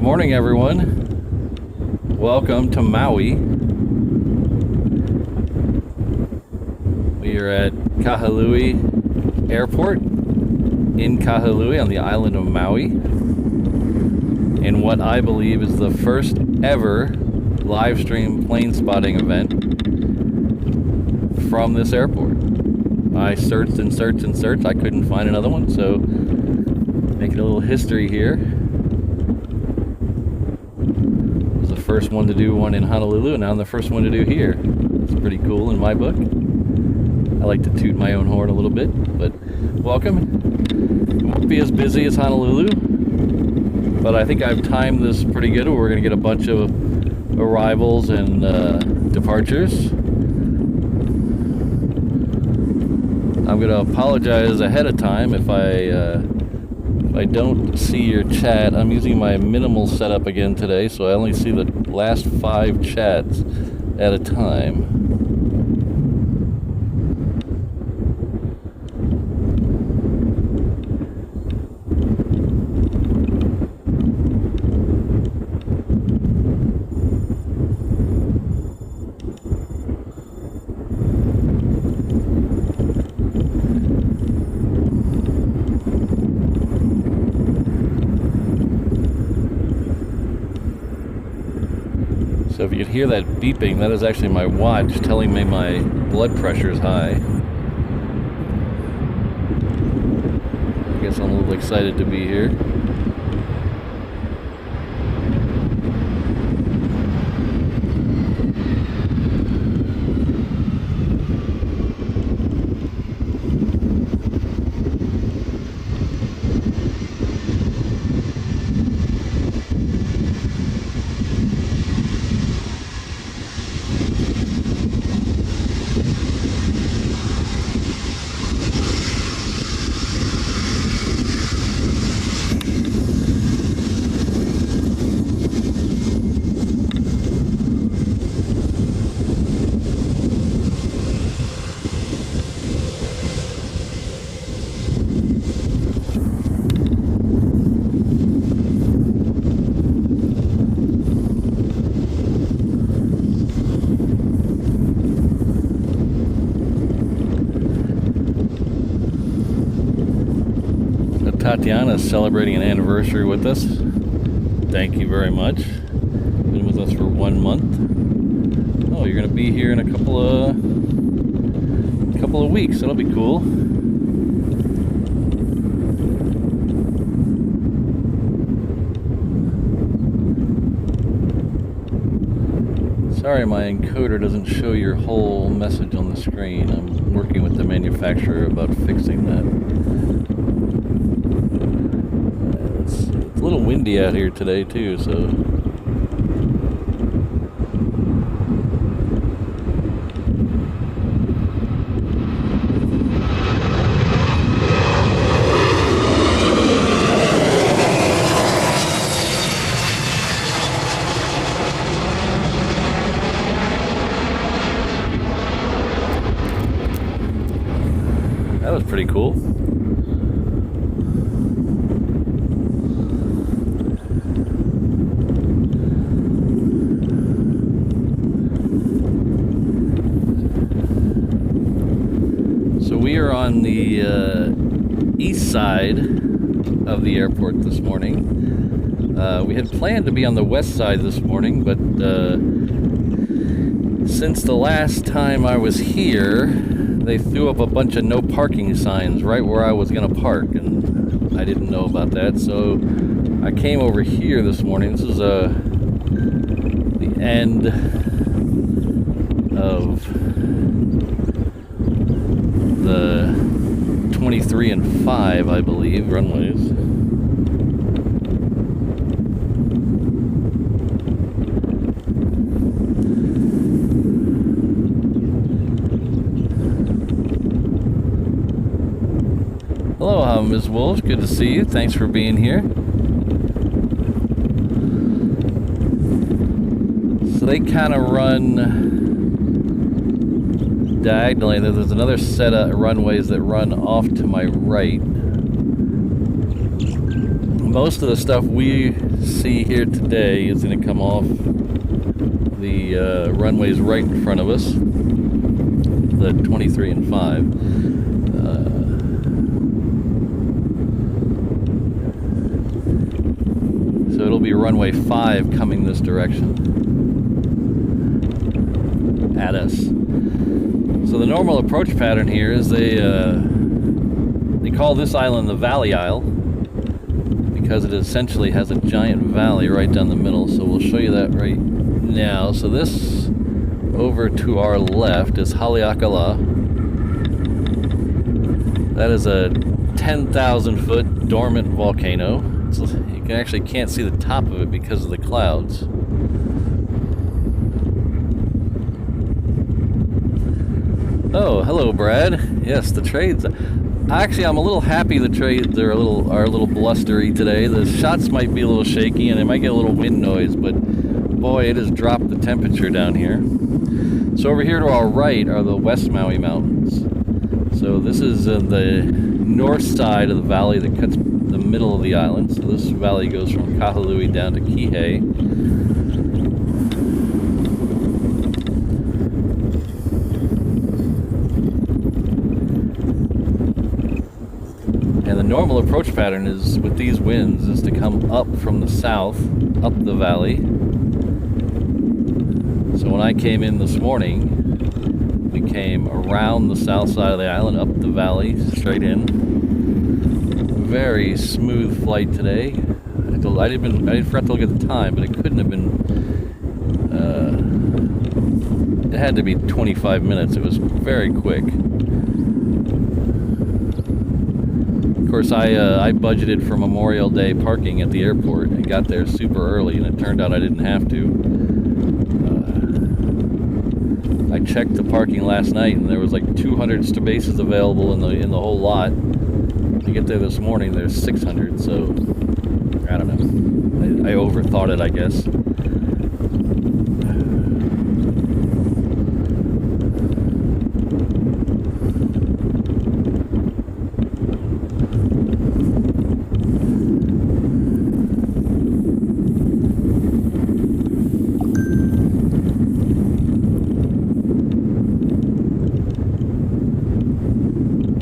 morning, everyone. Welcome to Maui. We are at Kahului Airport in Kahului on the island of Maui in what I believe is the first ever live stream plane spotting event from this airport. I searched and searched and searched. I couldn't find another one, so making a little history here. First one to do one in Honolulu, and now I'm the first one to do here. It's pretty cool in my book. I like to toot my own horn a little bit, but welcome. It won't be as busy as Honolulu, but I think I've timed this pretty good. We're going to get a bunch of arrivals and departures. I'm going to apologize ahead of time if I don't see your chat. I'm using my minimal setup again today, so I only see the last 5 chats at a time. So if you could hear that beeping, that is actually my watch telling me my blood pressure is high. I guess I'm a little excited to be here. Tatiana is celebrating an anniversary with us. Thank you very much. Been with us for 1 month. Oh, you're gonna be here in a couple of weeks. That'll be cool. Sorry, my encoder doesn't show your whole message on the screen. I'm working with the manufacturer about fixing that. It's a little windy out here today too, so that was pretty cool. We are on the east side of the airport this morning. We had planned to be on the west side this morning, but since the last time I was here, they threw up a bunch of no parking signs right where I was going to park, and I didn't know about that, so I came over here this morning. This is the end of the 23 and 5, I believe, runways. Hello, Ms. Wolf. Good to see you. Thanks for being here. So they kind of run diagonally. There's another set of runways that run off to my right. most of the stuff we see here today is going to come off the runways right in front of us, the 23 and 5. So it'll be runway 5 coming this direction at us. So the normal approach pattern here is they call this island the Valley Isle because it essentially has a giant valley right down the middle. So we'll show you that right now. So this over to our left is Haleakala. That is a 10,000 foot dormant volcano. You actually can't see the top of it because of the clouds. Oh, hello, Brad. Yes, the trades. Actually, I'm a little happy the trades are a little blustery today. The shots might be a little shaky, and it might get a little wind noise, but boy, it has dropped the temperature down here. So over here to our right are the West Maui Mountains. So this is the north side of the valley that cuts the middle of the island. So this valley goes from Kahului down to Kihei. And the normal approach pattern is with these winds is to come up from the south, up the valley. So when I came in this morning, we came around the south side of the island, up the valley, straight in. Very smooth flight today. I didn't forget to look at the time, but it couldn't have been. It had to be 25 minutes. It was very quick. Of course, I budgeted for Memorial Day parking at the airport and got there super early, and it turned out I didn't have to. I checked the parking last night, and there was like 200 spaces available in the whole lot. To get there this morning, there's 600, so I don't know. I overthought it, I guess.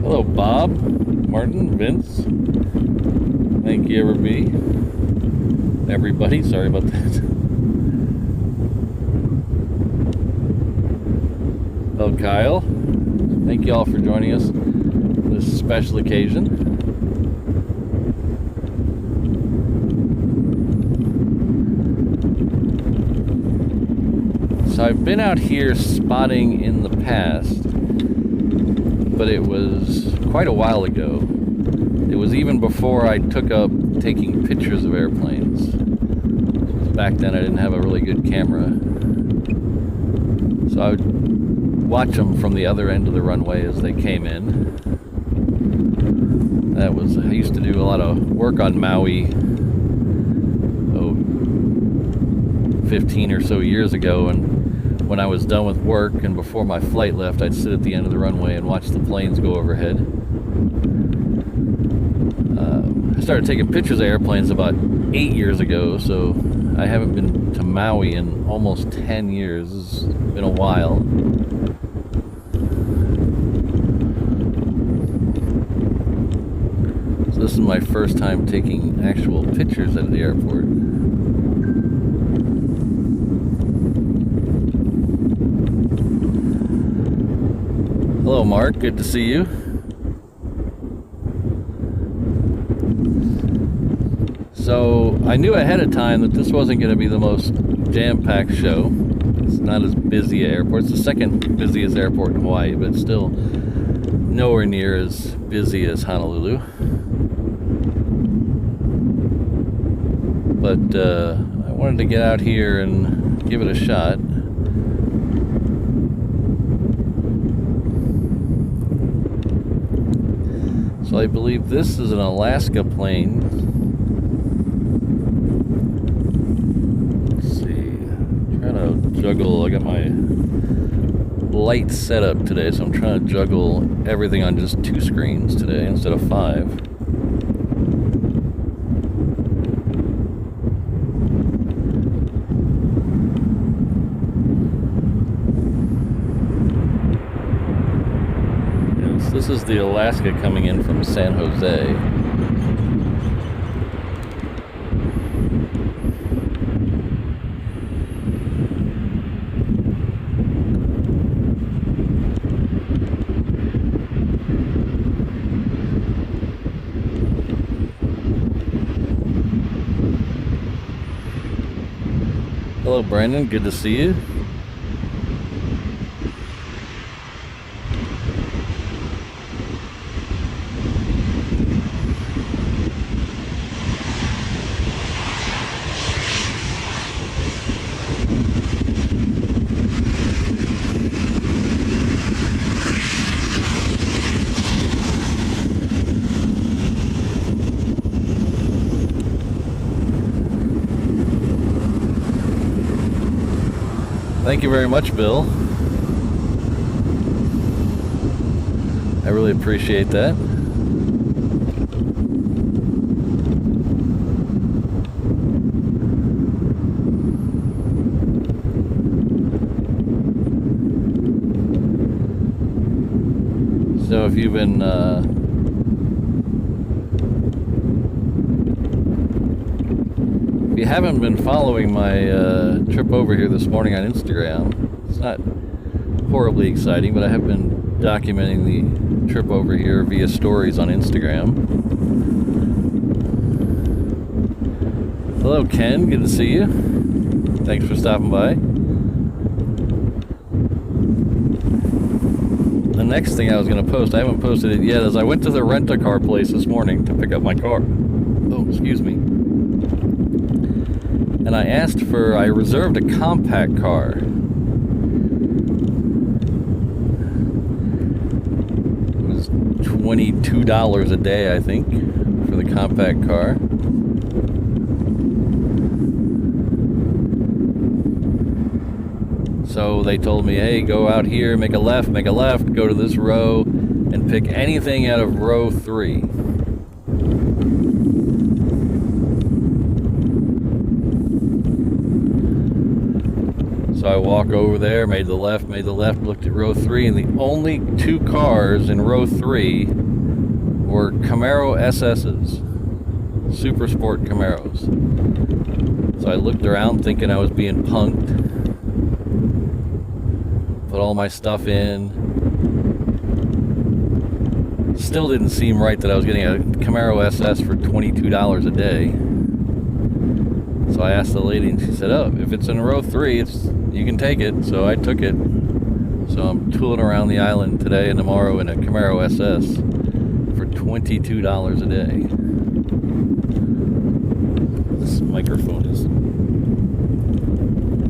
Hello, Bob, Martin, Vince. Thank you, everybody. Sorry about that. Hello, Kyle. Thank you all for joining us on this special occasion. So I've been out here spotting in the past, but it was quite a while ago. It was even before I took up taking pictures of airplanes. Back then I didn't have a really good camera. So I would watch them from the other end of the runway as they came in. I used to do a lot of work on Maui 15 or so years ago, and when I was done with work and before my flight left, I'd sit at the end of the runway and watch the planes go overhead. I started taking pictures of airplanes about 8 years ago, so I haven't been to Maui in almost 10 years. It's been a while. So this is my first time taking actual pictures at the airport. Hello, Mark. Good to see you. So I knew ahead of time that this wasn't going to be the most jam-packed show. It's not as busy an airport. It's the second busiest airport in Hawaii, but still nowhere near as busy as Honolulu. But I wanted to get out here and give it a shot. So I believe this is an Alaska plane. Let's see. I'm trying to juggle. I got my light setup today, so I'm trying to juggle everything on just 2 screens today instead of 5. This is the Alaska coming in from San Jose. Hello, Brandon. Good to see you. Thank you very much, Bill. I really appreciate that. So if you've been if you haven't been following my trip over here this morning on Instagram, it's not horribly exciting, but I have been documenting the trip over here via stories on Instagram. Hello, Ken. Good to see you. Thanks for stopping by. The next thing I was going to post, I haven't posted it yet, is I went to the rent-a-car place this morning to pick up my car. Oh, excuse me. And I reserved a compact car. It was $22 a day, I think, for the compact car. So they told me, hey, go out here, make a left, go to this row, and pick anything out of row 3. So I walk over there, made the left, looked at row 3, and the only 2 cars in row 3 were Camaro SS's, Super Sport Camaros. So I looked around thinking I was being punked, put all my stuff in. Still didn't seem right that I was getting a Camaro SS for $22 a day. So I asked the lady, and she said, oh, if it's in row 3, you can take it. So I took it. So I'm tooling around the island today and tomorrow in a Camaro SS for $22 a day. This microphone is...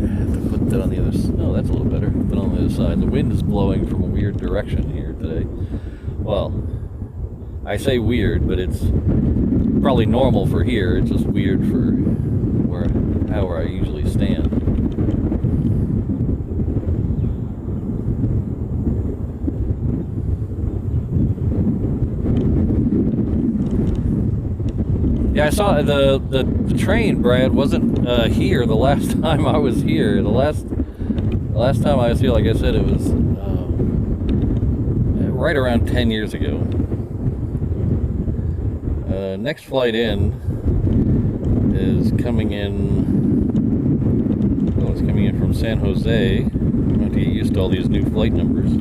I have to put that on the other side. No, that's a little better. Put it on the other side. The wind is blowing from a weird direction here today. Well, I say weird, but it's probably normal for here. It's just weird for where I usually stand. Yeah, I saw the train, Brad, wasn't here the last time I was here. The last time I was here, like I said, it was right around 10 years ago. Next flight in is coming in. Oh, it's coming in from San Jose. I'm going to have to get used to all these new flight numbers.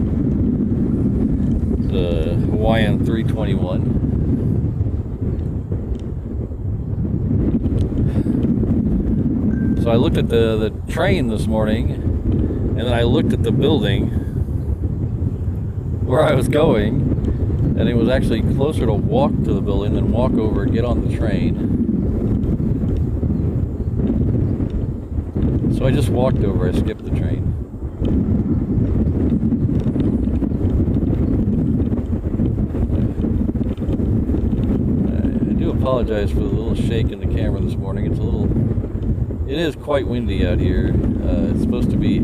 It's a Hawaiian 321. So I looked at the train this morning, and then I looked at the building where I was going, and it was actually closer to walk to the building than walk over and get on the train. So I just walked over. I skipped the train. I do apologize for the little shake in the camera this morning. It is quite windy out here. It's supposed to be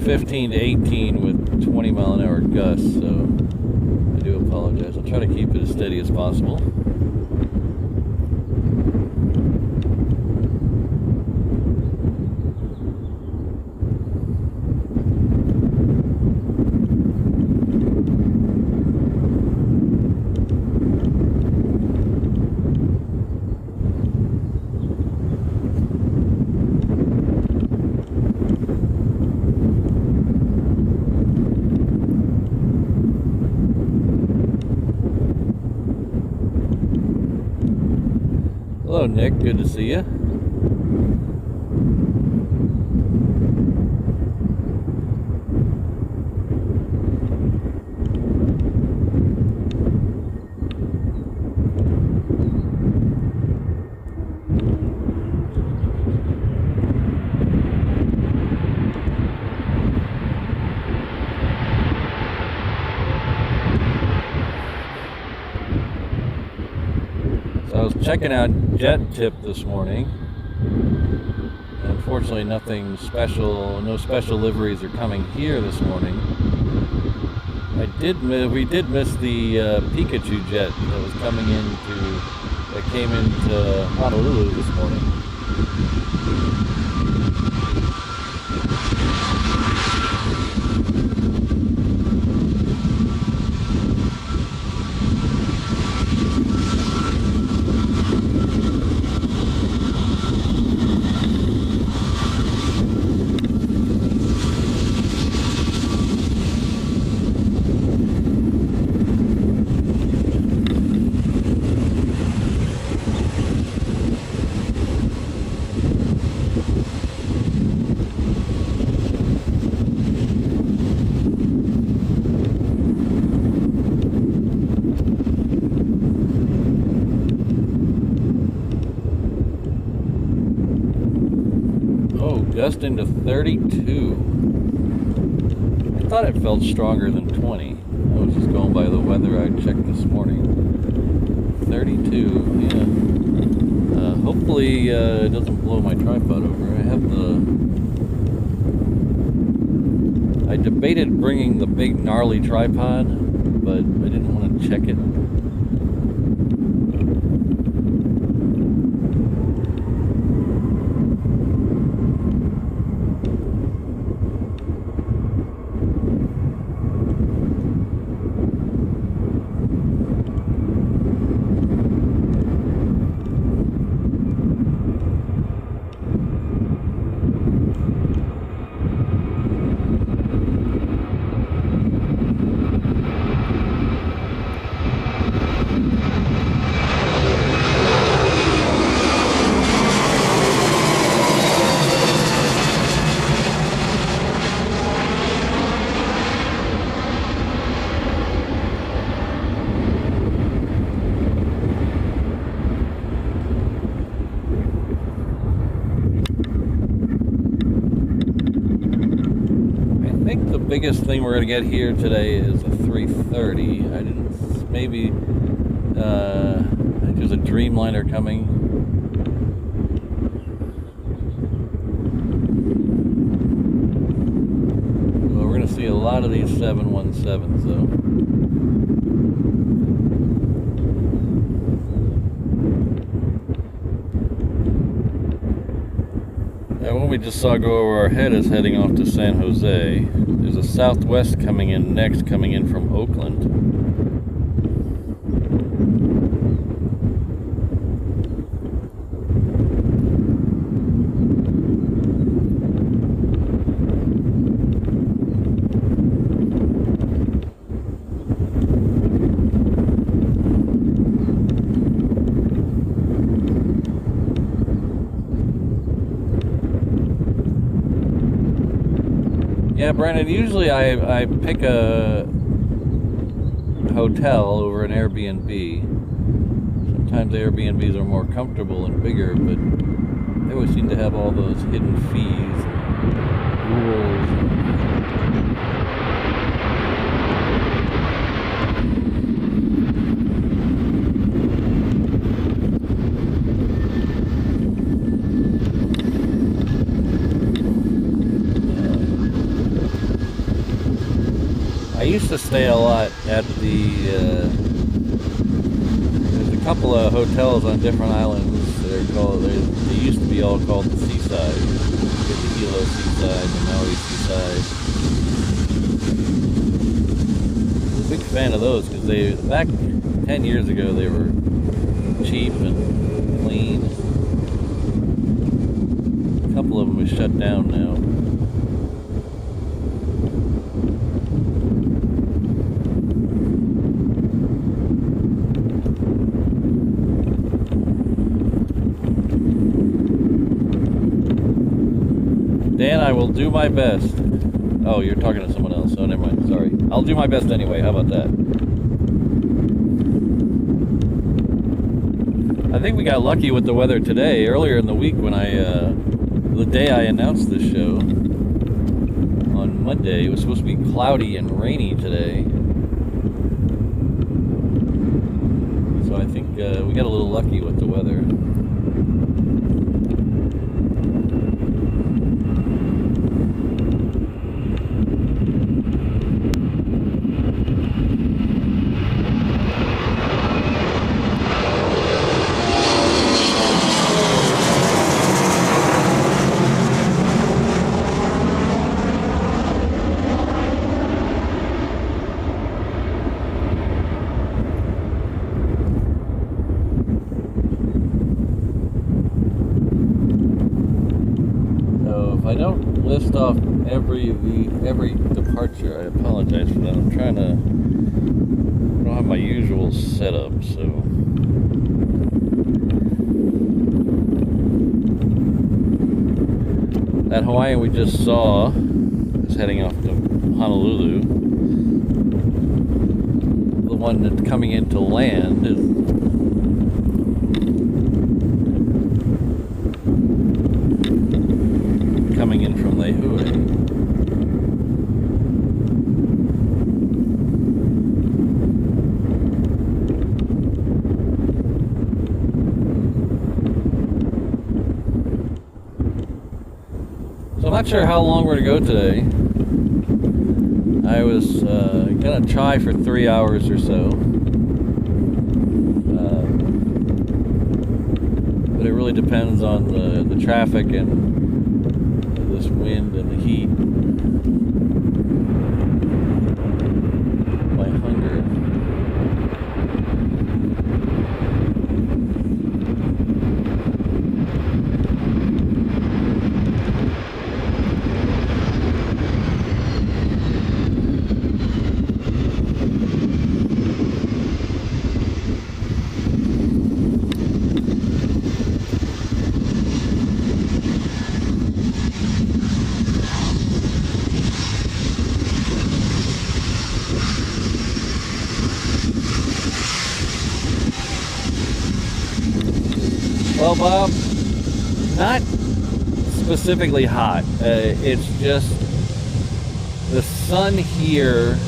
15 to 18 with 20 mile an hour gusts, so I do apologize. I'll try to keep it as steady as possible. Hello, Nick. Good to see you. I was checking out Jet Tip this morning. Unfortunately, nothing special, no special liveries are coming here this morning. We did miss the Pikachu jet that came into Honolulu this morning. Gusting to 32. I thought it felt stronger than 20. I was just going by the weather I checked this morning. 32, yeah. Hopefully it doesn't blow my tripod over. I debated bringing the big gnarly tripod, but I didn't want to check it. Biggest thing we're going to get here today is a 330. I think there's a Dreamliner coming. Well, we're going to see a lot of these 717s though. That one we just saw go over our head is heading off to San Jose. There's a Southwest coming in next, coming in from Oakland. Yeah, Brandon, usually I pick a hotel over an Airbnb. Sometimes Airbnbs are more comfortable and bigger, but they always seem to have all those hidden fees and rules. I used to stay a lot at there's a couple of hotels on different islands. They used to be all called the Seaside. The Hilo Seaside, the Maui Seaside. I was a big fan of those because back 10 years ago they were cheap and clean. A couple of them have shut down now. will do my best. Oh, you're talking to someone else. Oh, never mind. Sorry. I'll do my best anyway. How about that? I think we got lucky with the weather today. Earlier in the week when the day I announced this show, on Monday, it was supposed to be cloudy and rainy today. So I think we got a little lucky with the weather. I don't list off every departure. I apologize for that. I don't have my usual setup, so that Hawaiian we just saw is heading off to Honolulu. The one that's coming into land is coming in from Lahaina. So I'm not sure how long we're to go today. I was gonna try for 3 hours or so, but it really depends on the traffic and this wind and the heat. My hunger. Well, Bob, not specifically hot. It's just the sun here,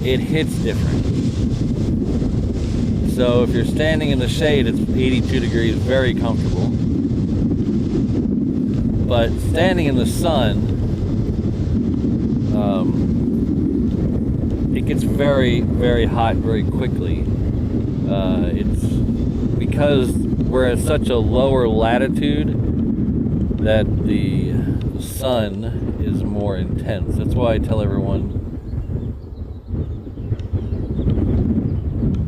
it hits different. So if you're standing in the shade, it's 82 degrees, very comfortable. But standing in the sun, it gets very, very hot very quickly. It's because we're at such a lower latitude that the sun is more intense. That's why I tell everyone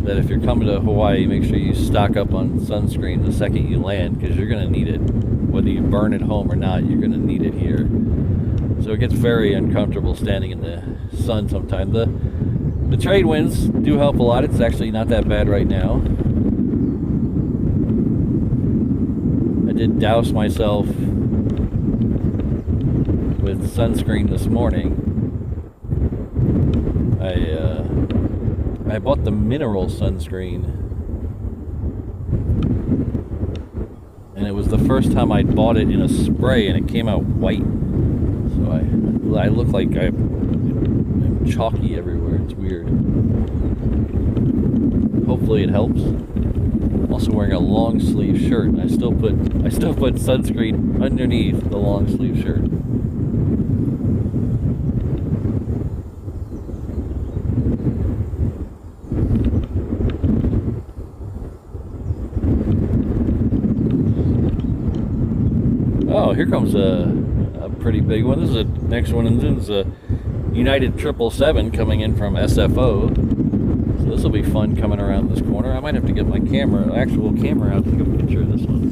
that if you're coming to Hawaii, make sure you stock up on sunscreen the second you land, because you're going to need it. Whether you burn at home or not, you're going to need it here. So it gets very uncomfortable standing in the sun sometimes. The trade winds do help a lot. It's actually not that bad right now. I did douse myself with sunscreen this morning. I bought the mineral sunscreen, and it was the first time I'd bought it in a spray, and it came out white. So I look like I'm chalky everywhere. It's weird. Hopefully it helps. I'm also wearing a long sleeve shirt, and I still put sunscreen underneath the long sleeve shirt. Oh, here comes a pretty big one. This is the next one, and this is a United 777 coming in from SFO. So this will be fun coming around this corner. I might have to get my actual camera out to take a picture of this one.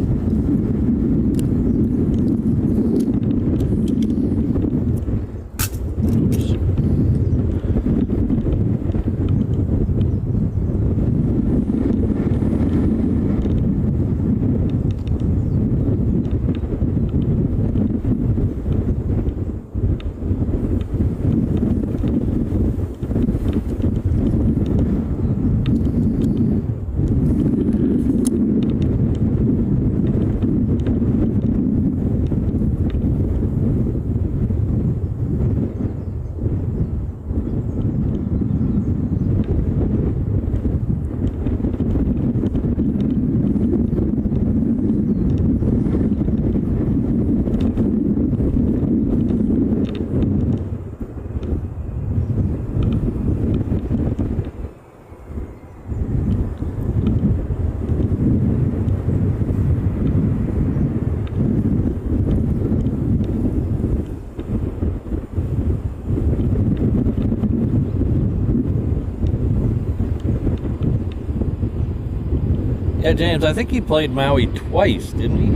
Yeah, James, I think he played Maui twice, didn't he?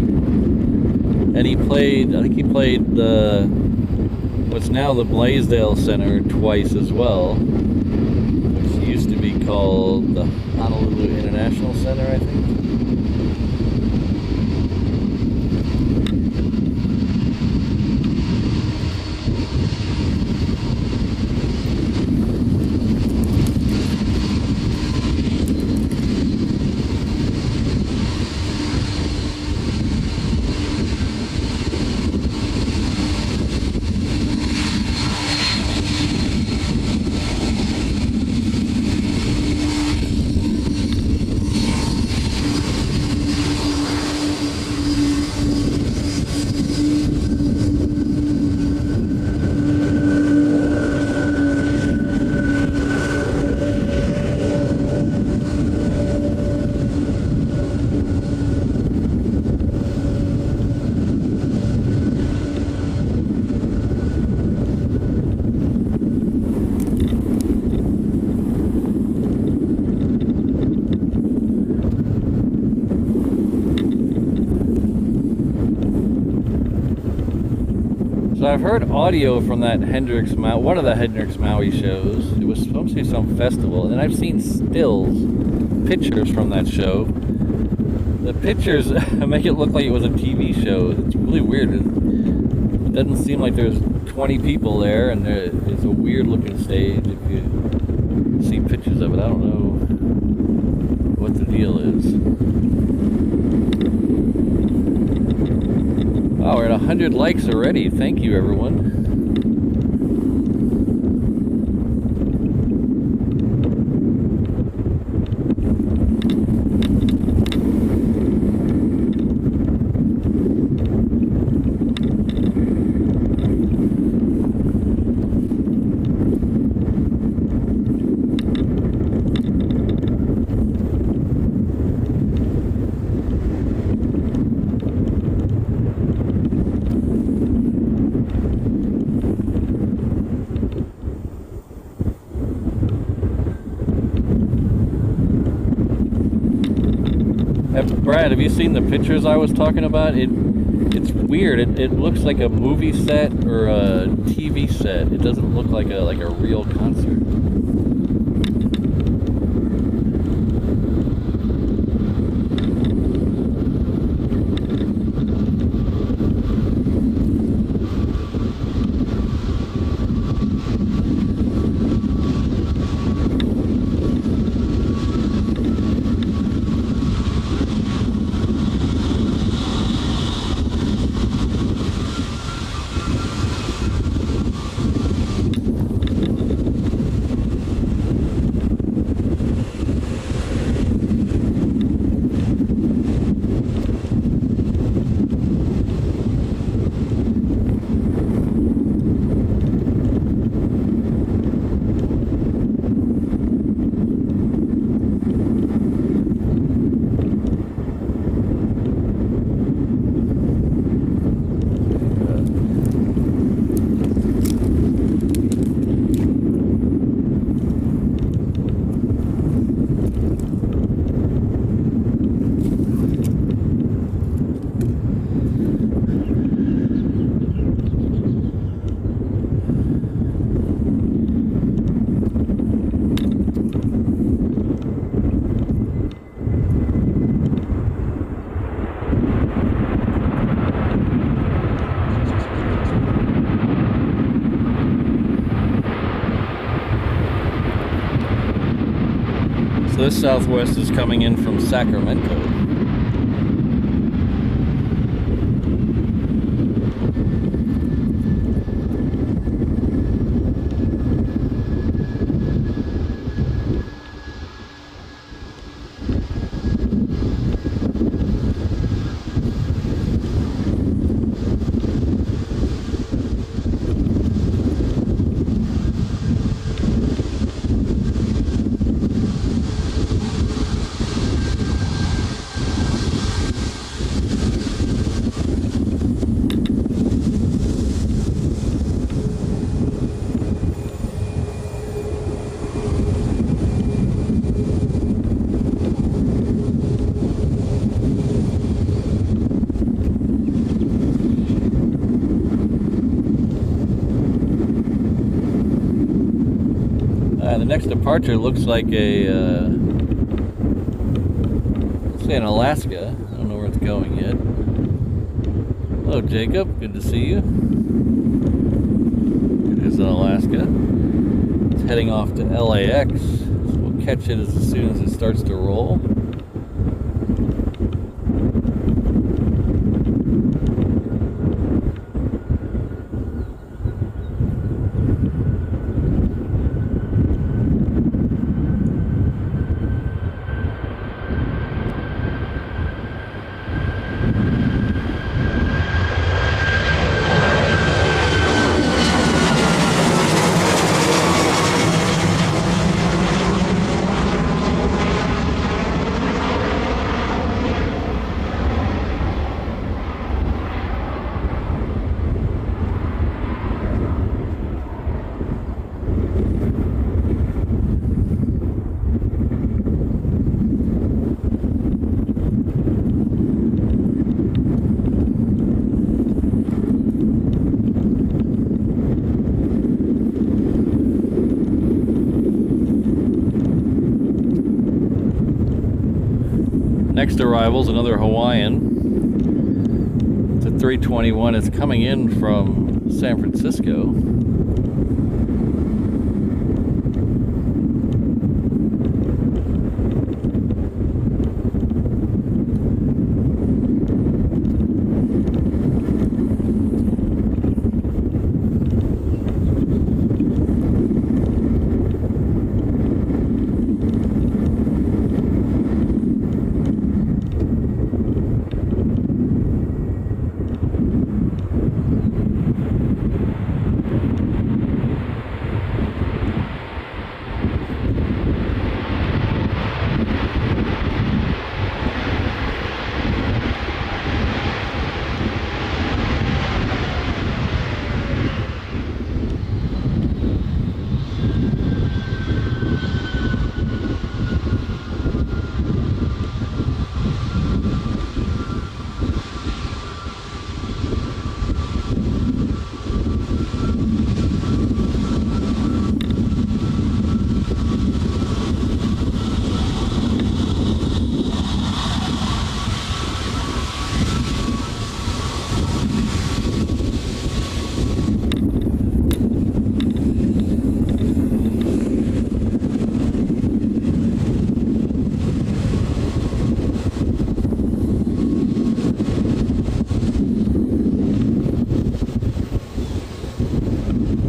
And he played, I think he played the, what's now the Blaisdell Center twice as well, which used to be called the Honolulu International Center, I think. So I've heard audio from that one of the Hendrix Maui shows. It was supposed to be some festival, and I've seen stills, pictures from that show. The pictures make it look like it was a TV show. It's really weird. It doesn't seem like there's 20 people there, and it's a weird looking stage. If you see pictures of it, I don't know what the deal is. Wow, we're at 100 likes already. Thank you, everyone. Brad, have you seen the pictures I was talking about? It's weird. It looks like a movie set or a TV set. It doesn't look like a real concert. This Southwest is coming in from Sacramento. the next departure looks like a, let's say in Alaska. I don't know where it's going yet. Hello, Jacob. Good to see you. It is in Alaska. It's heading off to LAX. So we'll catch it as soon as it starts to roll. Next arrival is another Hawaiian. It's a 321. It's coming in from San Francisco.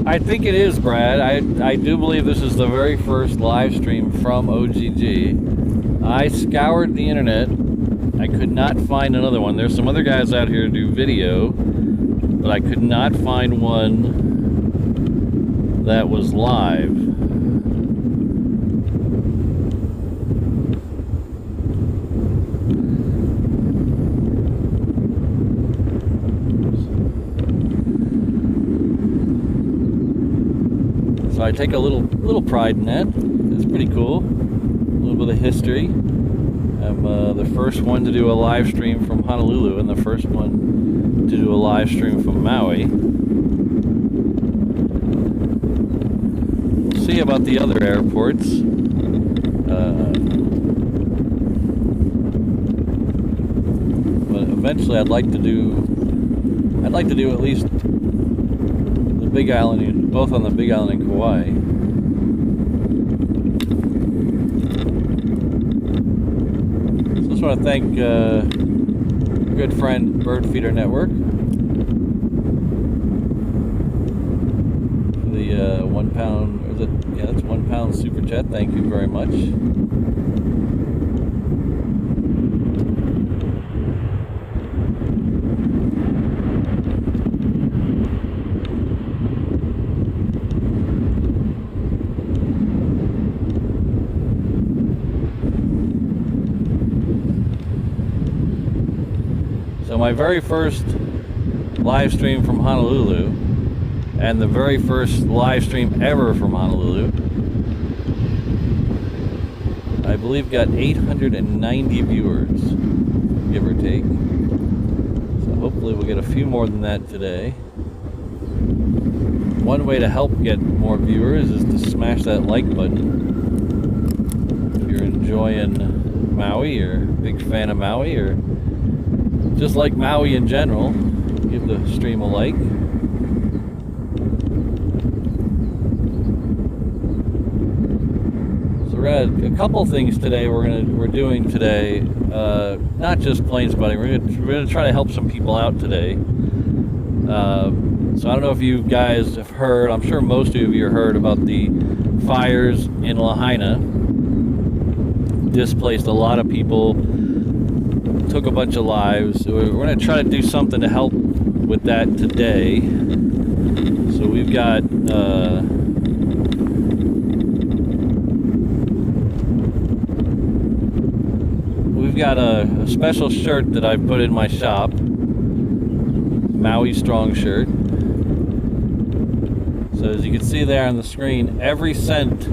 I think it is, Brad. I do believe this is the very first live stream from OGG. I scoured the internet. I could not find another one. There's some other guys out here who do video, but I could not find one that was live. So I take a little pride in that. It's pretty cool. A little bit of history. I'm the first one to do a live stream from Honolulu and the first one to do a live stream from Maui. We'll see about the other airports. But eventually I'd like to do at least the Big Island, both on the Big Island and Kauai. So I just want to thank good friend Bird Feeder Network for the 1 pound, or is it? Yeah, that's 1 pound super chat. Thank you very much. So my very first live stream from Honolulu, and the very first live stream ever from Honolulu, I believe got 890 viewers, give or take. So hopefully we'll get a few more than that today. one way to help get more viewers is to smash that like button. If you're enjoying Maui or a big fan of Maui or just like Maui in general, give the stream a like. So we're at a couple things today we're doing today. Not just plane spotting. We're gonna try to help some people out today. So I don't know if you guys have heard. I'm sure most of you have heard about the fires in Lahaina. Displaced a lot of people. Took a bunch of lives. So we're going to try to do something to help with that today. So we've got a special shirt that I've put in my shop, Maui Strong shirt. So as you can see there on the screen, every cent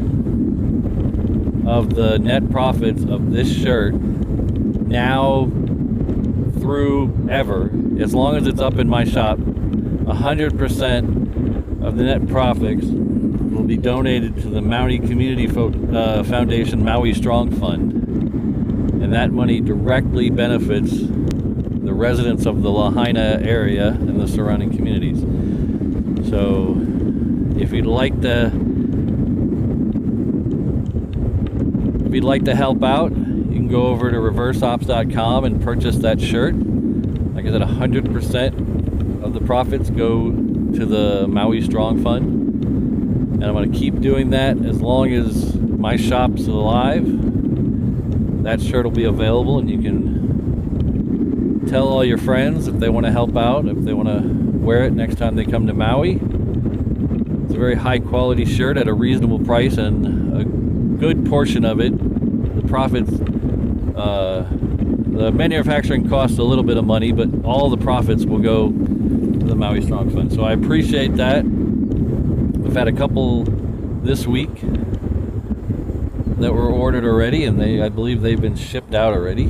of the net profits of this shirt now through ever, as long as it's up in my shop, 100% of the net profits will be donated to the Maui Community Foundation Maui Strong Fund, and that money directly benefits the residents of the Lahaina area and the surrounding communities. So if you'd like to help out, you can go over to reverseops.com and purchase that shirt. Like I said, 100% of the profits go to the Maui Strong Fund. And I'm going to keep doing that as long as my shop's alive. That shirt will be available, and you can tell all your friends if they want to help out, if they want to wear it next time they come to Maui. It's a very high quality shirt at a reasonable price, and a good portion of it, the profits, the manufacturing costs a little bit of money, but all the profits will go to the Maui Strong Fund. So I appreciate that. We've had a couple this week that were ordered already, and I believe they've been shipped out already.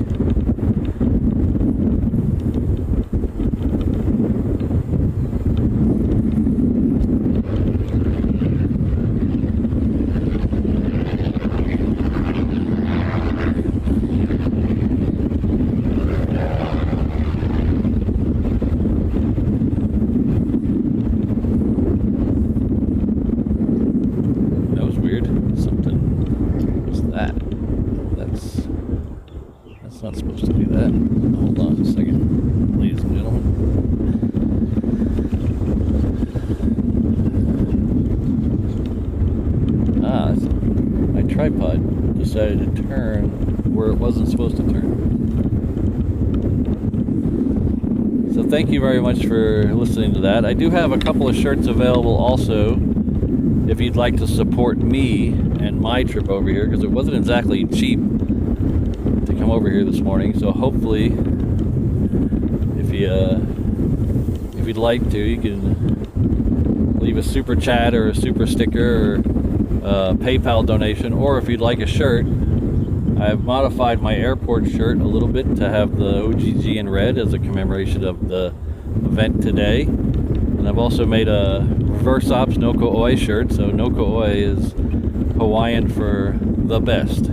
Not supposed to do that. Hold on a second, ladies and gentlemen. My tripod decided to turn where it wasn't supposed to turn. So thank you very much for listening to that. I do have a couple of shirts available also if you'd like to support me and my trip over here, because it wasn't exactly cheap to come over here this morning. So hopefully, if you'd like to, you can leave a super chat or a super sticker or a PayPal donation, or if you'd like a shirt, I've modified my airport shirt a little bit to have the OGG in red as a commemoration of the event today. And I've also made a Reverse Ops No Ko'oi shirt. So No Ko'oi is Hawaiian for the best.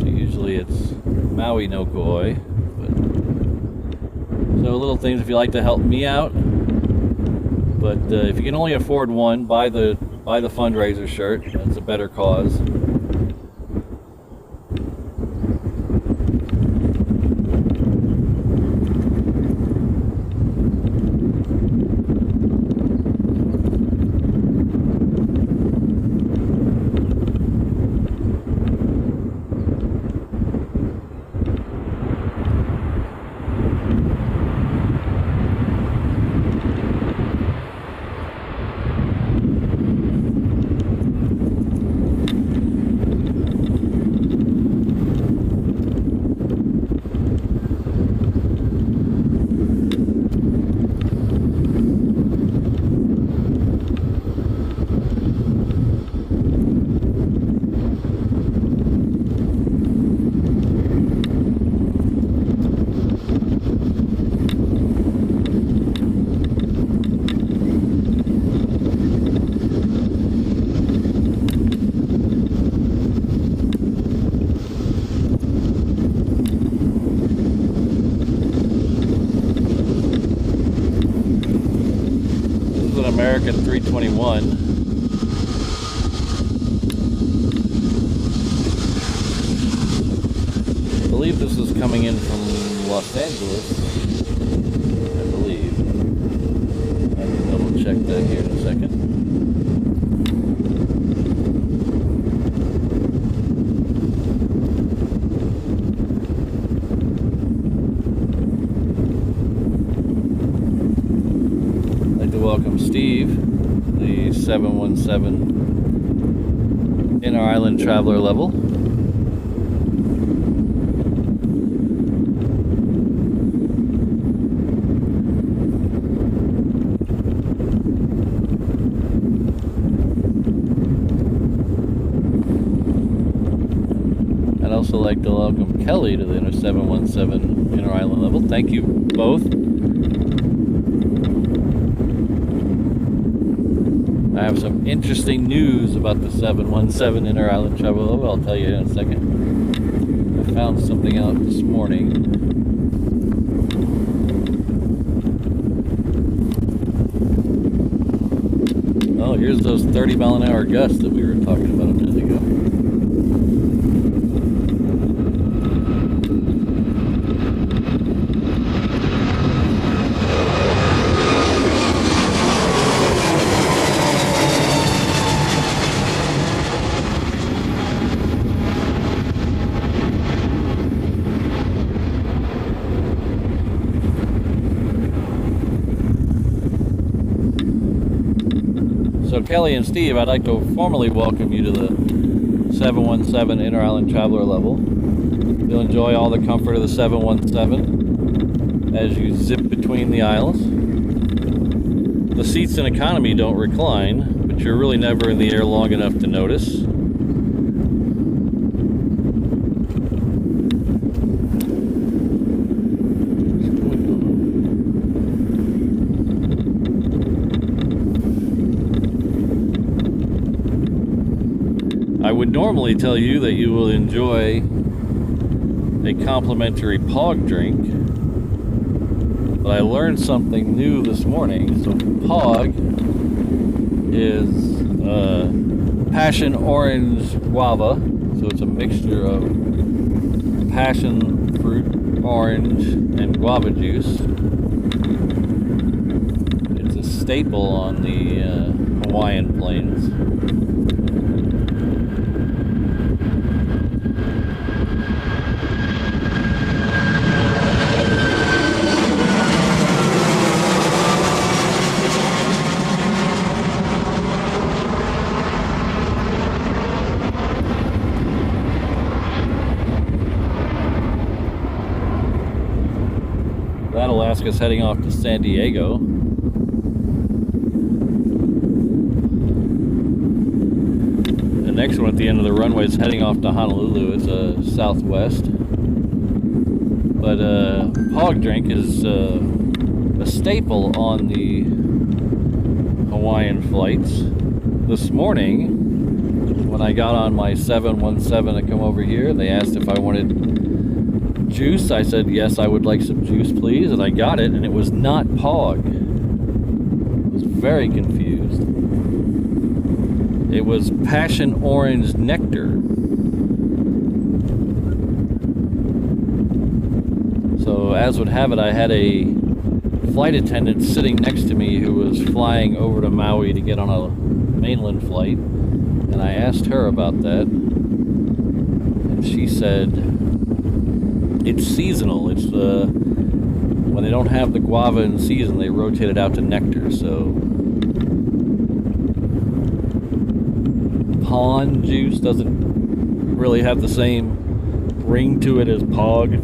Usually it's Maui no Ko'oi, but so little things if you like to help me out. But if you can only afford one, buy the fundraiser shirt. That's a better cause. American 321. I believe this is coming in from Los Angeles. I believe. I can double check that here in a second. I'd like to welcome Steve, the 717 Inter-Island Traveler level. I'd also like to welcome Kelly to the 717 Inter-Island level. Thank you both. I have some interesting news about the 717 Inter-Island Travel level. I'll tell you in a second. I found something out this morning. Oh, here's those 30-mile-an-hour gusts that we were talking about a minute ago. So Kelly and Steve, I'd like to formally welcome you to the 717 Inter-Island Traveler level. You'll enjoy all the comfort of the 717 as you zip between the aisles. The seats in economy don't recline, but you're really never in the air long enough to notice. I would normally tell you that you will enjoy a complimentary POG drink, but I learned something new this morning. So POG is passion orange guava, so it's a mixture of passion fruit, orange, and guava juice. It's a staple on the Hawaiian plains. That Alaska's heading off to San Diego. The next one at the end of the runway is heading off to Honolulu. It's a southwest. But POG drink is a staple on the Hawaiian flights. This morning, when I got on my 717 to come over here, they asked if I wanted juice. I said yes, I would like some juice please, and I got it, and it was not POG. I was very confused. It was passion orange nectar. So as would have it, I had a flight attendant sitting next to me who was flying over to Maui to get on a mainland flight, and I asked her about that, and she said it's seasonal. It's when they don't have the guava in season, they rotate it out to nectar. So pond juice doesn't really have the same ring to it as POG,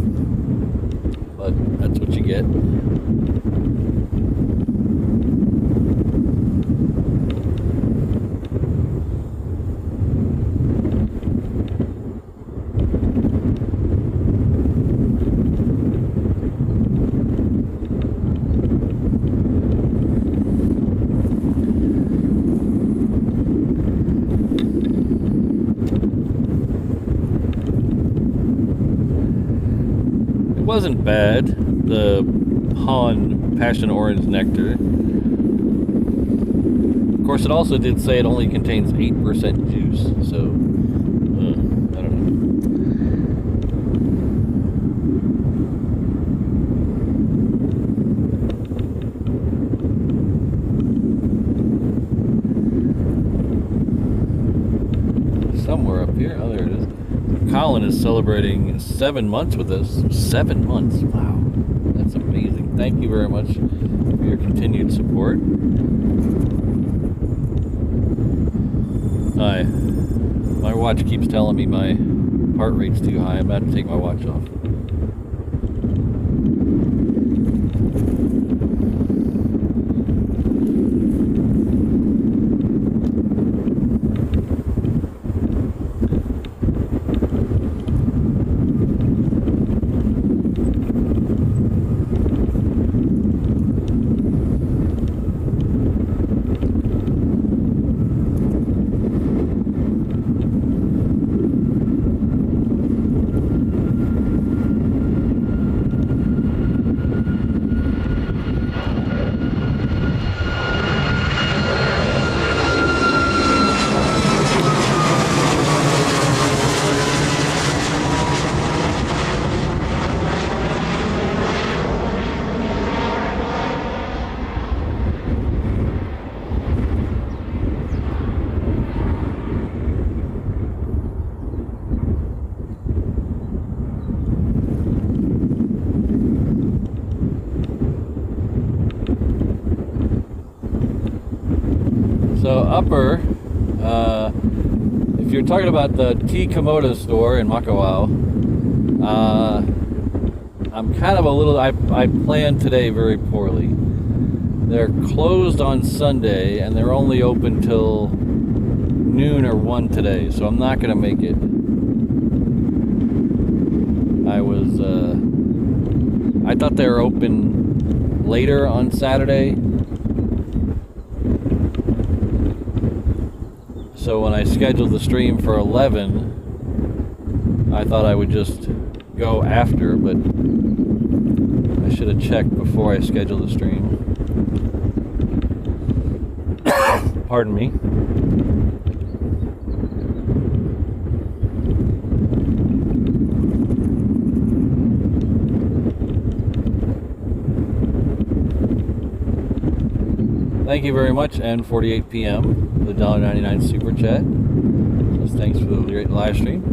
but that's what you get. Wasn't bad, the Han Passion Orange Nectar. Of course, it also did say it only contains 8% juice, so I don't know. Somewhere up here. Oh, there it is. Colin is celebrating 7 months with us. 7 months. Wow. That's amazing. Thank you very much for your continued support. Hi. My watch keeps telling me my heart rate's too high. I'm about to take my watch off. So upper, if you're talking about the T Komodo store in Makawao, I'm kind of a little, I planned today very poorly. They're closed on Sunday and they're only open till noon or 1 today, so I'm not going to make it. I thought they were open later on Saturday. So when I scheduled the stream for 11, I thought I would just go after, but I should have checked before I scheduled the stream. Pardon me. Thank you very much, and 48 p.m. the $1.99 super chat. Just thanks for the great live stream.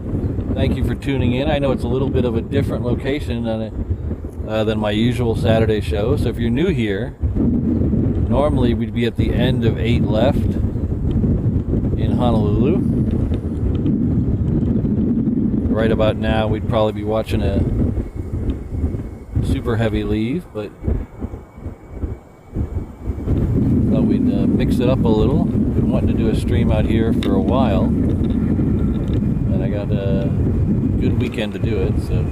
Thank you for tuning in. I know it's a little bit of a different location than my usual Saturday show. So if you're new here, normally we'd be at the end of 8 left in Honolulu. Right about now, we'd probably be watching a super heavy leave, but thought we'd mix it up a little. Been wanting to do a stream out here for a while, and I got a good weekend to do it, so.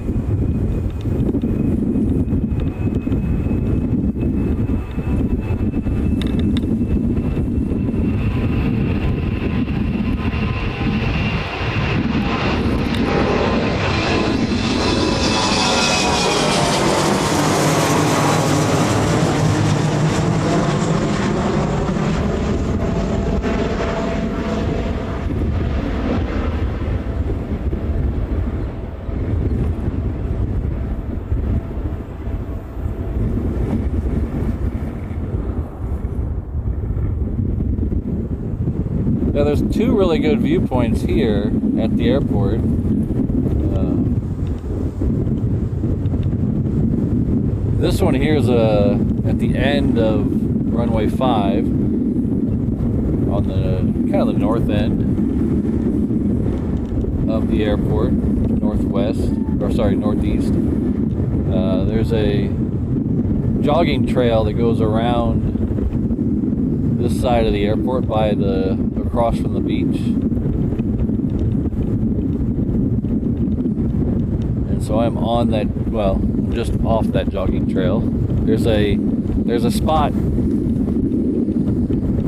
Yeah, there's 2 really good viewpoints here at the airport. This one here is at the end of runway 5 on the kind of the north end of the airport, northeast. There's a jogging trail that goes around this side of the airport by across from the beach, and so I'm on that, well, just off that jogging trail. There's a spot a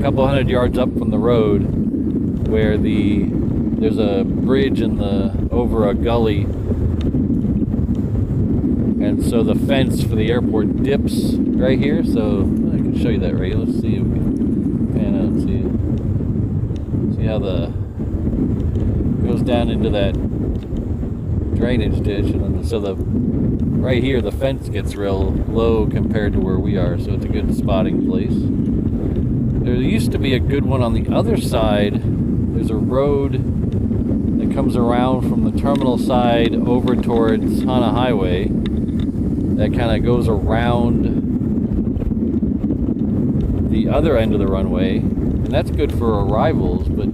couple hundred yards up from the road where there's a bridge over a gully, and so the fence for the airport dips right here. So I can show you that right. Let's see if we can pan out and see it. See how the goes down into that drainage ditch, and then so the right here the fence gets real low compared to where we are, so it's a good spotting place. There used to be a good one on the other side. There's a road that comes around from the terminal side over towards Hana Highway that kind of goes around the other end of the runway, and that's good for arrivals. But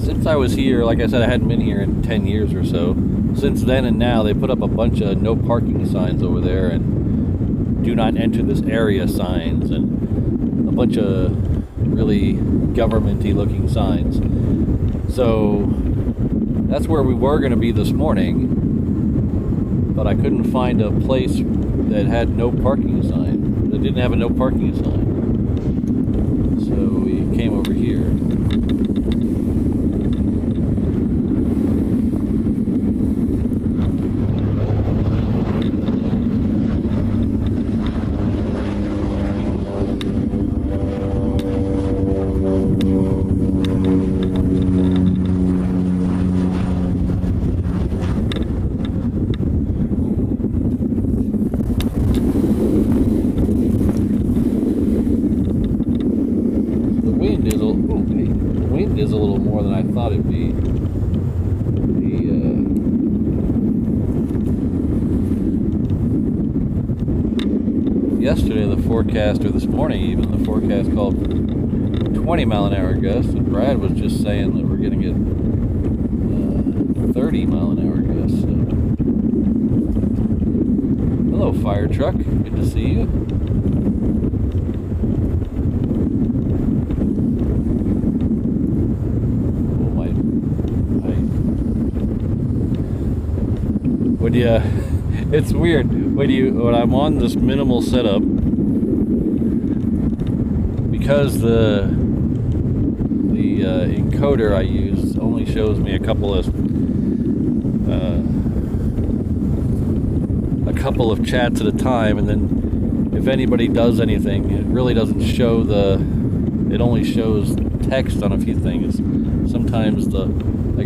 since I was here, like I said, I hadn't been here in 10 years or so. Since then and now, they put up a bunch of no parking signs over there and do not enter this area signs and a bunch of really government-y looking signs. So that's where we were going to be this morning, but I couldn't find a place that had no parking sign. That didn't have a no parking sign. So we came over here. Is a little more than I thought it'd be. Yesterday the forecast, or this morning even, the forecast called 20 mile an hour gusts, and Brad was just saying that we're going to get 30 mile an hour gusts. So. Hello, fire truck. Good to see you. It's weird when I'm on this minimal setup, because the encoder I use only shows me a couple of chats at a time, and then if anybody does anything, it really doesn't show it only shows text on a few things. Sometimes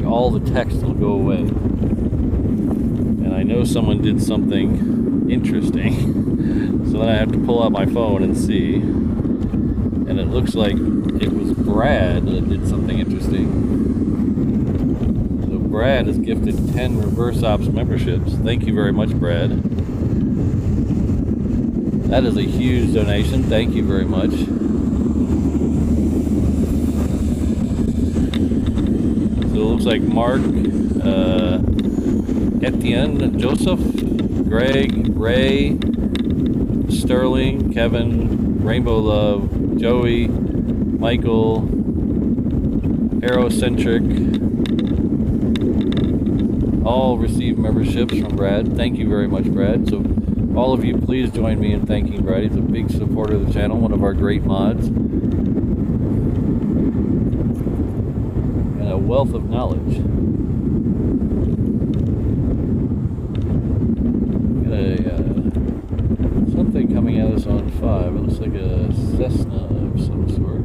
all the text will go away. I know someone did something interesting, so then I have to pull out my phone and see, and it looks like it was Brad that did something interesting. So Brad has gifted 10 Reverse Ops memberships. Thank you very much, Brad. That is a huge donation. Thank you very much. So it looks like Mark, Etienne, Joseph, Greg, Ray, Sterling, Kevin, Rainbow Love, Joey, Michael, Aerocentric, all received memberships from Brad. Thank you very much, Brad. So all of you, please join me in thanking Brad. He's a big supporter of the channel, one of our great mods, and a wealth of knowledge. Something coming at us on 5. It looks like a Cessna of some sort.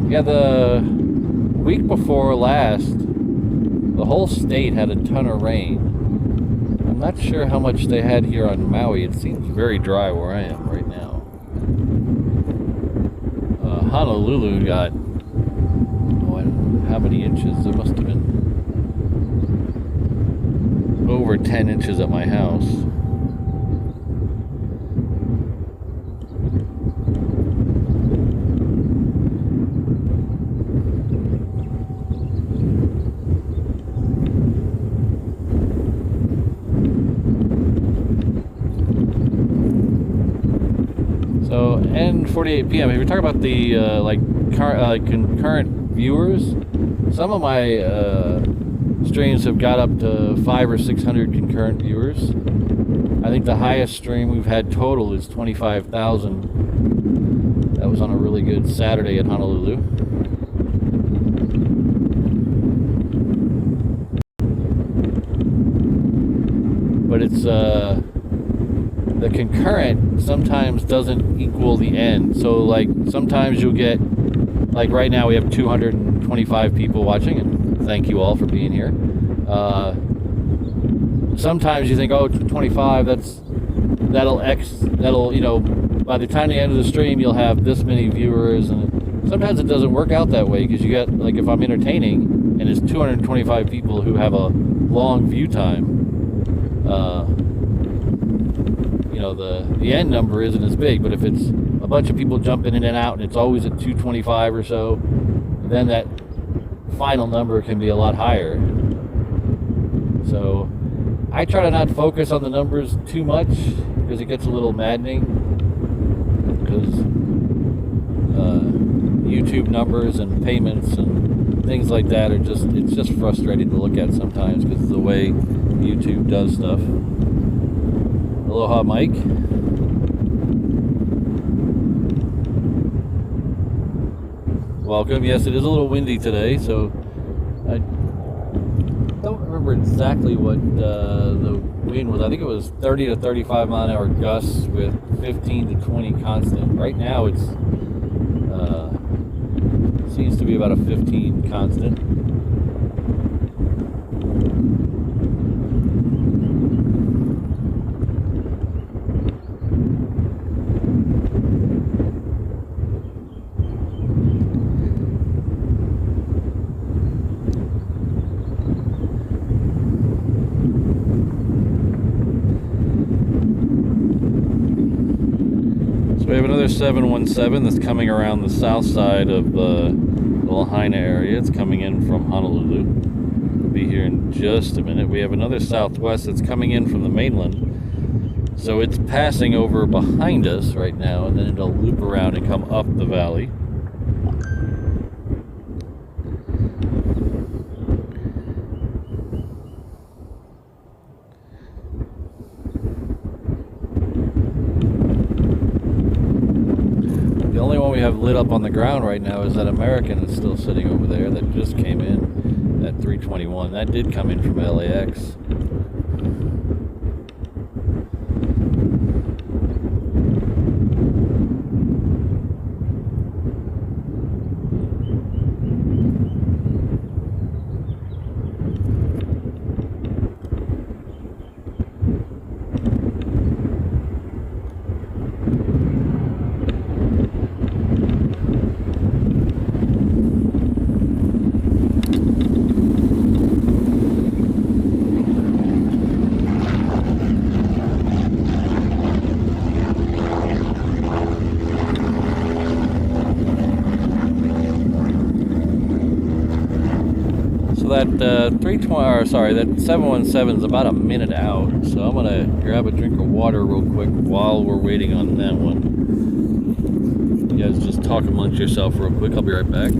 Yeah, the week before last, the whole state had a ton of rain. I'm not sure how much they had here on Maui. It seems very dry where I am right now. Honolulu got, oh, I don't know how many inches. There must have been over 10 inches at my house. So N48 PM. If you're talking about the concurrent viewers, some of my streams have got up to 500 or 600 concurrent viewers. I think the highest stream we've had total is 25,000. That was on a really good Saturday at Honolulu. But it's the concurrent sometimes doesn't equal the end. So like sometimes you'll get, like right now we have 225 people watching, and thank you all for being here. Sometimes you think, oh, 25, that'll, you know, by the time the end of the stream you'll have this many viewers, and sometimes it doesn't work out that way, because you get, like, if I'm entertaining and it's 225 people who have a long view time, you know, the end number isn't as big. But if it's a bunch of people jumping in and out and it's always at 225 or so, then that final number can be a lot higher. So I try to not focus on the numbers too much, because it gets a little maddening, because YouTube numbers and payments and things like that are just, it's just frustrating to look at sometimes, because of the way YouTube does stuff. Aloha, Mike. Welcome. Yes, it is a little windy today, so I don't remember exactly what the wind was. I think it was 30 to 35 mile an hour gusts with 15 to 20 constant. Right now it's seems to be about a 15 constant. We have another 717 that's coming around the south side of the Lahaina area. It's coming in from Honolulu. We'll be here in just a minute. We have another Southwest that's coming in from the mainland. So it's passing over behind us right now, and then it'll loop around and come up the valley. We have lit up on the ground right now is that American that's still sitting over there that just came in at 321. That did come in from LAX. That 717 is about a minute out, so I'm gonna grab a drink of water real quick while we're waiting on that one. You guys just talk amongst yourself real quick. I'll be right back.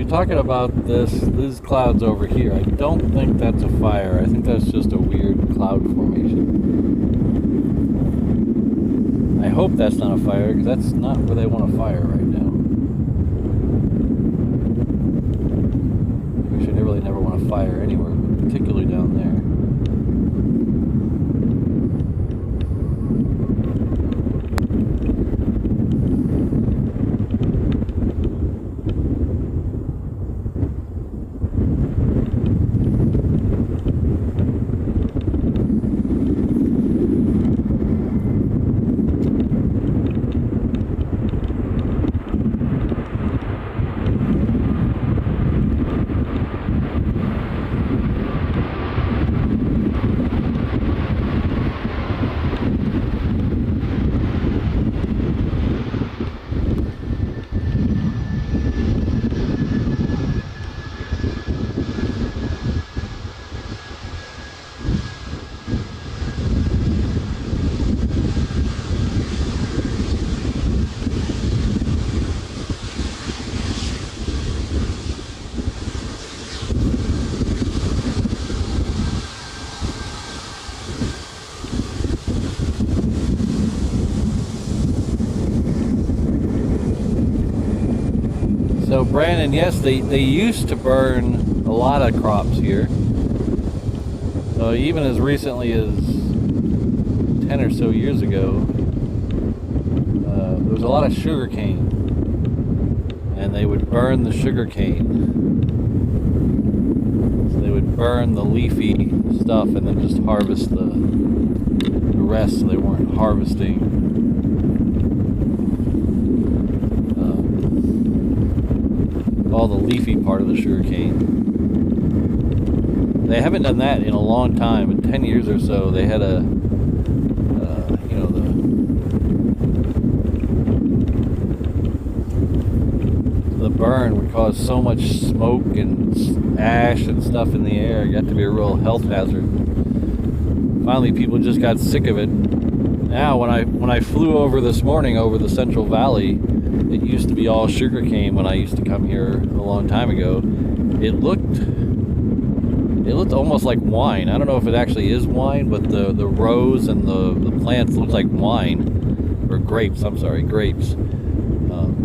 you're talking about these clouds over here, I don't think that's a fire. I think that's just a weird cloud formation. I hope that's not a fire, because that's not where they want to fire right now. We should really never want to fire anywhere, but particularly down there. So Brandon, yes, they used to burn a lot of crops here. So even as recently as 10 or so years ago, there was a lot of sugar cane, and they would burn the sugar cane. So they would burn the leafy stuff and then just harvest the rest, so they weren't harvesting all the leafy part of the sugar cane. They haven't done that in a long time. In 10 years or so, they had the burn would cause so much smoke and ash and stuff in the air. It got to be a real health hazard. Finally, people just got sick of it. Now, when I flew over this morning over the Central Valley, it used to be all sugarcane when I used to come here a long time ago. It looked almost like wine. I don't know if it actually is wine, but the rows and the plants looked like wine, or grapes. I'm sorry, grapes.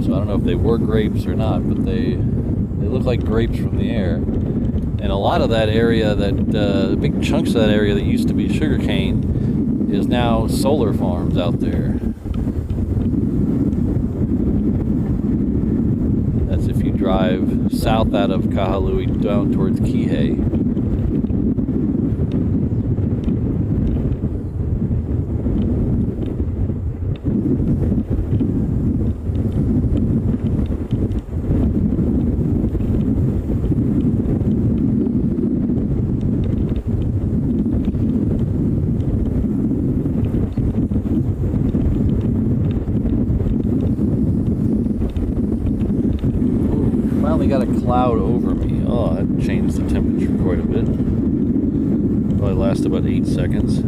So I don't know if they were grapes or not, but they look like grapes from the air. And a lot of that area, big chunks of that area that used to be sugarcane, is now solar farms out there. That's if you drive south out of Kahului down towards Kihei. Got a cloud over me. Oh, that changed the temperature quite a bit. Probably last about 8 seconds.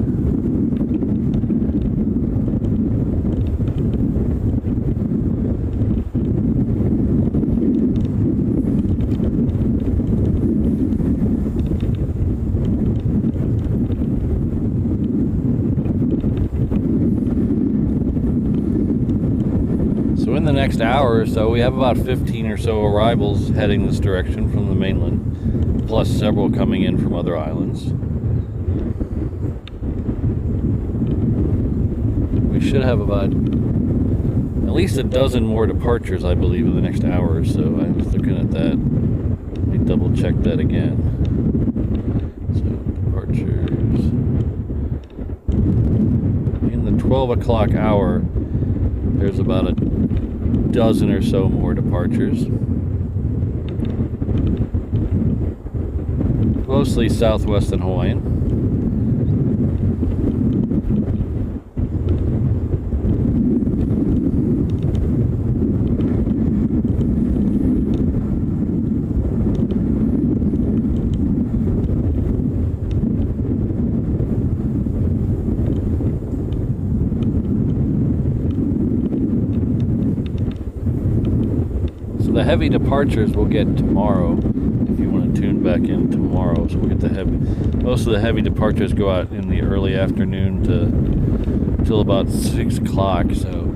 So in the next hour or so, we have about 15 or so arrivals heading this direction from the mainland, plus several coming in from other islands. We should have about at least a dozen more departures, I believe, in the next hour or so. I was looking at that. Let me double check that again. So, departures. In the 12 o'clock hour, there's about a dozen or so more departures. Mostly Southwest and Hawaiian. So the heavy departures we'll get tomorrow, if you want to tune back in tomorrow. So we'll get the heavy, most of the heavy departures go out in the early afternoon till about 6 o'clock. So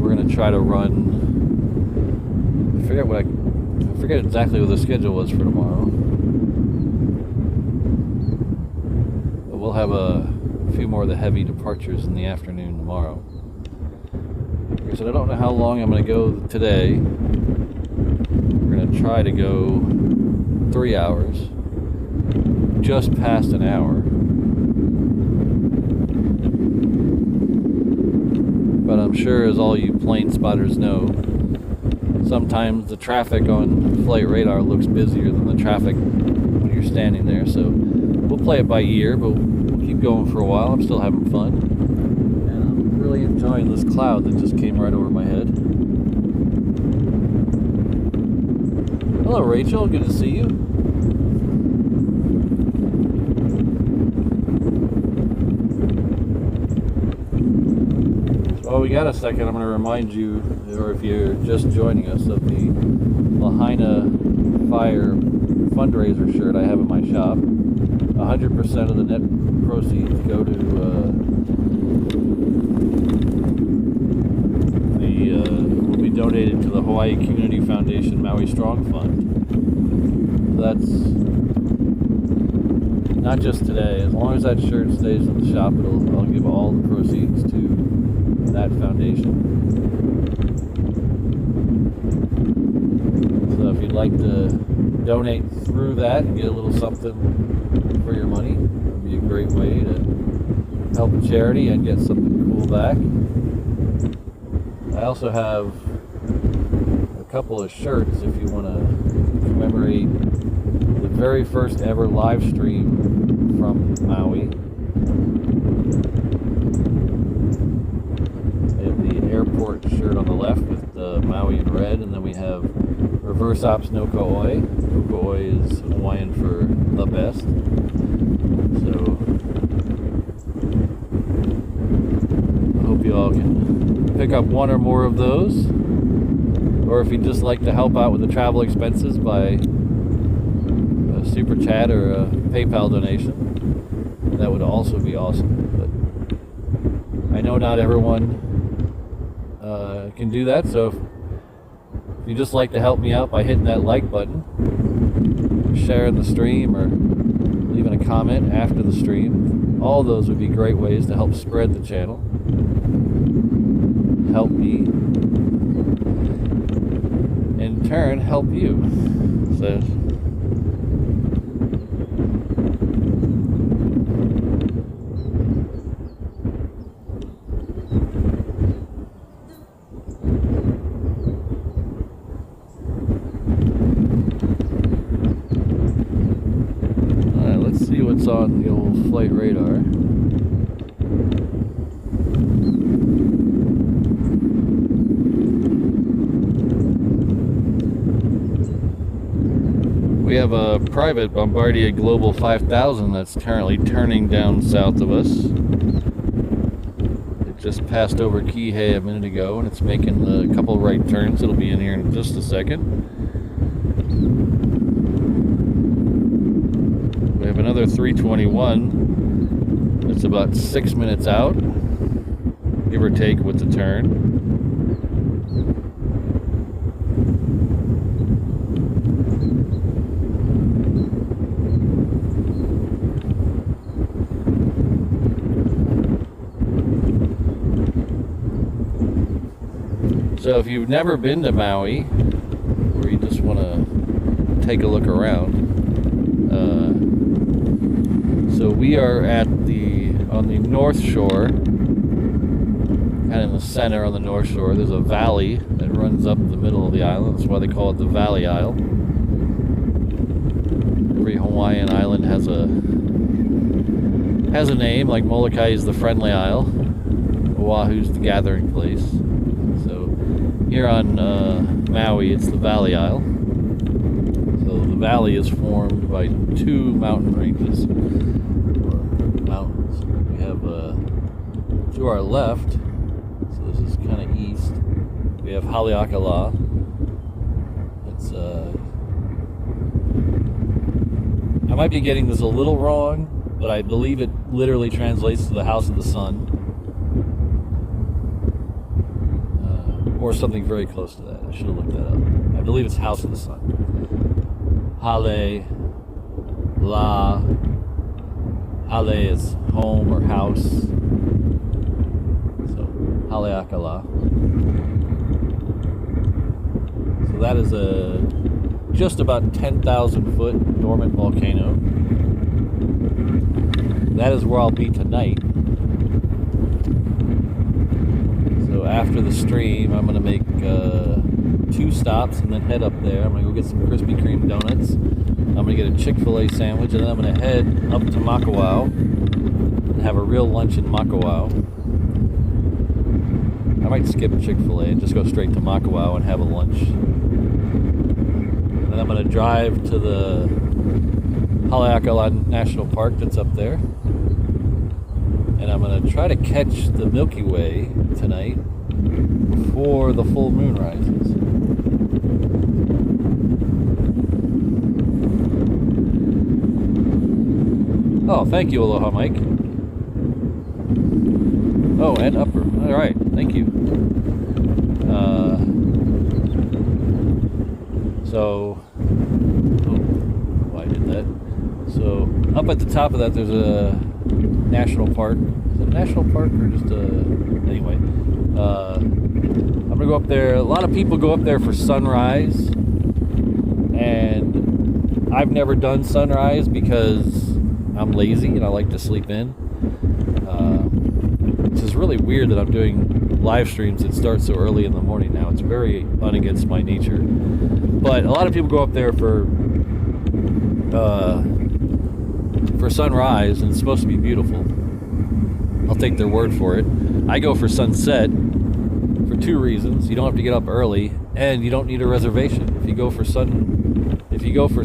we're going to try to run, I forget exactly what the schedule was for tomorrow. But we'll have a few more of the heavy departures in the afternoon tomorrow. Like I said, I don't know how long I'm going to go today. We're going to try to go 3 hours, just past an hour. But I'm sure, as all you plane spotters know, sometimes the traffic on flight radar looks busier than the traffic when you're standing there. So we'll play it by ear, but we'll keep going for a while. I'm still having fun. And I'm really enjoying this cloud that just came right over my head. Hello, Rachel. Good to see you. Well, we got a second. I'm going to remind you, or if you're just joining us, of the Lahaina Fire fundraiser shirt I have in my shop. 100% of the net proceeds go to will be donated to the Hawaii Community Foundation Maui Strong Fund. So that's not just today. As long as that shirt stays in the shop, I'll give all the proceeds to that foundation. So if you'd like to donate through that and get a little something for your money, it would be a great way to help a charity and get something cool back. I also have a couple of shirts if you want to commemorate the very first ever live stream from Maui. Airport shirt on the left with the Maui in red, and then we have reverse ops no ko'oi. No ko'oi is Hawaiian for the best. So I hope you all can pick up one or more of those, or if you'd just like to help out with the travel expenses by a super chat or a PayPal donation, that would also be awesome. But I know not everyone can do that, so if you just like to help me out by hitting that like button, sharing the stream, or leaving a comment after the stream, all those would be great ways to help spread the channel, help me, in turn help you. So on the old flight radar. We have a private Bombardier Global 5000 that's currently turning down south of us. It just passed over Kihei a minute ago, and it's making a couple right turns. It'll be in here in just a second. Another 321 that's about 6 minutes out, give or take with the turn. So if you've never been to Maui, or you just want to take a look around, so we are on the north shore, kind of in the center on the north shore. There's a valley that runs up the middle of the island. That's why they call it the Valley Isle. Every Hawaiian island has a name, like Molokai is the Friendly Isle, Oahu's the Gathering Place. So here on Maui, it's the Valley Isle. So the valley is formed by two mountain ranges. To our left, So this is kind of east. We have Haleakala. It's I might be getting this a little wrong, but I believe it literally translates to the house of the sun. Or something very close to that. I should have looked that up. I believe it's house of the sun. Hale is home or house. So, Haleakala. So that is a just about 10,000 foot dormant volcano. That is where I'll be tonight. So after the stream, I'm going to make 2 stops and then head up there. I'm going to go get some Krispy Kreme donuts. I'm going to get a Chick-fil-A sandwich, and then I'm going to head up to Makawao and have a real lunch in Makawao. I might skip Chick-fil-A and just go straight to Makawao and have a lunch. And then I'm going to drive to the Haleakala National Park that's up there. And I'm going to try to catch the Milky Way tonight before the full moon rises. Oh, thank you, Aloha Mike. Oh, and upper. All right, thank you. I did that. So, up at the top of that, there's a national park. Is it a national park or just a... Anyway, I'm going to go up there. A lot of people go up there for sunrise. And I've never done sunrise because I'm lazy and I like to sleep in. Which is really weird that I'm doing live streams that start so early in the morning now. It's very against my nature. But a lot of people go up there for sunrise, and it's supposed to be beautiful. I'll take their word for it. I go for sunset for 2 reasons. You don't have to get up early, and you don't need a reservation. If you go for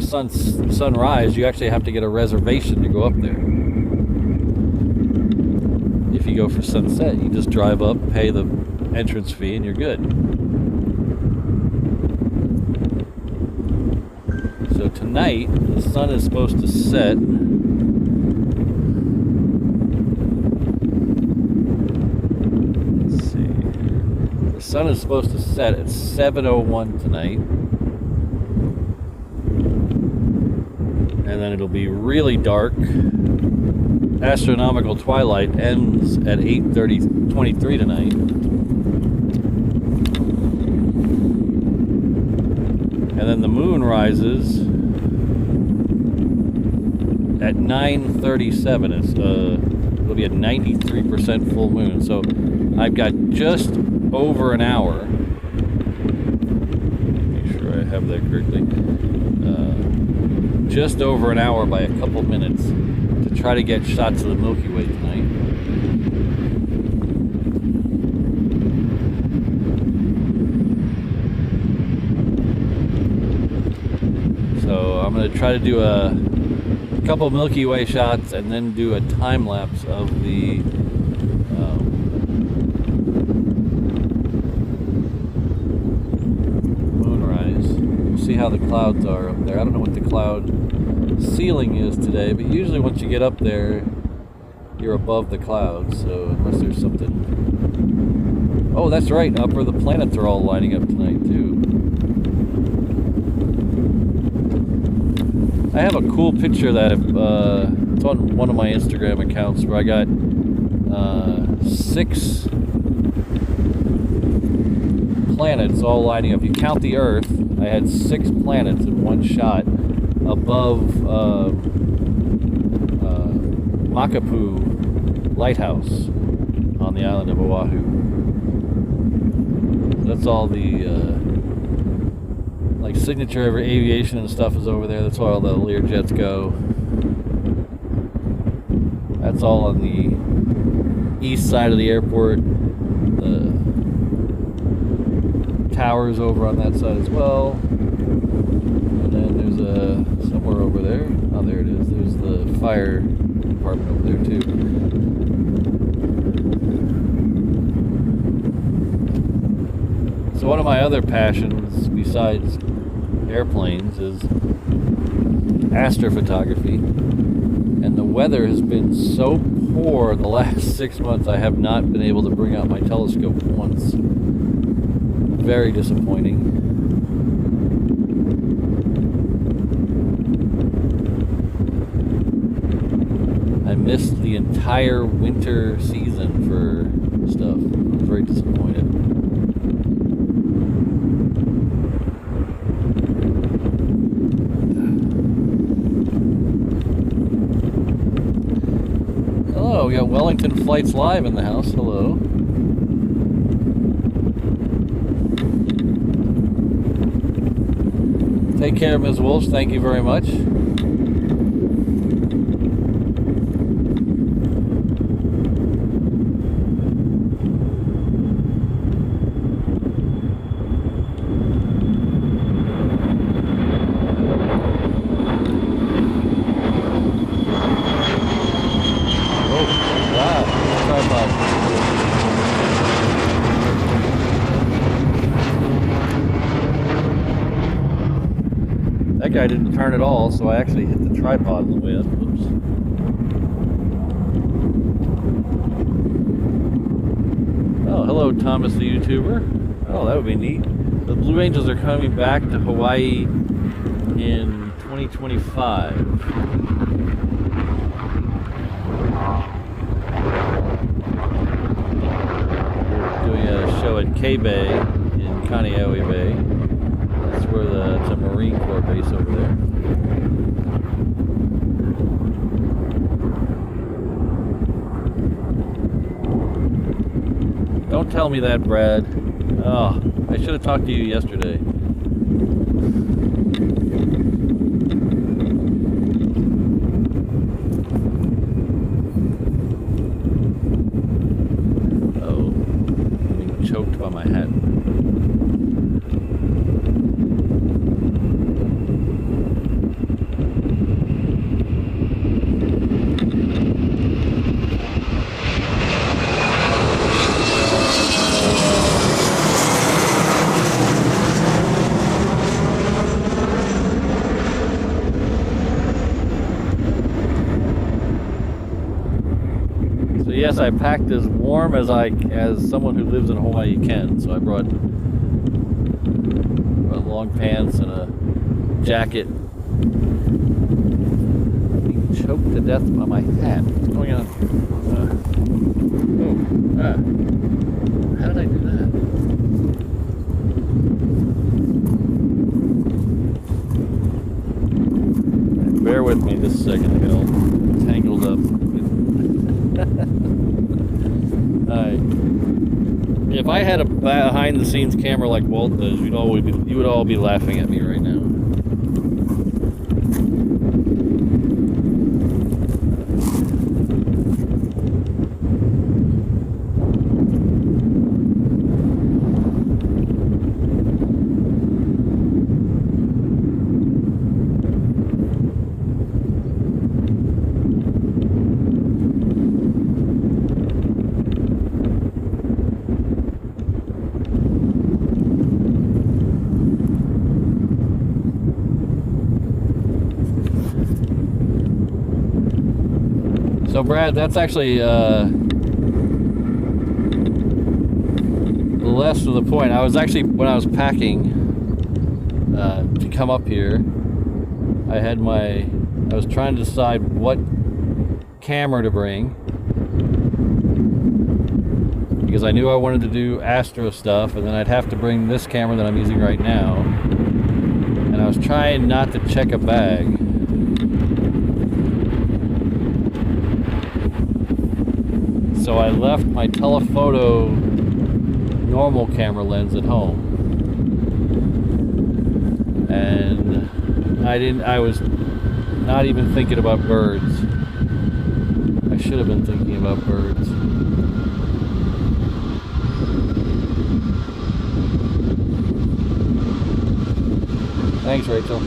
sunrise, you actually have to get a reservation to go up there. If you go for sunset, you just drive up, pay the entrance fee, and you're good. So tonight, the sun is supposed to set. Let's see. The sun is supposed to set at 7:01 tonight. And then it'll be really dark. Astronomical twilight ends at 8:23 tonight. And then the moon rises at 9:37. It'll be a 93% full moon. So I've got just over an hour. Make sure I have that correctly. Just over an hour by a couple minutes to try to get shots of the Milky Way tonight. So I'm going to try to do a couple Milky Way shots and then do a time lapse of the moonrise. We'll see how the clouds are up there. I don't know what the cloud ceiling is today, but usually once you get up there, you're above the clouds. So unless there's something... Oh, that's right. Upper the planets are all lining up tonight too. I have a cool picture that it's on one of my Instagram accounts where I got 6 planets all lining up. If you count the Earth, I had 6 planets in one shot above Makapu Lighthouse on the island of Oahu. That's all the like signature aviation and stuff is over there. That's where all the Lear jets go. That's all on the east side of the airport. The towers over on that side as well. And then there's somewhere over there. Oh, there it is. There's the fire department over there too. So one of my other passions besides airplanes is astrophotography, and the weather has been so poor the last 6 months I have not been able to bring out my telescope once. Very disappointing. I missed the entire winter season for stuff. I'm very disappointed. Hello, we got Wellington Flights Live in the house. Hello. Take care, Ms. Wolves. Thank you very much. That guy didn't turn at all, so I actually hit the tripod on the way up. Oops. Oh, hello, Thomas the YouTuber. Oh, that would be neat. The Blue Angels are coming back to Hawaii in 2025. We're doing a show at K-Bay in Kaneohe Bay. That's where it's a Marine Corps base over there. Don't tell me that, Brad. Oh, I should have talked to you yesterday. Oh, I'm being choked by my hat. Yes, I packed as warm as someone who lives in Hawaii can. So I brought long pants and a jacket. I'm being choked to death by my hat. What's going on? How did I do that? Bear with me just a second. I get all tangled up. If I had a behind-the-scenes camera like Walt does, you would all be laughing at me right now. So Brad, that's actually less to the point. I was actually, when I was packing to come up here, I was trying to decide what camera to bring, because I knew I wanted to do astro stuff, and then I'd have to bring this camera that I'm using right now, and I was trying not to check a bag. So I left my telephoto normal camera lens at home, and I was not even thinking about birds. I should have been thinking about birds. Thanks, Rachel.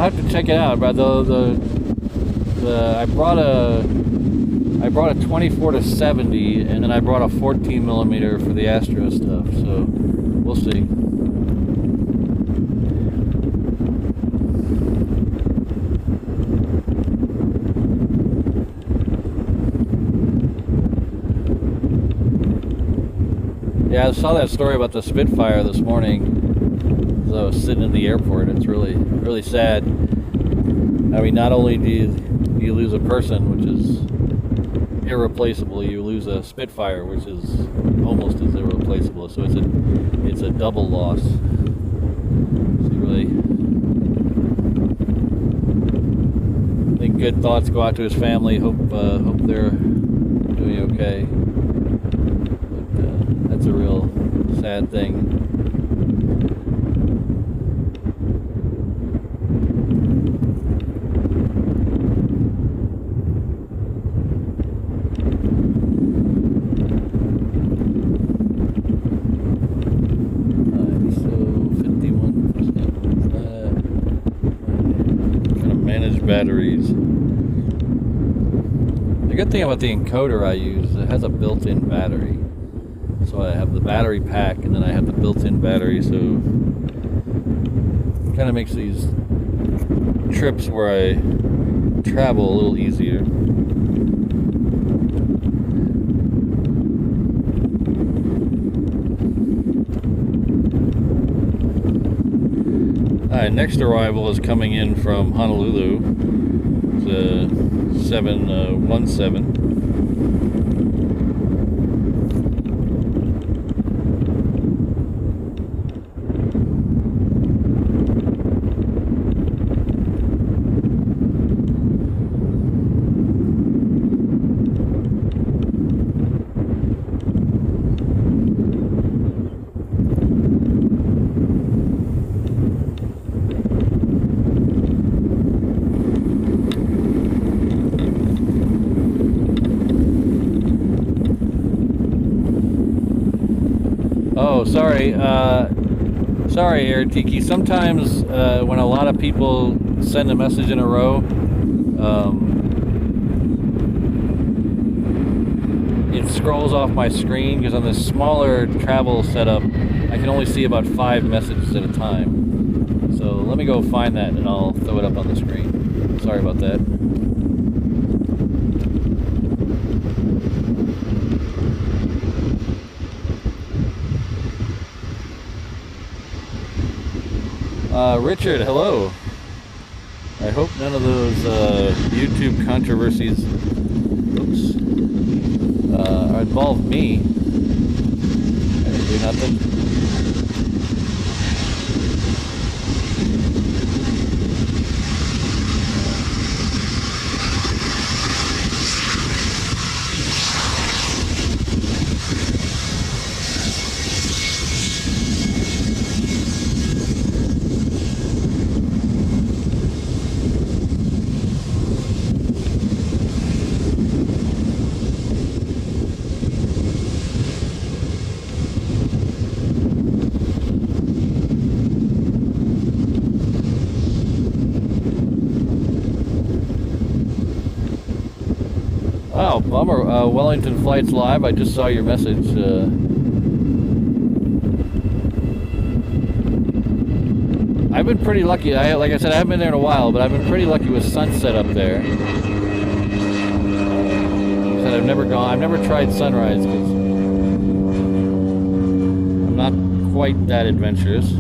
I'll have to check it out. But I brought a 24 to 70, and then I brought a 14 millimeter for the Astro stuff. So we'll see. Yeah, I saw that story about the Spitfire this morning as I was sitting in the airport. It's really, really sad. I mean, not only do you lose a person, which is irreplaceable, you lose a Spitfire, which is almost as irreplaceable. So it's a double loss. So really, I think good thoughts go out to his family. Hope they're doing okay. That's a real sad thing. So 51%. Kind of manage batteries. The good thing about the encoder I use is it has a built-in battery. So I have the battery pack, and then I have the built-in battery, so it kind of makes these trips where I travel a little easier. Alright, next arrival is coming in from Honolulu. It's a 717. Oh, sorry. Sorry, Air Tiki. Sometimes when a lot of people send a message in a row, it scrolls off my screen because on this smaller travel setup, I can only see about 5 messages at a time. So let me go find that and I'll throw it up on the screen. Sorry about that. Richard, hello. I hope none of those YouTube controversies involve me. I didn't do nothing. Oh, bummer. Wellington Flights Live, I just saw your message. I've been pretty lucky. Like I said, I haven't been there in a while, but I've been pretty lucky with sunset up there. I've never tried sunrise because I'm not quite that adventurous.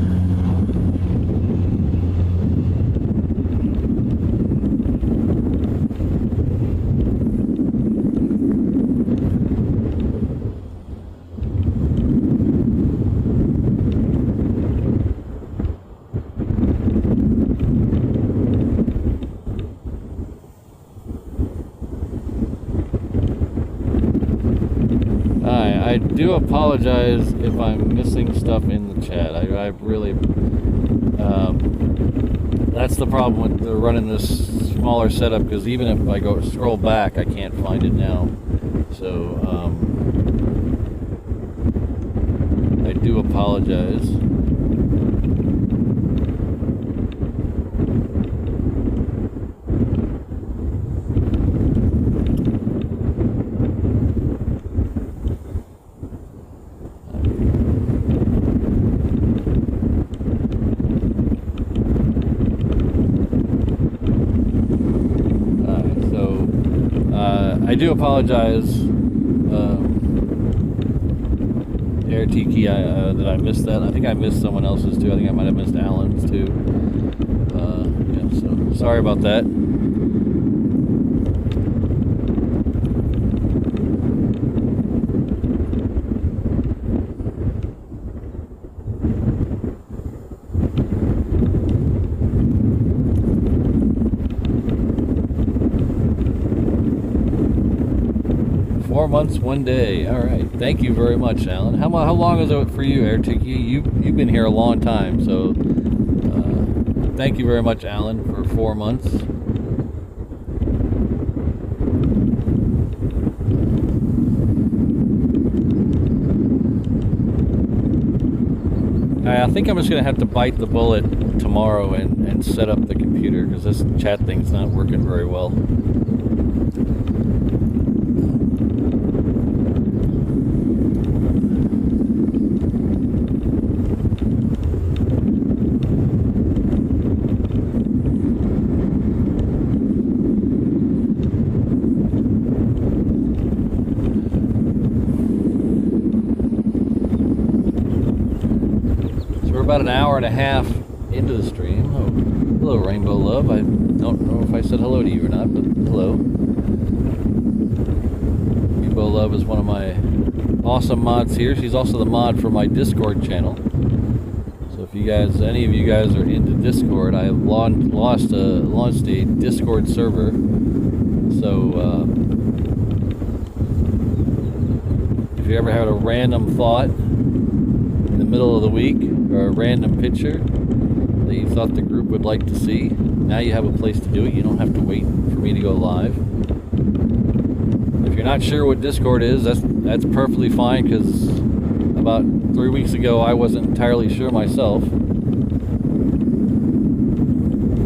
I do apologize if I'm missing stuff in the chat. I really, that's the problem with running this smaller setup, because even if I go scroll back, I can't find it now. So, I do apologize. do apologize, Air Tiki, that I missed that. I think I missed someone else's too. I think I might have missed Alan's too. Yeah, so sorry about that. 4 months, 1 day. All right. Thank you very much, Alan. How long is it for you, Air Tiki? You've been here a long time, so thank you very much, Alan, for 4 months. I think I'm just going to have to bite the bullet tomorrow and set up the computer, because this chat thing's not working very well. About an hour and a half into the stream. Oh, hello, Rainbow Love. I don't know if I said hello to you or not, but hello. Rainbow Love is one of my awesome mods here. She's also the mod for my Discord channel. So if you guys, any of you guys are into Discord, I have launched a Discord server. So if you ever had a random thought in the middle of the week, or a random picture that you thought the group would like to see, now you have a place to do it. You don't have to wait for me to go live. If you're not sure what Discord is, that's perfectly fine, because about 3 weeks ago I wasn't entirely sure myself.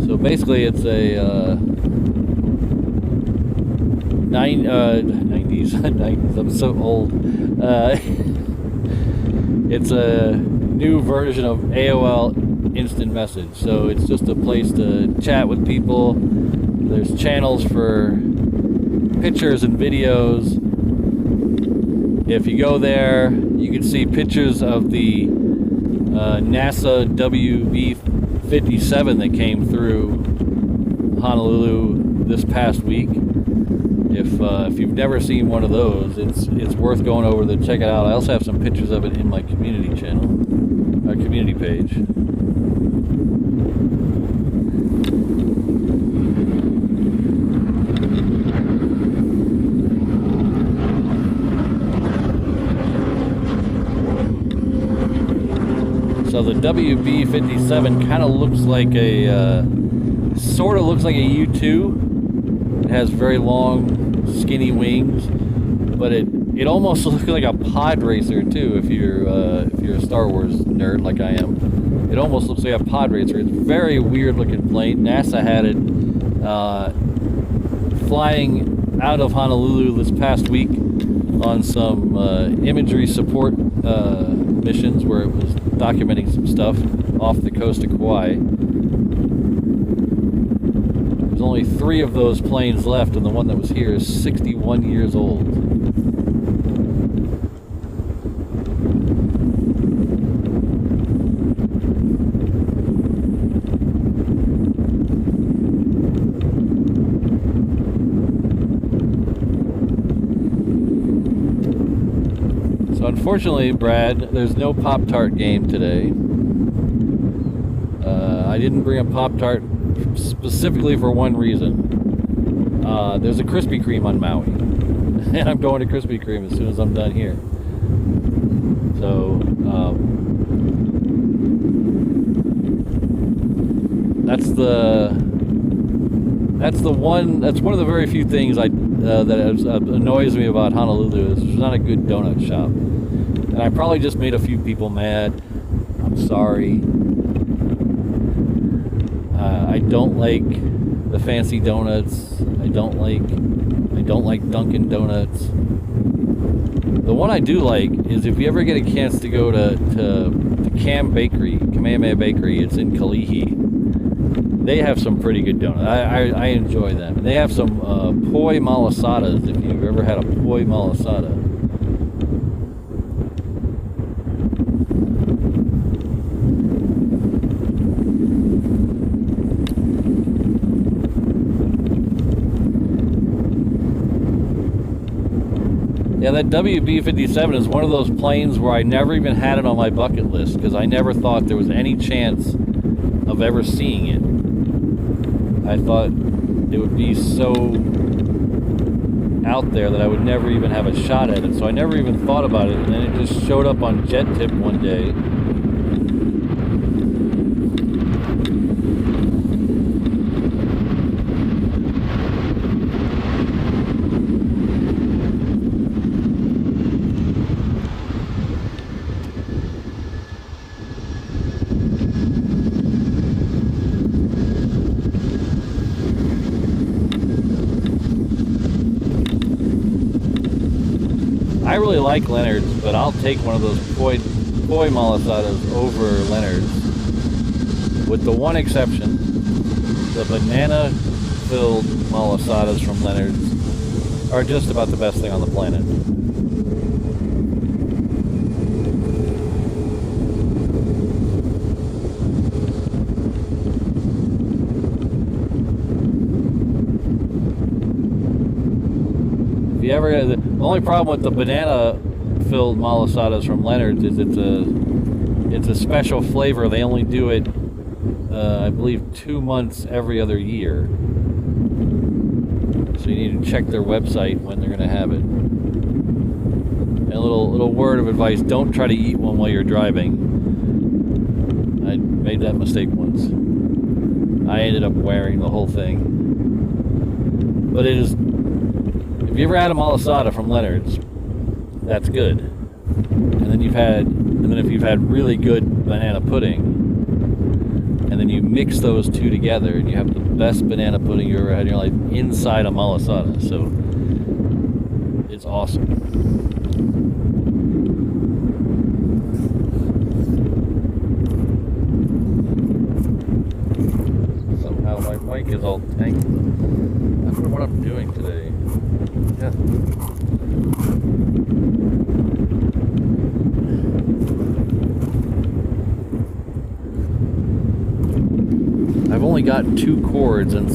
So basically it's a 90s, I'm so old. It's a new version of AOL Instant Message. So it's just a place to chat with people. There's channels for pictures and videos. If you go there, you can see pictures of the NASA WB-57 that came through Honolulu this past week. If you've never seen one of those, it's worth going over to check it out. I also have some pictures of it in my community channel, our community page. So the WB-57 kind of looks like a, sort of looks like a U-2. It has very long, skinny wings, but it almost looks like a pod racer too. If you're a Star Wars nerd like I am, it almost looks like a pod racer. It's a very weird looking plane. NASA had it flying out of Honolulu this past week on some imagery support missions where it was documenting some stuff off the coast of Kauai. There's only 3 of those planes left, and the one that was here is 61 years old. So unfortunately, Brad, there's no Pop-Tart game today. I didn't bring a Pop-Tart specifically for one reason. There's a Krispy Kreme on Maui, and I'm going to Krispy Kreme as soon as I'm done here. So that's one of the very few things that annoys me about Honolulu is there's not a good donut shop, and I probably just made a few people mad. I'm sorry. I don't like the fancy donuts. I don't like Dunkin' Donuts. The one I do like is if you ever get a chance to go to Kamehameha Bakery. It's in Kalihi. They have some pretty good donuts. I enjoy them. They have some poi malasadas, if you've ever had a poi malasada. Yeah, that WB-57 is one of those planes where I never even had it on my bucket list because I never thought there was any chance of ever seeing it. I thought it would be so out there that I would never even have a shot at it, so I never even thought about it, and then it just showed up on Jet Tip one day. I really like Leonard's, but I'll take one of those poi malasadas over Leonard's, with the one exception: the banana-filled malasadas from Leonard's are just about the best thing on the planet. If you ever, the only problem with the banana-filled malasadas from Leonard's is it's a special flavor. They only do it, I believe, 2 months every other year. So you need to check their website when they're going to have it. And a little word of advice: don't try to eat one while you're driving. I made that mistake once. I ended up wearing the whole thing. But it is. If you ever had a malasada from Leonard's, that's good. And then if you've had really good banana pudding, and then you mix those two together, and you have the best banana pudding you ever had in your life inside a malasada. So it's awesome. Somehow my mic is all tangled. I don't know what I'm doing today. Yeah. I've only got 2 cords, and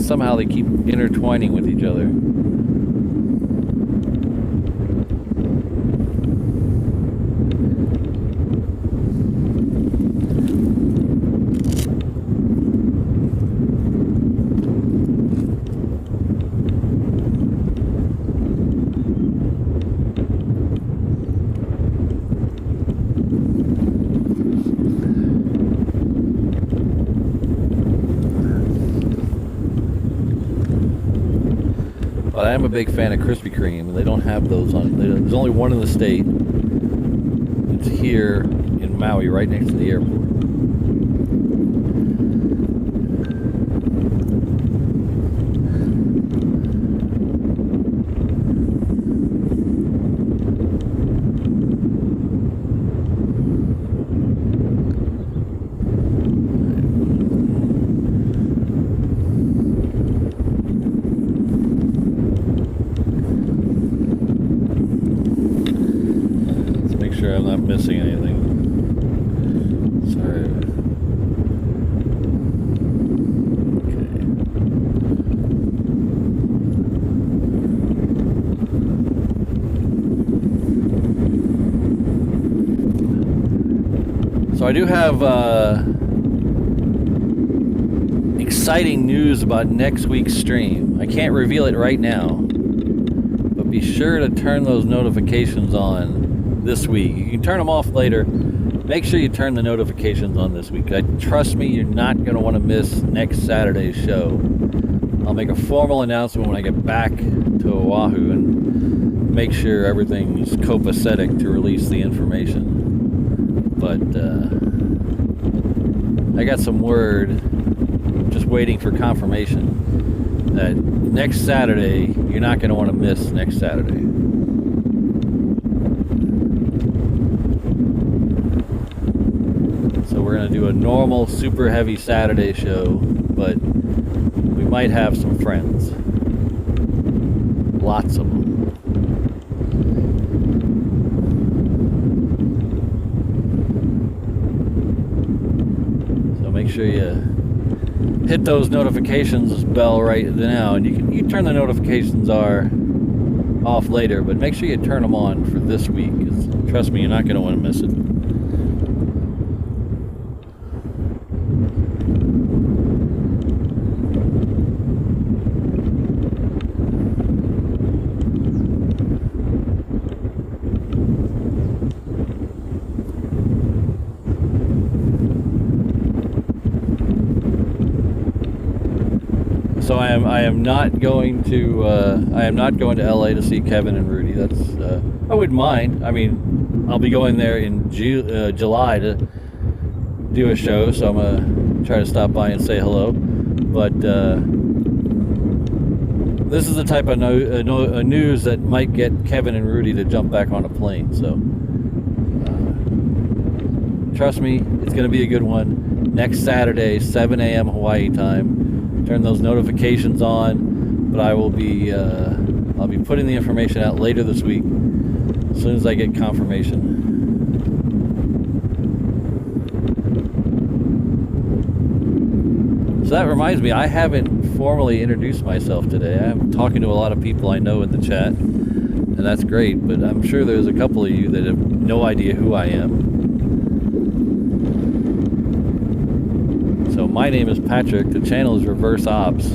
somehow they keep intertwining with each other. But I am a big fan of Krispy Kreme, and they don't have those on. There's only one in the state. It's here in Maui, right next to the airport. Sure I'm not missing anything. Sorry. Okay. So I do have exciting news about next week's stream. I can't reveal it right now, but be sure to turn those notifications on this week. You can turn them off later. Make sure you turn the notifications on this week. Trust me, you're not going to want to miss next Saturday's show. I'll make a formal announcement when I get back to Oahu and make sure everything's copacetic to release the information. But I got some word, just waiting for confirmation, that next Saturday, you're not going to want to miss next Saturday. So we're going to do a normal super heavy Saturday show, but we might have some friends. Lots of them. So make sure you hit those notifications bell right now, and you turn the notifications off later, but make sure you turn them on for this week, because trust me, you're not going to want to miss it. So I am not going to LA to see Kevin and Rudy. That's I wouldn't mind. I mean, I'll be going there in July to do a show, so I'm gonna try to stop by and say hello. But this is the type of news that might get Kevin and Rudy to jump back on a plane. So trust me, it's gonna be a good one. Next Saturday, 7 a.m. Hawaii time. Turn those notifications on, but I'll be putting the information out later this week as soon as I get confirmation. So that reminds me, I haven't formally introduced myself today. I'm talking to a lot of people I know in the chat, and that's great, but I'm sure there's a couple of you that have no idea who I am. So my name is Patrick. The channel is Reverse Ops.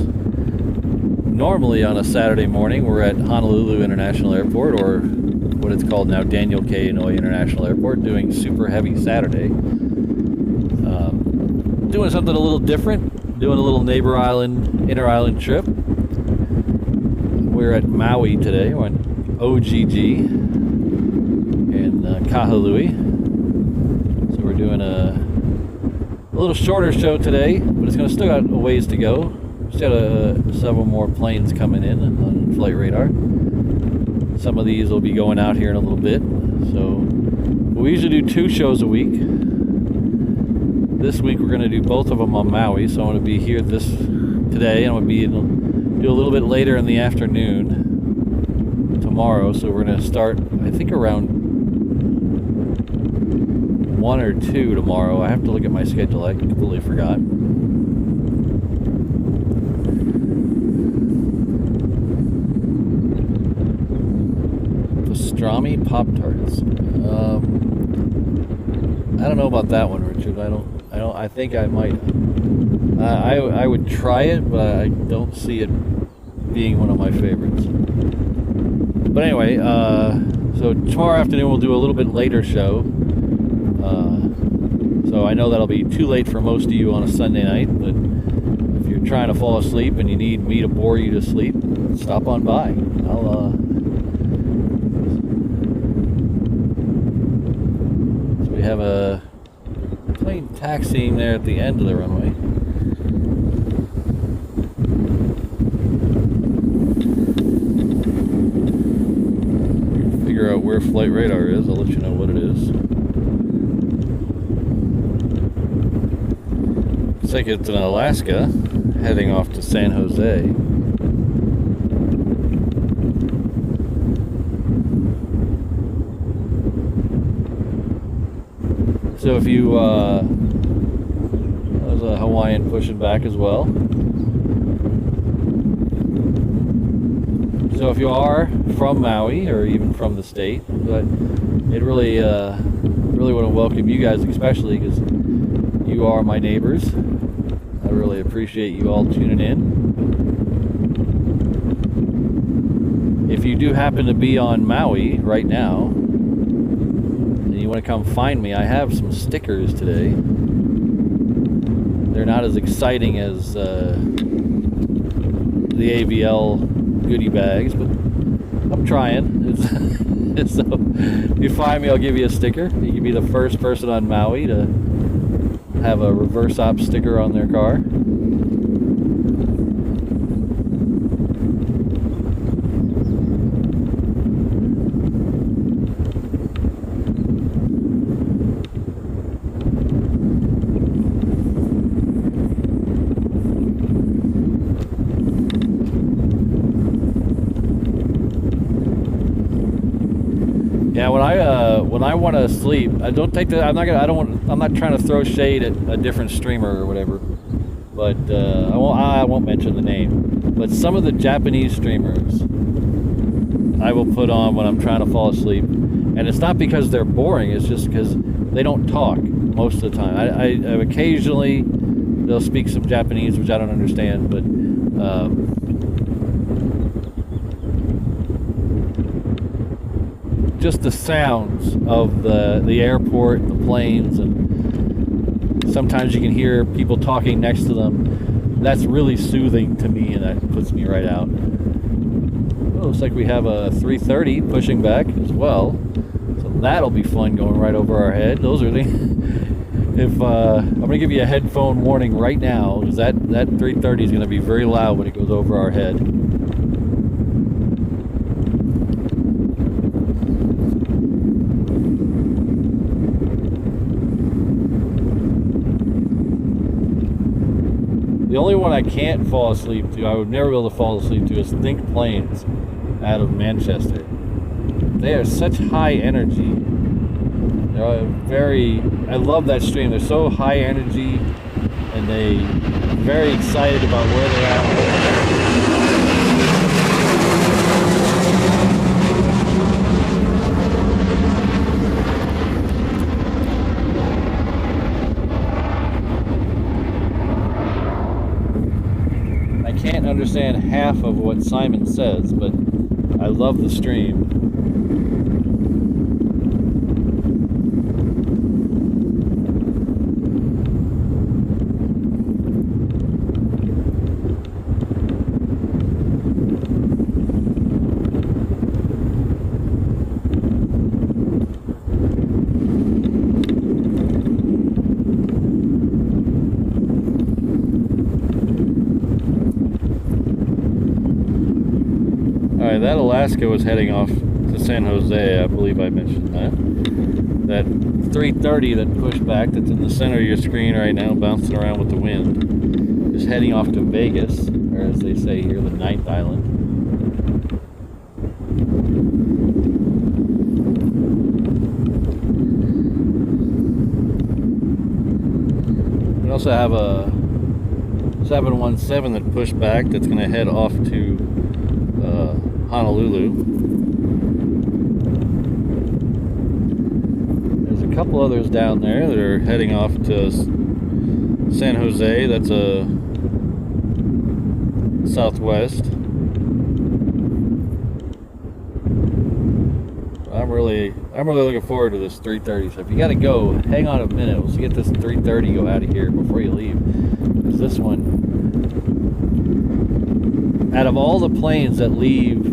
Normally on a Saturday morning, we're at Honolulu International Airport, or what it's called now, Daniel K. Inouye International Airport, doing super heavy Saturday. Doing something a little different, doing a little neighbor island, inter-island trip. We're at Maui today. We're on OGG in Kahului. So we're doing a little shorter show today, but it's going to still got a ways to go. Still got several more planes coming in on flight radar. Some of these will be going out here in a little bit. So we usually do 2 shows a week. This week we're going to do both of them on Maui, so I'm going to be here today, and I'm going to do a little bit later in the afternoon tomorrow. So we're going to start, I think, around 1 or 2 tomorrow. I have to look at my schedule. I completely forgot. Pastrami Pop-Tarts. I don't know about that one, Richard. I think I might. I would try it, but I don't see it being one of my favorites. But anyway, so tomorrow afternoon we'll do a little bit later show. So I know that'll be too late for most of you on a Sunday night, but if you're trying to fall asleep and you need me to bore you to sleep, stop on by. So we have a plane taxiing there at the end of the runway. Figure out where flight radar is. I'll let you know what it is. Looks like it's in Alaska, heading off to San Jose. So if you, there's a Hawaiian pushing back as well. So if you are from Maui, or even from the state, but it really want to welcome you guys, especially because you are my neighbors. I really appreciate you all tuning in. If you do happen to be on Maui right now, and you want to come find me, I have some stickers today. They're not as exciting as the AVL goodie bags, but I'm trying. So if you find me, I'll give you a sticker. You can be the first person on Maui to have a Reverse Op sticker on their car. when I want to sleep, I don't take the. I'm not trying to throw shade at a different streamer or whatever. But I won't mention the name. But some of the Japanese streamers I will put on when I'm trying to fall asleep, and it's not because they're boring. It's just because they don't talk most of the time. I occasionally they'll speak some Japanese, which I don't understand, but just the sounds of the airport, the planes, and sometimes you can hear people talking next to them. That's really soothing to me, and that puts me right out. Well, looks like we have a 330 pushing back as well, so that'll be fun going right over our head. Those are the I'm gonna give you a headphone warning right now, because that 330 is gonna be very loud when it goes over our head. The only one I can't fall asleep to, I would never be able to fall asleep to, is Think Planes out of Manchester. They are such high energy. I love that stream. They're so high energy, and I'm very excited about where they're at. I can't understand half of what Simon says, but I love the stream. That Alaska was heading off to San Jose, I believe I mentioned that. That 330 that pushed back, that's in the center of your screen right now, bouncing around with the wind, is heading off to Vegas, or as they say here, the 9th island. We also have a 717 that pushed back, that's going to head off to Honolulu. There's a couple others down there that are heading off to San Jose. That's a Southwest. I'm really looking forward to this 330. So if you got to go, hang on a minute. Let's get this 330 go out of here before you leave. Because this one, out of all the planes that leave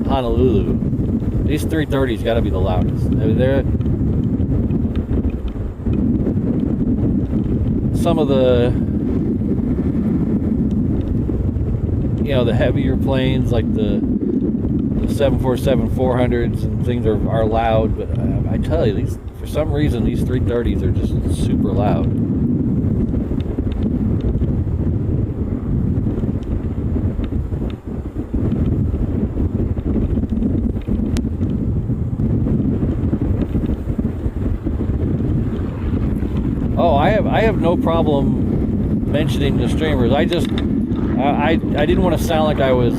Honolulu, these 330s got to be the loudest. They're some of the, the heavier planes like the 747-400s and things are loud, but I tell you, for some reason these 330s are just super loud. Oh, I have no problem mentioning the streamers. I didn't want to sound like I was,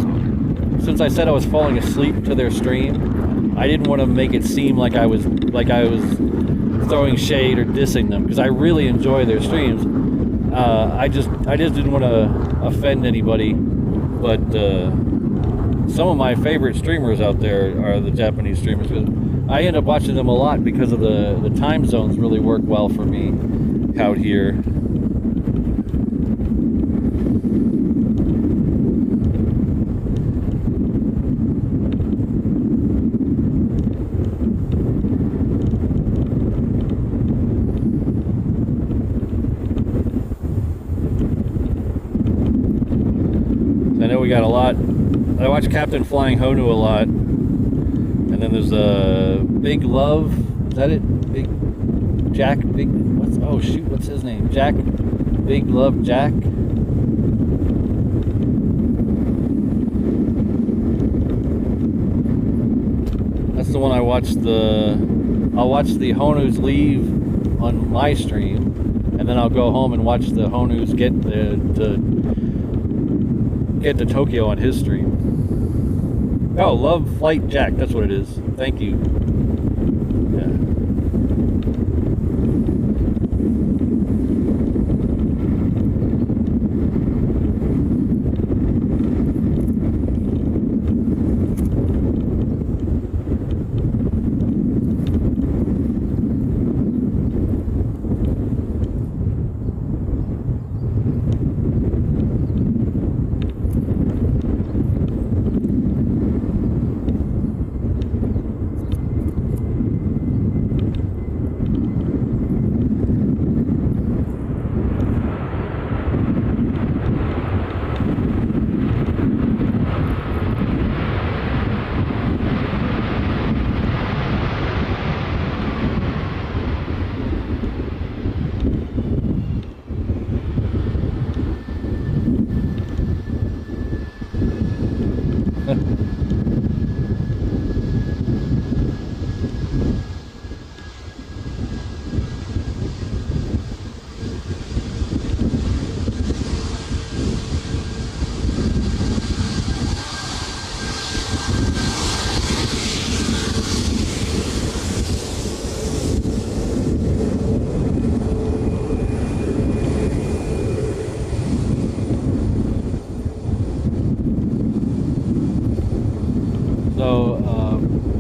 since I said I was falling asleep to their stream, I didn't want to make it seem like I was throwing shade or dissing them, because I really enjoy their streams. I just didn't want to offend anybody, but some of my favorite streamers out there are the Japanese streamers. I end up watching them a lot because of the time zones really work well for me out here. I know we got a lot. I watch Captain Flying Honu a lot. And then there's a Big Love. Is that it? What's his name? Jack. Big Love Jack. That's the one I watched I'll watch the Honus leave on my stream, and then I'll go home and watch the Honus get to Tokyo on his stream. Oh, Love Flight Jack, that's what it is. Thank you. Yeah.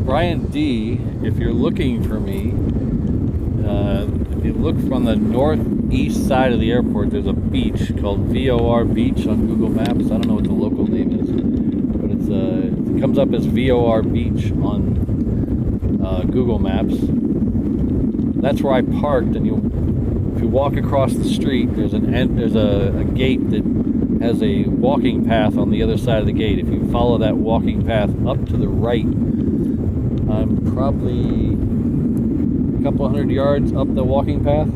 Brian D, if you're looking for me, if you look from the northeast side of the airport, there's a beach called VOR Beach on Google Maps. I don't know what the local name is, but it comes up as VOR Beach on Google Maps. That's where I parked, and if you walk across the street, there's a gate that has a walking path on the other side of the gate. If you follow that walking path up to the right, I'm probably a couple hundred yards up the walking path.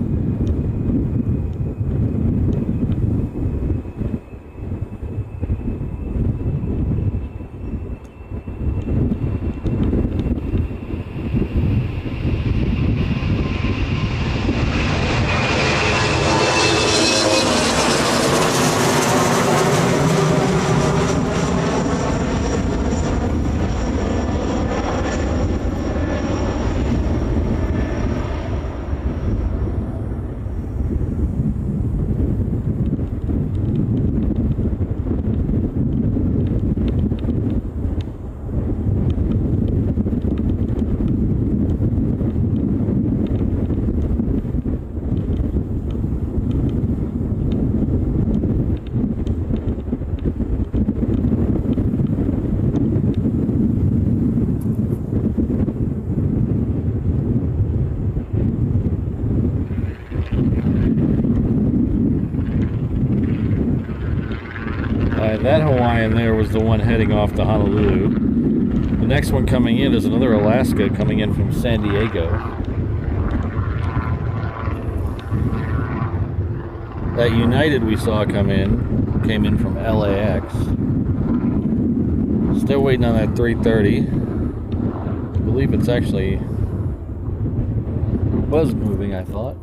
That Hawaiian there was the one heading off to Honolulu. The next one coming in is another Alaska coming in from San Diego. That United we saw came in from LAX. Still waiting on that 330. I believe it's actually was moving, I thought.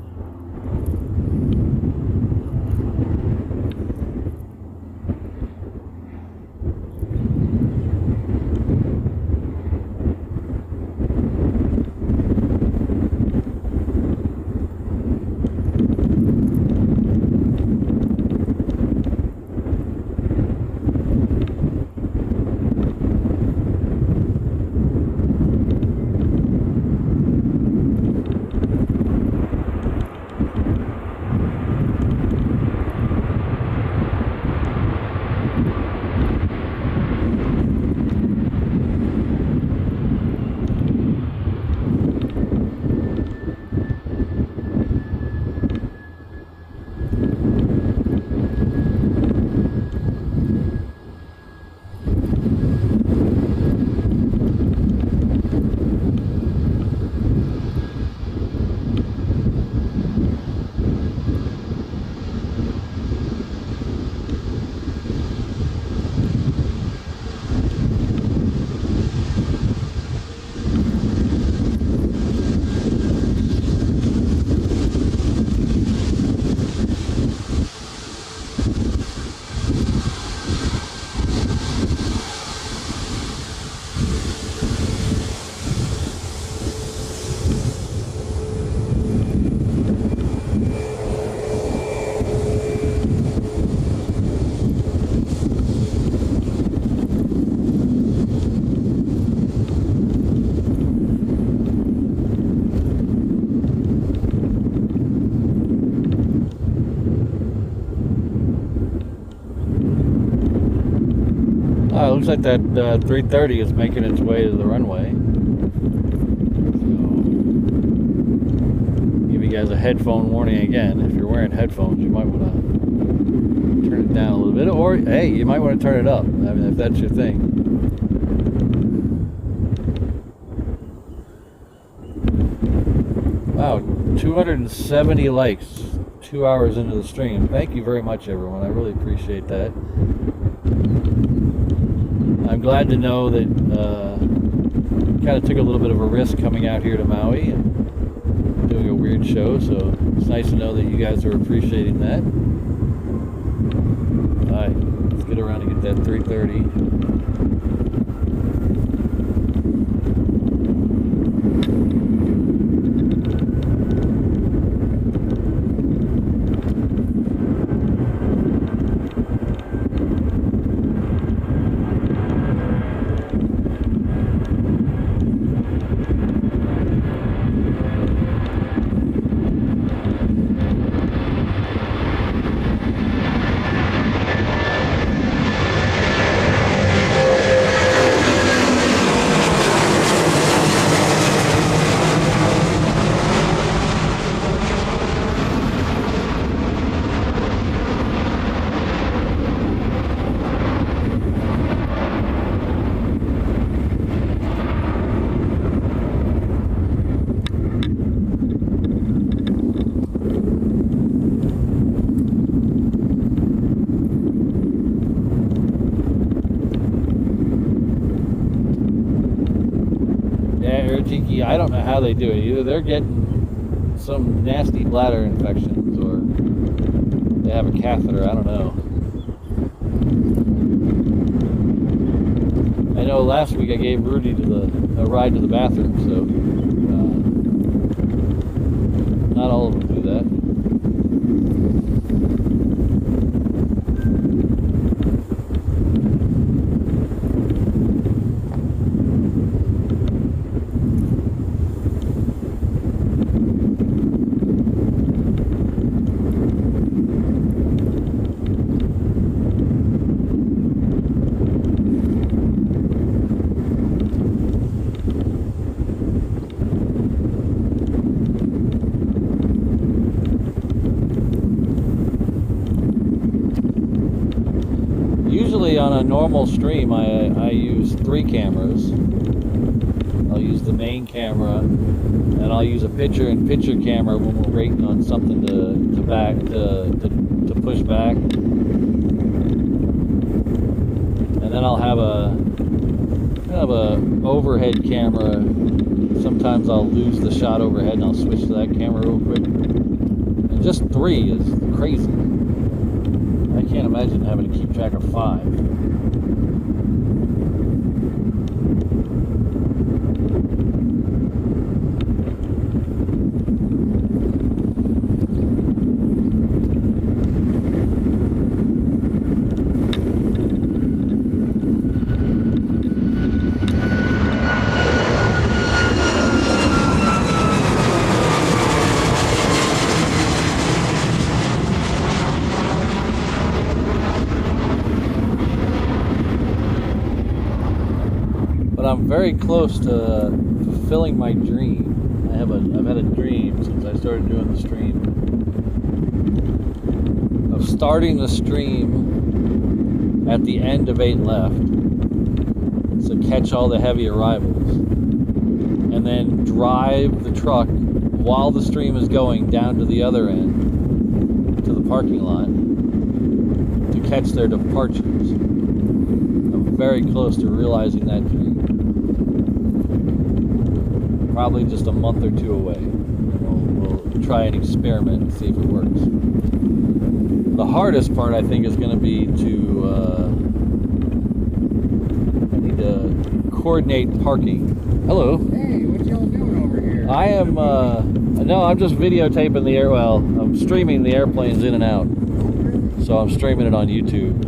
looks like that 330 is making its way to the runway. So, give you guys a headphone warning again. If you're wearing headphones, you might want to turn it down a little bit, or hey, you might want to turn it up. I mean, if that's your thing. Wow, 270 likes 2 hours into the stream. Thank you very much, everyone. I really appreciate that. I'm glad to know that kind of took a little bit of a risk coming out here to Maui and doing a weird show, so it's nice to know that you guys are appreciating that. Alright, let's get around to get that 330. I don't know how they do it. Either they're getting some nasty bladder infections or they have a catheter. I don't know. I know last week I gave Rudy a ride to the bathroom, so not all of them do that. On a normal stream, I use 3 cameras. I'll use the main camera, and I'll use a picture-in-picture camera when we're waiting on something to push back, and then I'll have a kind of a overhead camera. Sometimes I'll lose the shot overhead, and I'll switch to that camera real quick. And just 3 is crazy. I can't imagine having to keep track of 5. I'm very close to fulfilling my dream. I've had a dream since I started doing the stream of starting the stream at the end of 8 left, so catch all the heavy arrivals, and then drive the truck while the stream is going down to the other end to the parking lot to catch their departures. I'm very close to realizing that dream. Probably just a month or 2 away. We'll try an experiment and see if it works. The hardest part, I think, is going to be to I need to coordinate parking. Hello. Hey, what y'all doing over here? I am no, I'm just videotaping the I'm streaming the airplanes in and out. Okay. So I'm streaming it on YouTube.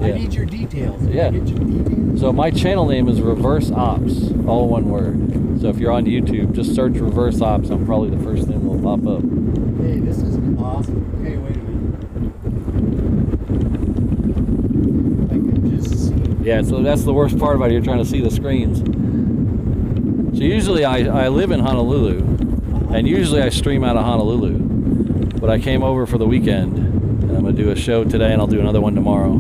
I need your details. Yeah. Get your details. So my channel name is Reverse Ops, all one word. So if you're on YouTube, just search Reverse Ops. I'm probably the first thing that will pop up. Hey, this is awesome. Hey, wait a minute. I can just see Yeah, so that's the worst part about it. You're trying to see the screens. So usually I live in Honolulu, and usually I stream out of Honolulu. But I came over for the weekend, and I'm going to do a show today, and I'll do another one tomorrow.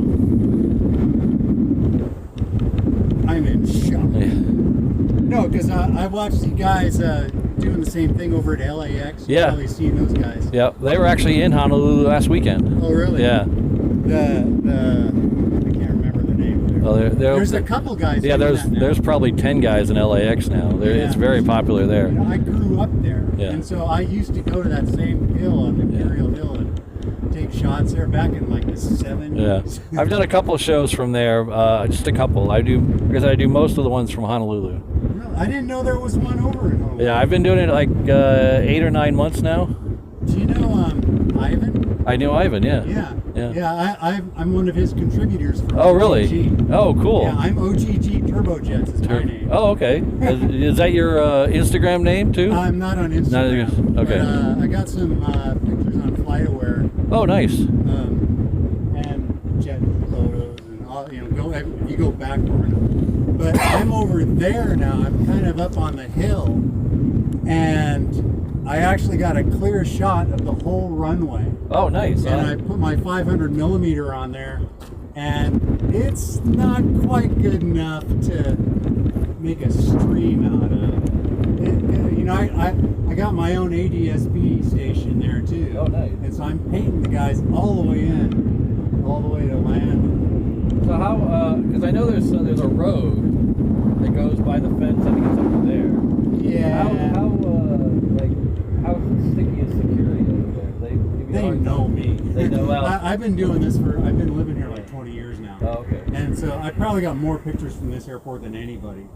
I'm in shock. Yeah. No, because I watched you guys doing the same thing over at LAX. Yeah. I've probably seen those guys. Yeah, they were actually in Honolulu last weekend. Oh, really? Yeah. The I can't remember the name. Oh, There's a couple guys. Yeah, doing that now. there's probably 10 guys in LAX now. It's very popular there. You know, I grew up there, Yeah. and so I used to go to that same hill on Imperial Hill and take shots there back in like the 70s. Yeah, I've done a couple of shows from there, just a couple. I do most of the ones from Honolulu. Really? I didn't know there was one over in Honolulu. Yeah, I've been doing it like 8 or 9 months now. Do you know Ivan? I knew Ivan, yeah. I'm one of his contributors for Oh, OGG. really? Oh, cool. Yeah, I'm OGG Turbojets is my name. Oh, okay. Is that your Instagram name too? I'm not on Instagram. Okay. But, I got some pictures on FlightAware. Oh, nice. And jet photos and all, you go backward. But I'm over there now. I'm kind of up on the hill, and I actually got a clear shot of the whole runway. Oh, nice. And I put my 500 millimeter on there, and it's not quite good enough to make a stream out of. I got my own ADSB station there too. Oh, nice. And so I'm painting the guys all the way in, all the way to land. So how? Because I know there's a road that goes by the fence. I think it's over there. Yeah. How sticky is security over there? They know me. They know I've been doing this I've been living here like 20 years now. Oh, okay. And so I probably got more pictures from this airport than anybody.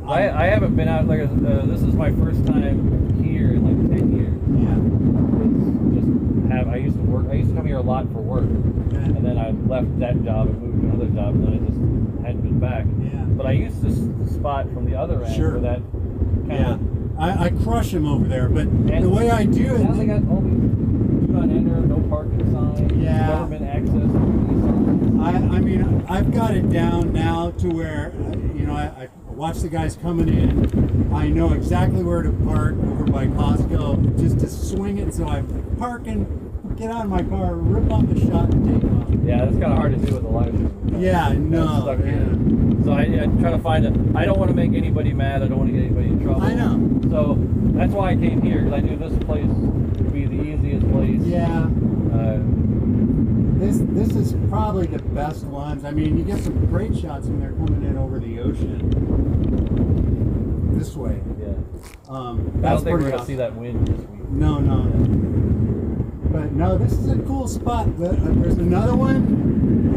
I haven't been out, this is my first time here in like 10 years. Yeah. I used to come here a lot for work. And then I left that job and moved to another job, and then I just hadn't been back. Yeah. But I used to spot from the other end Sure. where that kind of... I crush them over there, but the way I do it... Now they got all these do not enter, no parking signs, government access. I mean, I've got it down now to where, I watch the guys coming in. I know exactly where to park over by Costco, just to swing it. So I park and get out of my car, rip off the shot, and take off. Yeah, that's kind of hard to do with the live stream. Yeah, no. Stuck in. So I try to find it. I don't want to make anybody mad. I don't want to get anybody in trouble. I know. So that's why I came here, because I knew this place would be the easiest place. Yeah. This is probably the best ones. I mean, you get some great shots when they're coming in over the ocean. This way. Yeah. That's I don't think we're going to see that wind this week. No. But no, this is a cool spot. There's another one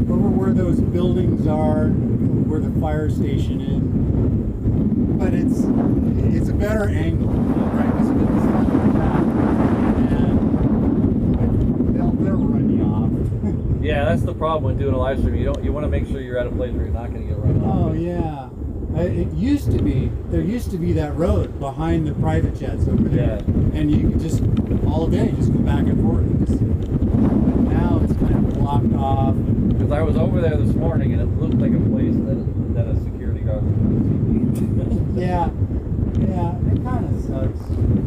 over where those buildings are, where the fire station is. But it's a better angle, right? Because it's not like that. And they'll run you off. Yeah, that's the problem when doing a live stream. You want to make sure you're at a place where you're not going to get run off. Oh yeah. There used to be that road behind the private jets over there, and you could just all day just go back and forth. Now it's kind of blocked off. Because I was over there this morning, and it looked like a place that a security guard would see. Yeah, it kind of sucks.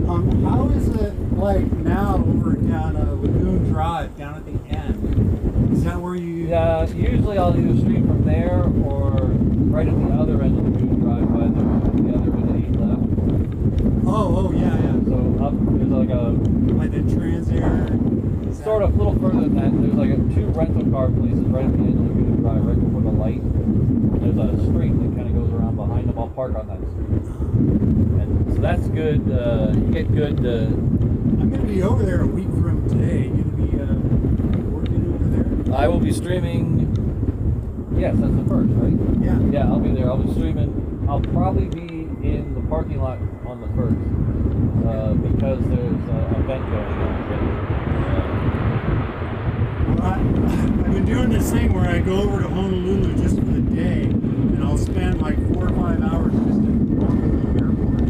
How is it like now over down Lagoon Drive, down at the end? Is that where you? Yeah, usually I'll either stream from there or right at the other end of the Lagoon Drive by the other end of 8 left. Oh, yeah. So up there's like the Transair. Sort of a little further than that. There's like 2 rental car places right at the end of the Lagoon Drive, right before the light. There's a street that kind of goes around behind them. I'll park on that street. And so that's good. You get good. I'm going to be over there a week from today. You going to be working over there? I will be streaming. Yes, that's the first, right? Yeah. Yeah, I'll be there. I'll be streaming. I'll probably be in the parking lot on the first because there's an event going on. I've been doing this thing where I go over to Honolulu just for the day, and I'll spend like 4 or 5 hours just at Honolulu Airport,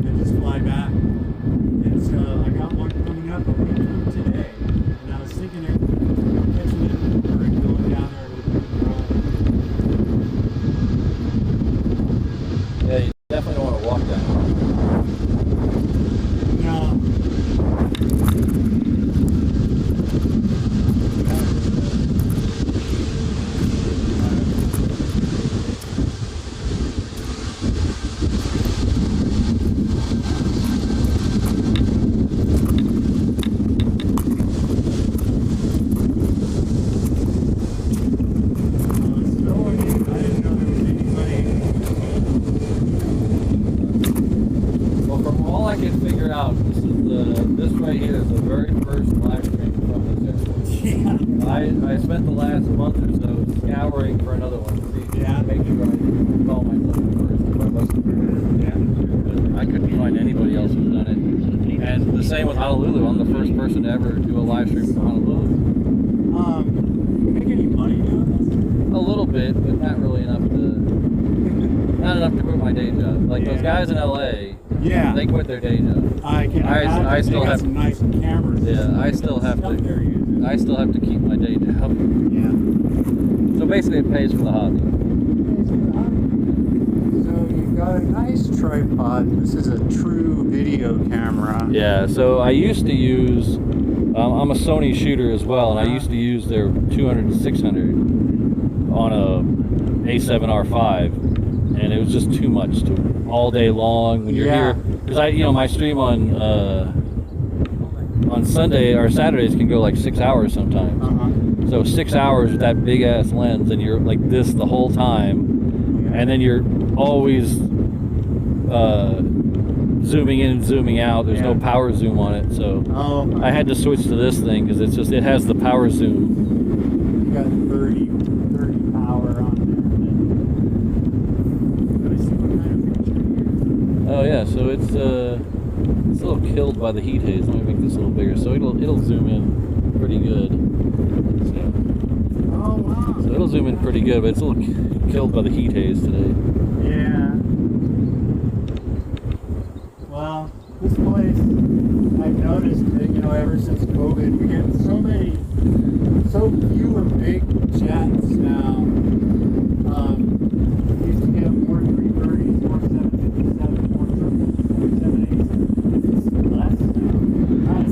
and just fly back. And so I got one coming up a week from today, and I was thinking Definitely don't want to walk down. No. This right here is the very first live stream from this airport. Yeah. I spent the last month or so scouring for another one. Yeah. Make sure I call myself first. I couldn't find anybody else who's done it. And the same with Honolulu. I'm the first person to ever do a live stream from Honolulu. Make any money doing this? A little bit, but not really enough to quit my day job. Like those guys in LA. Yeah. They quit their day job. I still have some nice cameras. Yeah, I still have to keep my day job. Yeah. So basically it pays for the hobby. So you've got a nice tripod. This is a true video camera. Yeah, so I used to use, I'm a Sony shooter as well, and I used to use their 200 and 600 on a A7R5, and it was just too much to all day long when you're here. Because my stream on Sunday or Saturdays can go like 6 hours sometimes. So 6 hours with that big ass lens, and you're like this the whole time, and then you're always zooming in and zooming out. There's no power zoom on it, so I had to switch to this thing because it has the power zoom. You got 30 power on there. Let me see what kind of picture here. Oh yeah, so it's a little killed by the heat haze. Let me make this a little bigger, so it'll zoom in pretty good. Oh wow! So it'll zoom in pretty good, but it's a little killed by the heat haze today. Yeah. Well, this place, I've noticed that, ever since COVID, we get so fewer big jets now. We used to get more 330s, more 757s, more 787s. It's less now. Kind of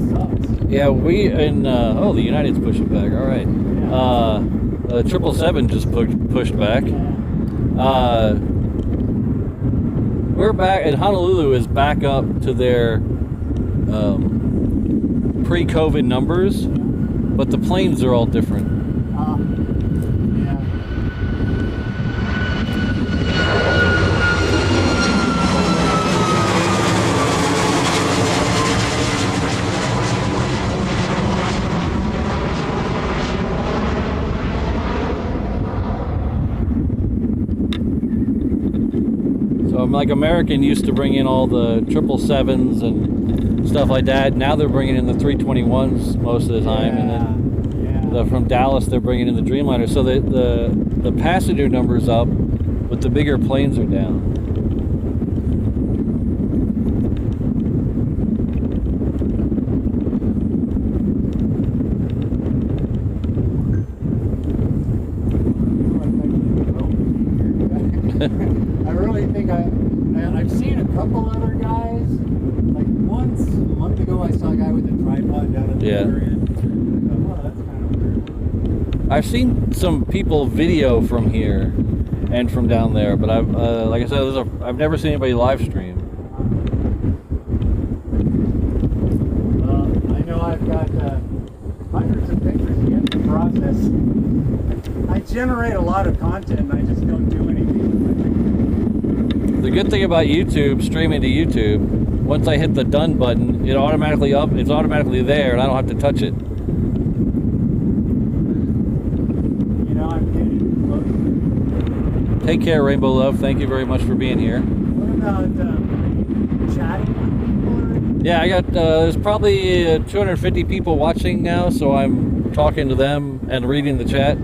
sucks. Yeah, we in the United's pushing back. All right. Yeah. 777 just pushed back. We're back, and Honolulu is back up to their pre-COVID numbers, but the planes are all different. Yeah. So like American used to bring in all the 777s and stuff like that. Now they're bringing in the 321s most of the time, and then from Dallas they're bringing in the Dreamliner. So the passenger numbers up, but the bigger planes are down. I really think I've seen a couple other guys. Like once a month ago, I saw a guy with a tripod down at the other end. I thought, oh, that's kind of weird. I've seen some people video from here and from down there, but I've like I said, I've never seen anybody live stream. Well, I know I've got hundreds of pictures yet to process. I generate a lot of content, and I just don't do anything with my pictures. The good thing about YouTube, streaming to YouTube, once I hit the done button, it's automatically there, and I don't have to touch it. I'm getting close. Take care, Rainbow Love. Thank you very much for being here. What about chatting with people already? Yeah, I got, there's probably 250 people watching now, so I'm talking to them and reading the chat.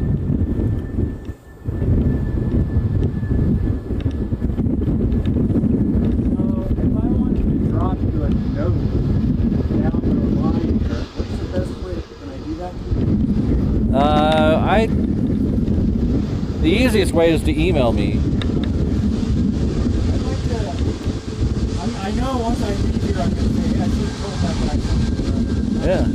The easiest way is to email me. I'd like to know once I leave here, I'm going to say, I should have told that guy something or other. Yeah.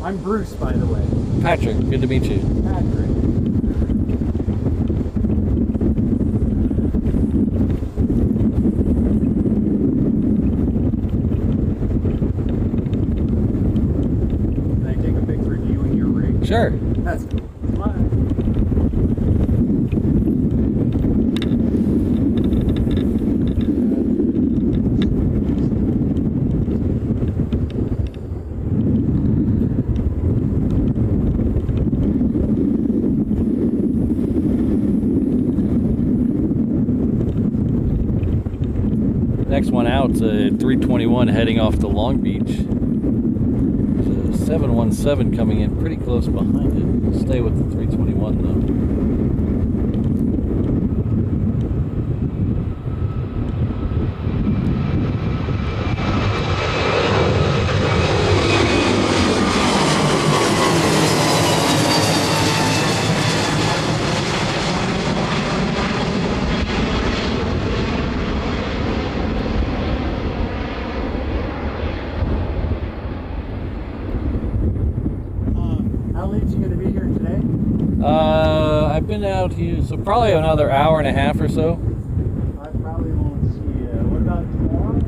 I'm Bruce, by the way. Patrick, good to meet you. Patrick. Can I take a picture of you and your rig? Sure. That's cool. Come on. Next one out's a 321 heading off to Long Beach. There's a 717 coming in pretty close behind it. We'll stay with the 321 though. I've been out here, so probably another hour and a half or so. I probably won't see you. What about tomorrow?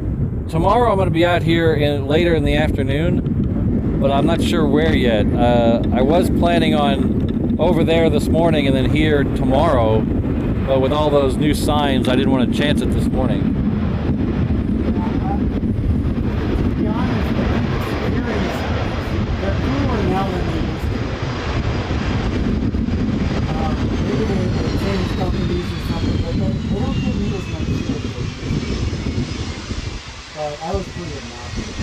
Tomorrow I'm going to be out here later in the afternoon, but I'm not sure where yet. I was planning on over there this morning and then here tomorrow, but with all those new signs, I didn't want to chance it this morning. To be honest, they're cooler now than they used to. Maybe they changed companies or something, but they don't give me as much shit. I was pretty obnoxious.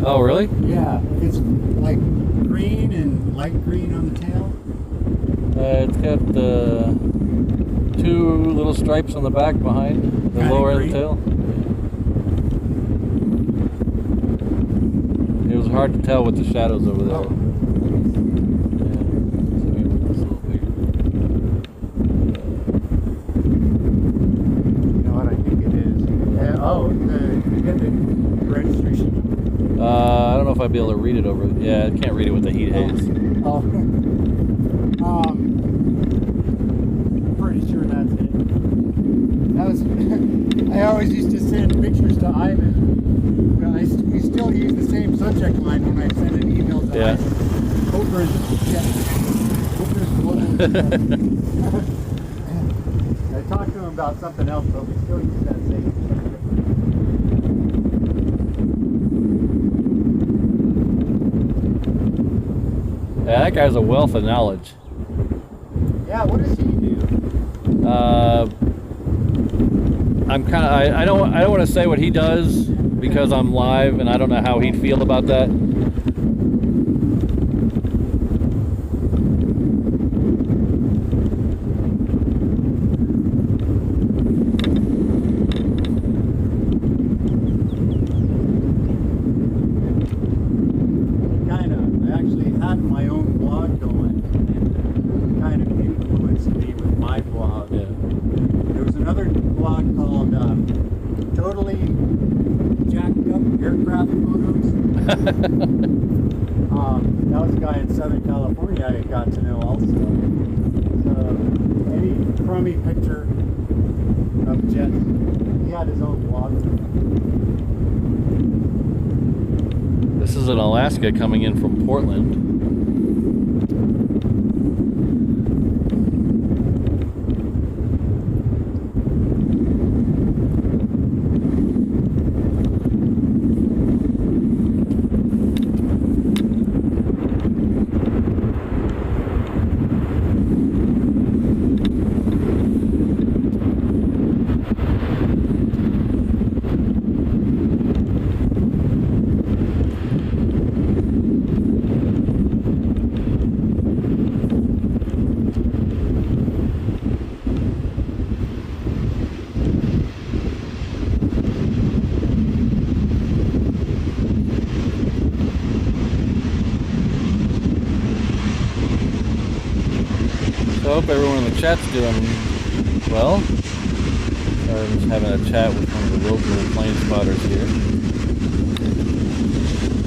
Oh, really? Yeah, it's like green and light green on the tail. It's got two little stripes on the back behind the Kinda lower end of green. the tail. It was hard to tell with the shadows over there. Oh. Yeah. So we make this a little bigger. You know what I think it is? You get the registration. I don't know if I'd be able to read it over. Yeah, I can't read it with the heat haze. Oh. Pretty sure that's it. That was. I always used to send pictures to Ivan. We still use the same subject line when I send an email to Yeah. Ivan. Hope there's global. I talked to him about something else, but we still use that same subject line. Yeah, that guy's a wealth of knowledge. Yeah, what does he do? I'm kind of. I don't want to say what he does because I'm live and I don't know how he'd feel about that. I actually had my own blog going, and it kind of influenced me with my blog. Yeah. There was another blog called Totally Jacked Up Aircraft Photos. That was a guy in Southern California I got to know also. So any crummy picture jets. He had his own blog. This is in Alaska coming in from Portland. I hope everyone in the chat's doing well. I'm just having a chat with one of the local plane spotters here.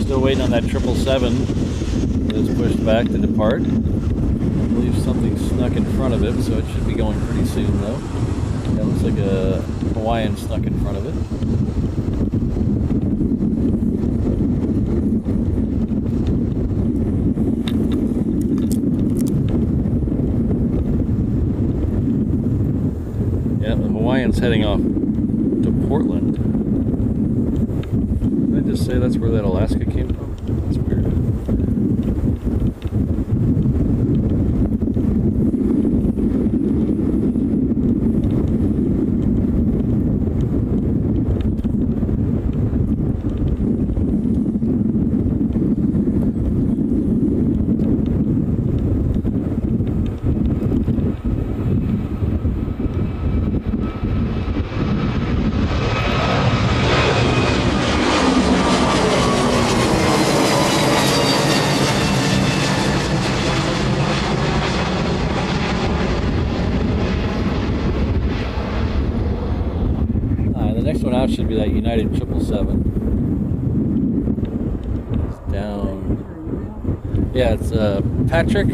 Still waiting on that 777 that is pushed back to depart. I believe something snuck in front of it, so it should be going pretty soon though. Yeah, it looks like a Hawaiian snuck in front of it. Hawaiian's heading off to Portland. Did I just say that's where that Alaska came from? That's weird. Should be that United 777. It's down. Yeah, it's Patrick.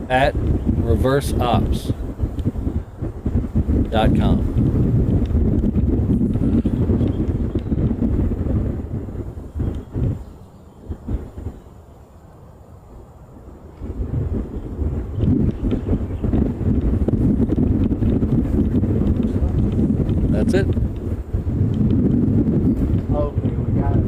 At reverseops.com. That's it. Okay, we got it.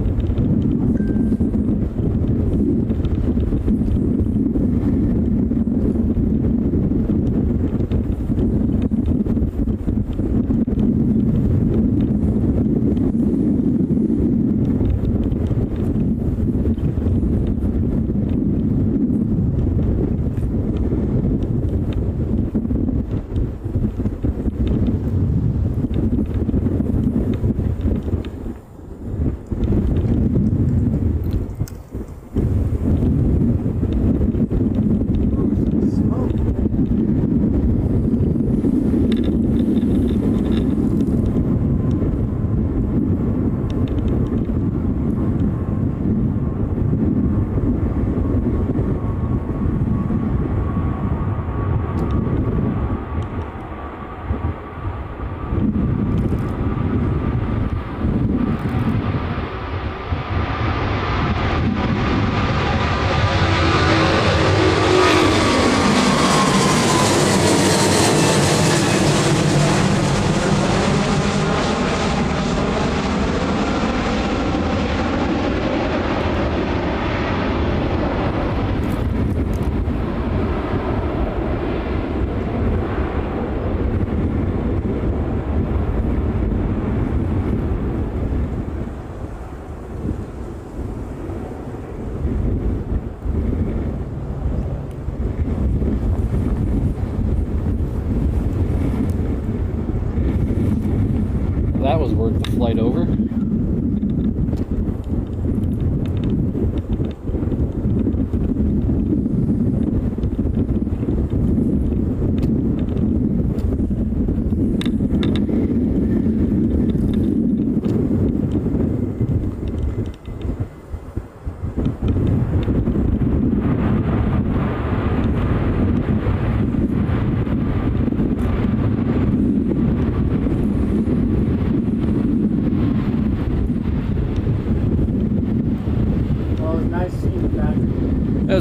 That was worth the flight over.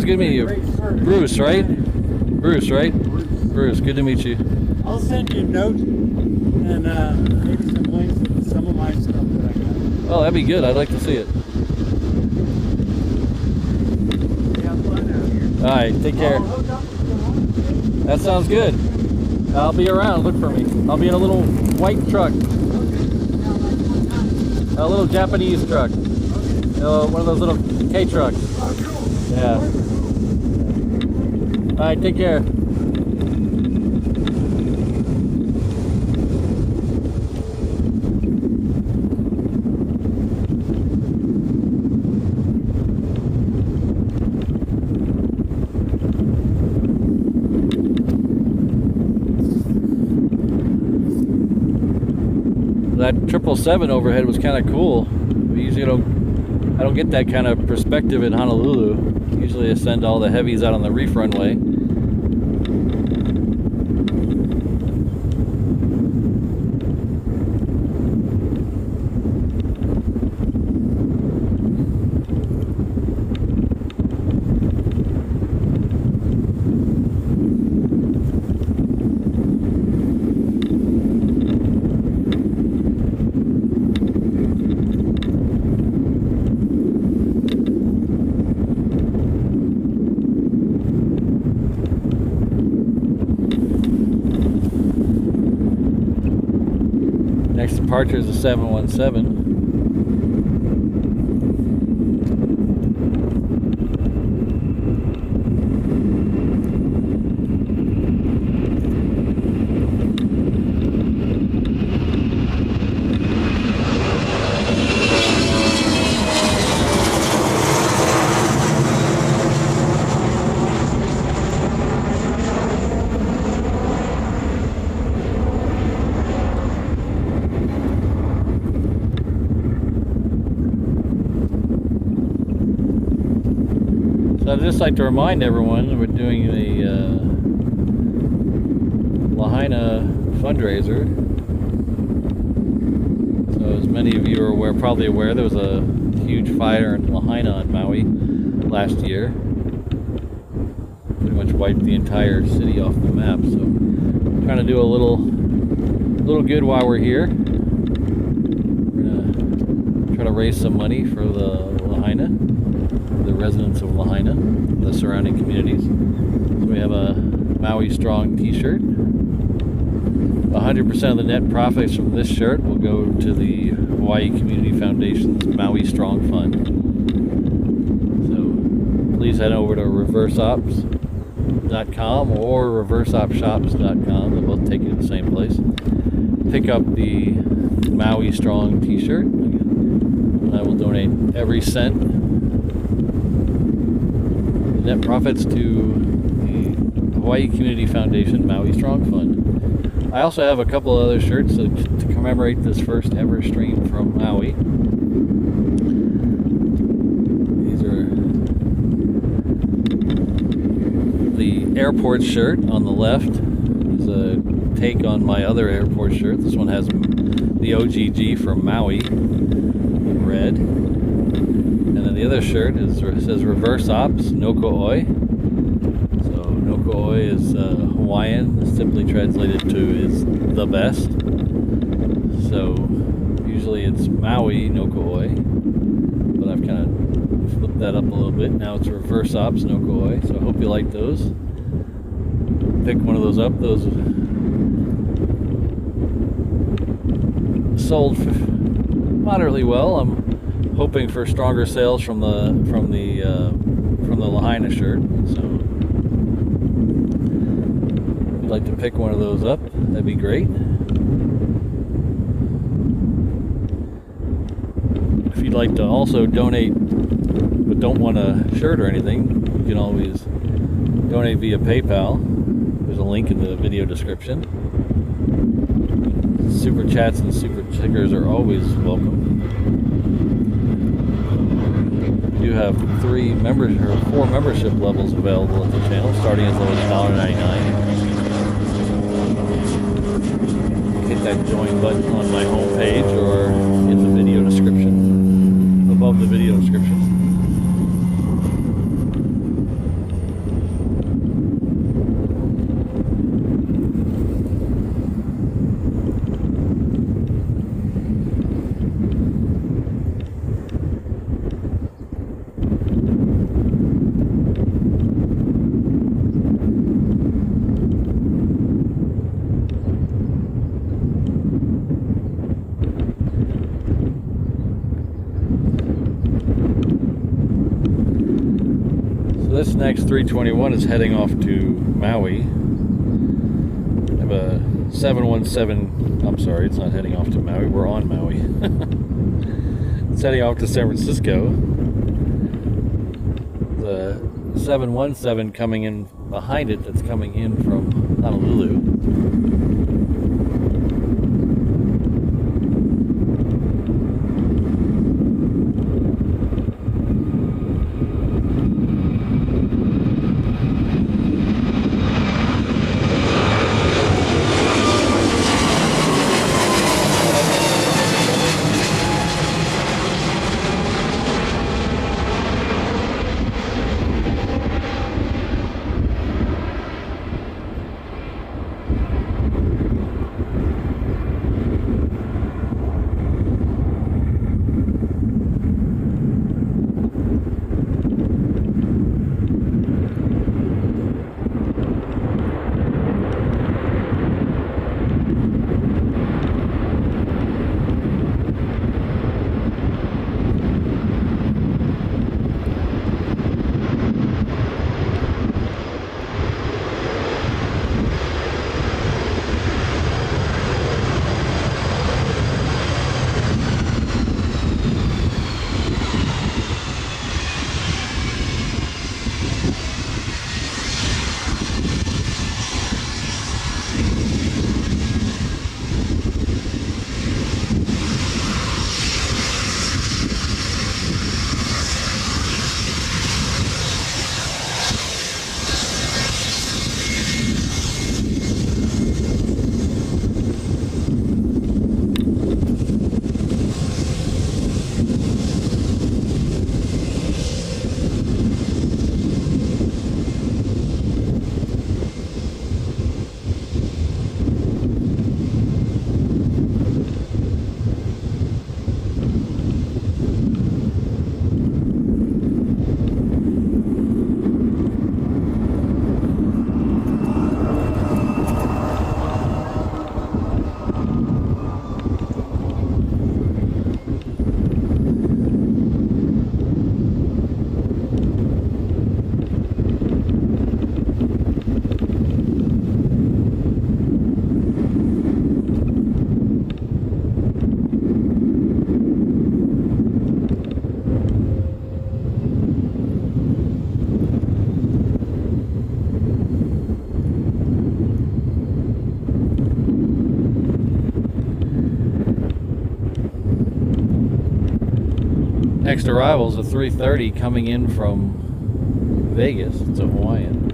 Bruce, good to meet you. Bruce, right? Bruce, right? Bruce, good to meet you. I'll send you a note and maybe some links to some of my stuff that I got. Oh, that'd be good. I'd like to see it. Have fun out here. All right, take care. I'll hook up with someone. That sounds good. I'll be around. Look for me. I'll be in a little white truck. A little Japanese truck. One of those little K trucks. Yeah. All right, take care. That 777 overhead was kind of cool. We usually I don't get that kind of perspective in Honolulu. Usually I send all the heavies out on the reef runway. Next departure is a 717. I'd just like to remind everyone we're doing the Lahaina fundraiser. So as many of you are probably aware, there was a huge fire in Lahaina on Maui last year. Pretty much wiped the entire city off the map. So I'm trying to do a little good while we're here. We're gonna try to raise some money for the Lahaina. The residents of Lahaina, the surrounding communities. So we have a Maui Strong t-shirt. 100% of the net profits from this shirt will go to the Hawaii Community Foundation's Maui Strong Fund. So please head over to reverseops.com or reverseopshops.com. They'll both take you to the same place. Pick up the Maui Strong t-shirt. And I will donate every cent net profits to the Hawaii Community Foundation Maui Strong Fund. I also have a couple of other shirts to commemorate this first ever stream from Maui. These are the airport shirt on the left. Is a take on my other airport shirt. This one has the OGG from Maui in red. And then the other shirt says Reverse Ops, Noko Oi. So Noko Oi is Hawaiian, simply translated to is the best. So usually it's Maui, Noko Oi. But I've kind of flipped that up a little bit. Now it's Reverse Ops, Noko Oi. So I hope you like those. Pick one of those up. Those sold moderately well. I'm hoping for stronger sales from the Lahaina shirt. So if you'd like to pick one of those up, that'd be great. If you'd like to also donate but don't want a shirt or anything, you can always donate via PayPal. There's a link in the video description. Super chats and super stickers are always welcome. We do have 4 membership levels available at the channel, starting as low as $1.99. Hit that join button on my homepage or in the video description, above the video description. next 321 is heading off to Maui. I have a 717. I'm sorry, it's not heading off to Maui. We're on Maui. It's heading off to San Francisco. The 717 coming in behind it, that's coming in from Honolulu. Next arrival is a 330 coming in from Vegas. It's a Hawaiian.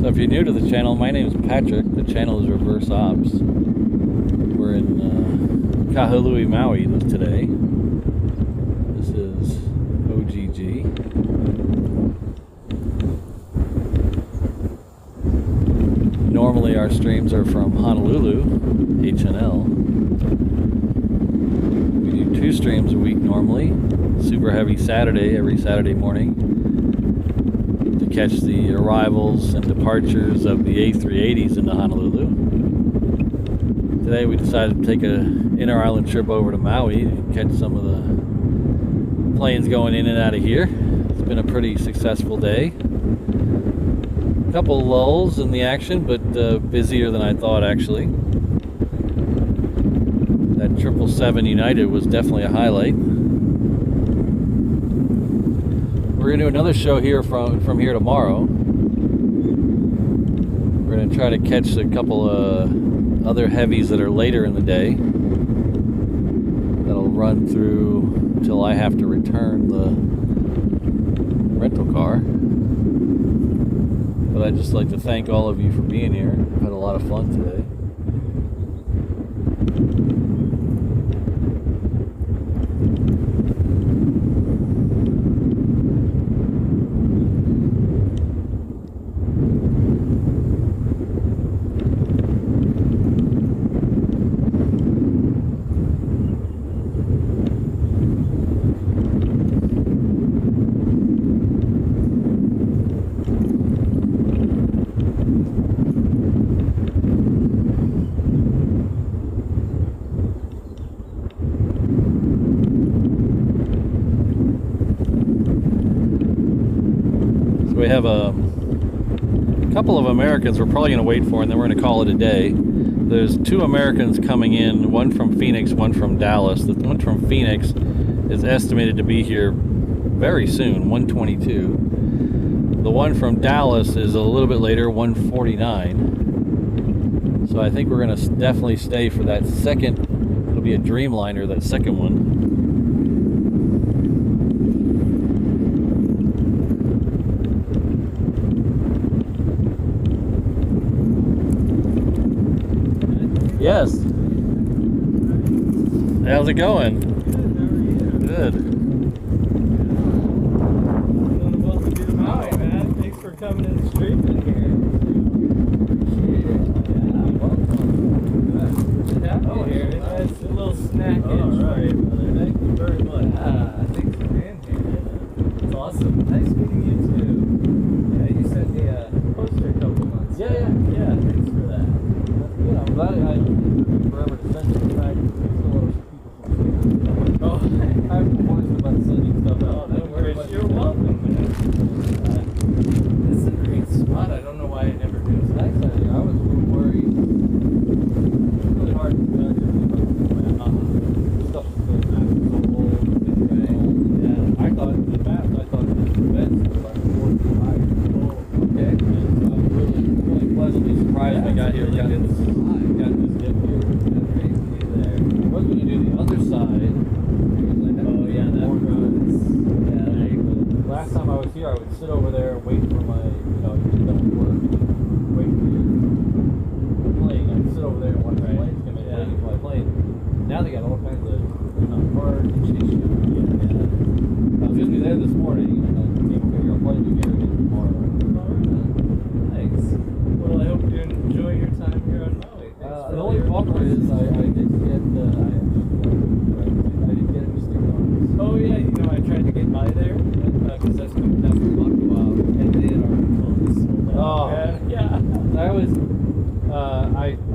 So if you're new to the channel, my name is Patrick. The channel is Reverse Ops. We're in Kahului, Maui today. This is OGG. Normally our streams are from Honolulu, HNL. We do 2 streams a week normally. Super heavy Saturday, every Saturday morning, to catch the arrivals and departures of the A380s into Honolulu. Today we decided to take an inter-island trip over to Maui to catch some of the planes going in and out of here. It's been a pretty successful day. A couple lulls in the action, but busier than I thought actually. That 777 United was definitely a highlight. We're going to do another show here from here tomorrow. We're going to try to catch a couple of other heavies that are later in the day. That'll run through till I have to return the rental car. But I'd just like to thank all of you for being here. I've had a lot of fun today. We have a couple of Americans we're probably going to wait for, and then we're going to call it a day. There's 2 Americans coming in, one from Phoenix, one from Dallas. The one from Phoenix is estimated to be here very soon, 1:22. The one from Dallas is a little bit later, 1:49. So I think we're going to definitely stay for that second. It'll be a Dreamliner, that second one. Yes. How's it going? Good. Welcome to Maui, man. Thanks for coming and streaming here. Appreciate it. Yeah, welcome. Good to have you here. It's a little snack. All right, brother. Thank you very much. Thanks for being here. It's awesome. Nice meeting you too. Yeah, you sent me a poster a couple months ago. Yeah. Thanks for that. Yeah, I'm glad I forever to send it back. Oh, I'm honest about sending stuff out. no worries. You're welcome, man. This is a great spot. I don't know why I never do this. Thanks, I was a little worried. It's really hard to judge stuff that's so old. Yeah. I thought in the past, it was the best, but I'm 4 feet higher. Okay. And so I'm really pleasantly surprised I got here. Got this dip here. What would you do the other side? Oh yeah, that runs. Yeah, there you go. Last time I was here, I would sit over there and wait for my, get done with work, wait for your plane. I'd sit over there and watch the planes come in, waiting for my plane. Now they got all kinds of cars and chase you. I was going to be there this morning, and I came over here. I'll probably be here again tomorrow. Nice. Well, I hope you enjoy your time here on Maui. The only bummer is I didn't get any stick-ons. Oh yeah, I tried to get by there because that's coming down from Makua, and they had already sold out. Oh. Yeah. I was,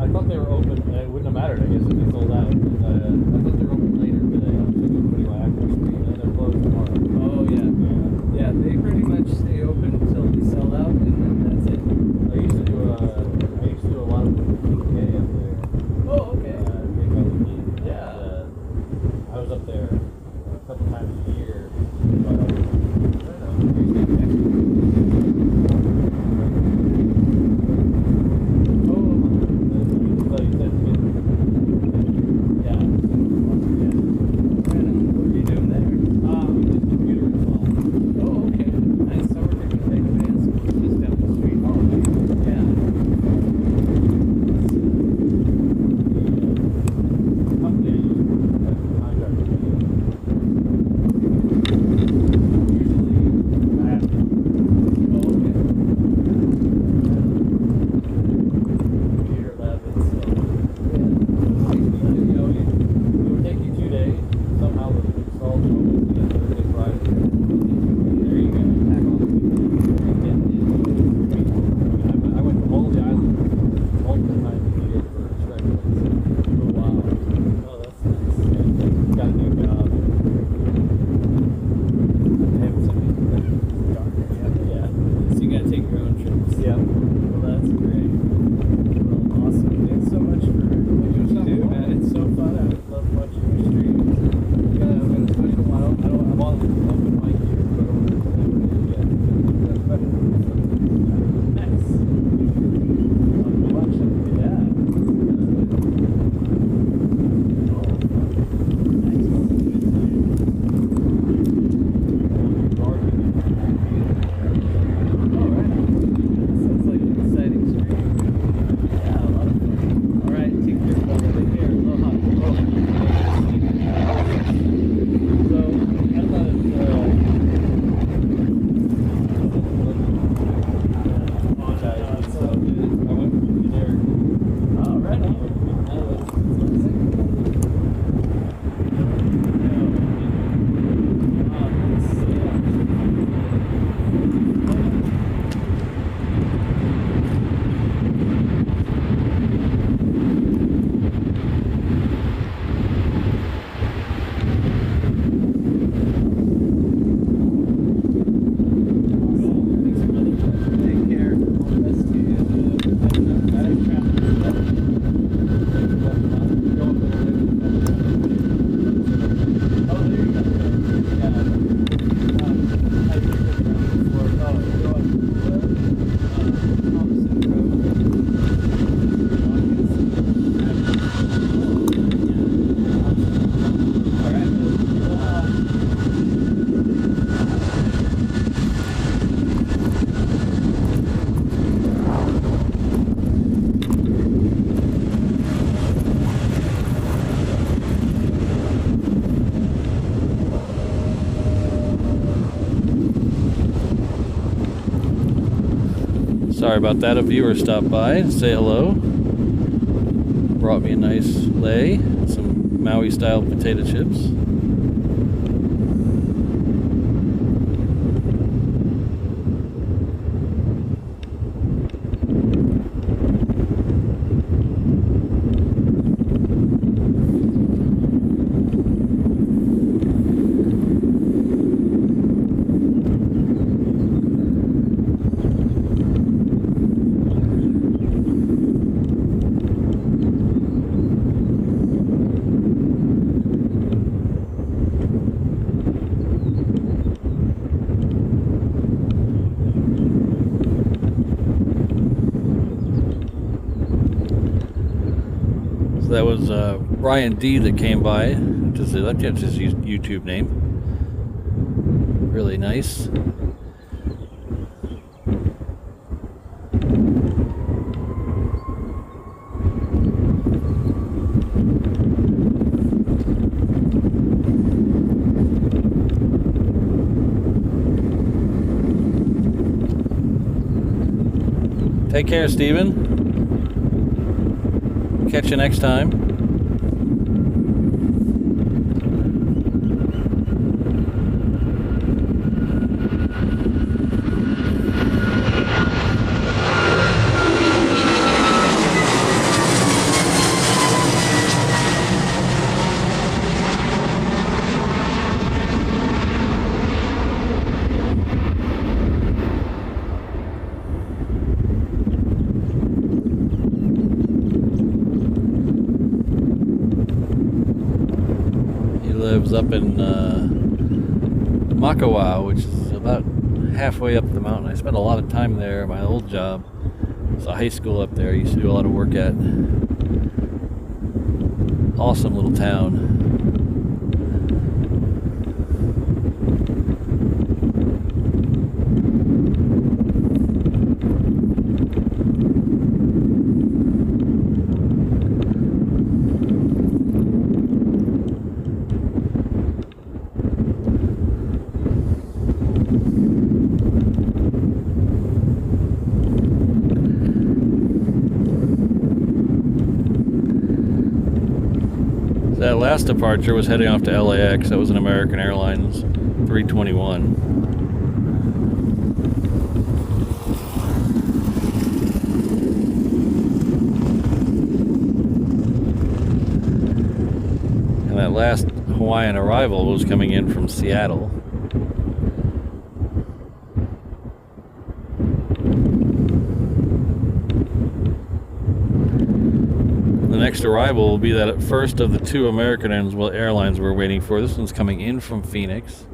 I thought they were open, and it wouldn't have mattered, I guess, if they sold out. I thought they were open later today. I was thinking putting my active stream, and they're closed tomorrow. Oh yeah. Yeah, they pretty much stay open until we sell out, and then that's it. I used to do a lot of PK up there. Oh, okay. Yeah. I was up there a couple times a year. Sorry about that. A viewer stopped by and say hello. Brought me a nice lei, some Maui style potato chips. That was Brian D that came by. That's his YouTube name. Really nice. Take care, Steven. Catch you next time. Lives up in Makawa, which is about halfway up the mountain. I spent a lot of time there at my old job. It's a high school up there I used to do a lot of work at. Awesome little town. That last departure was heading off to LAX. That was an American Airlines 321. And that last Hawaiian arrival was coming in from Seattle. The next arrival will be that first of the two American airlines we're waiting for. This one's coming in from Phoenix.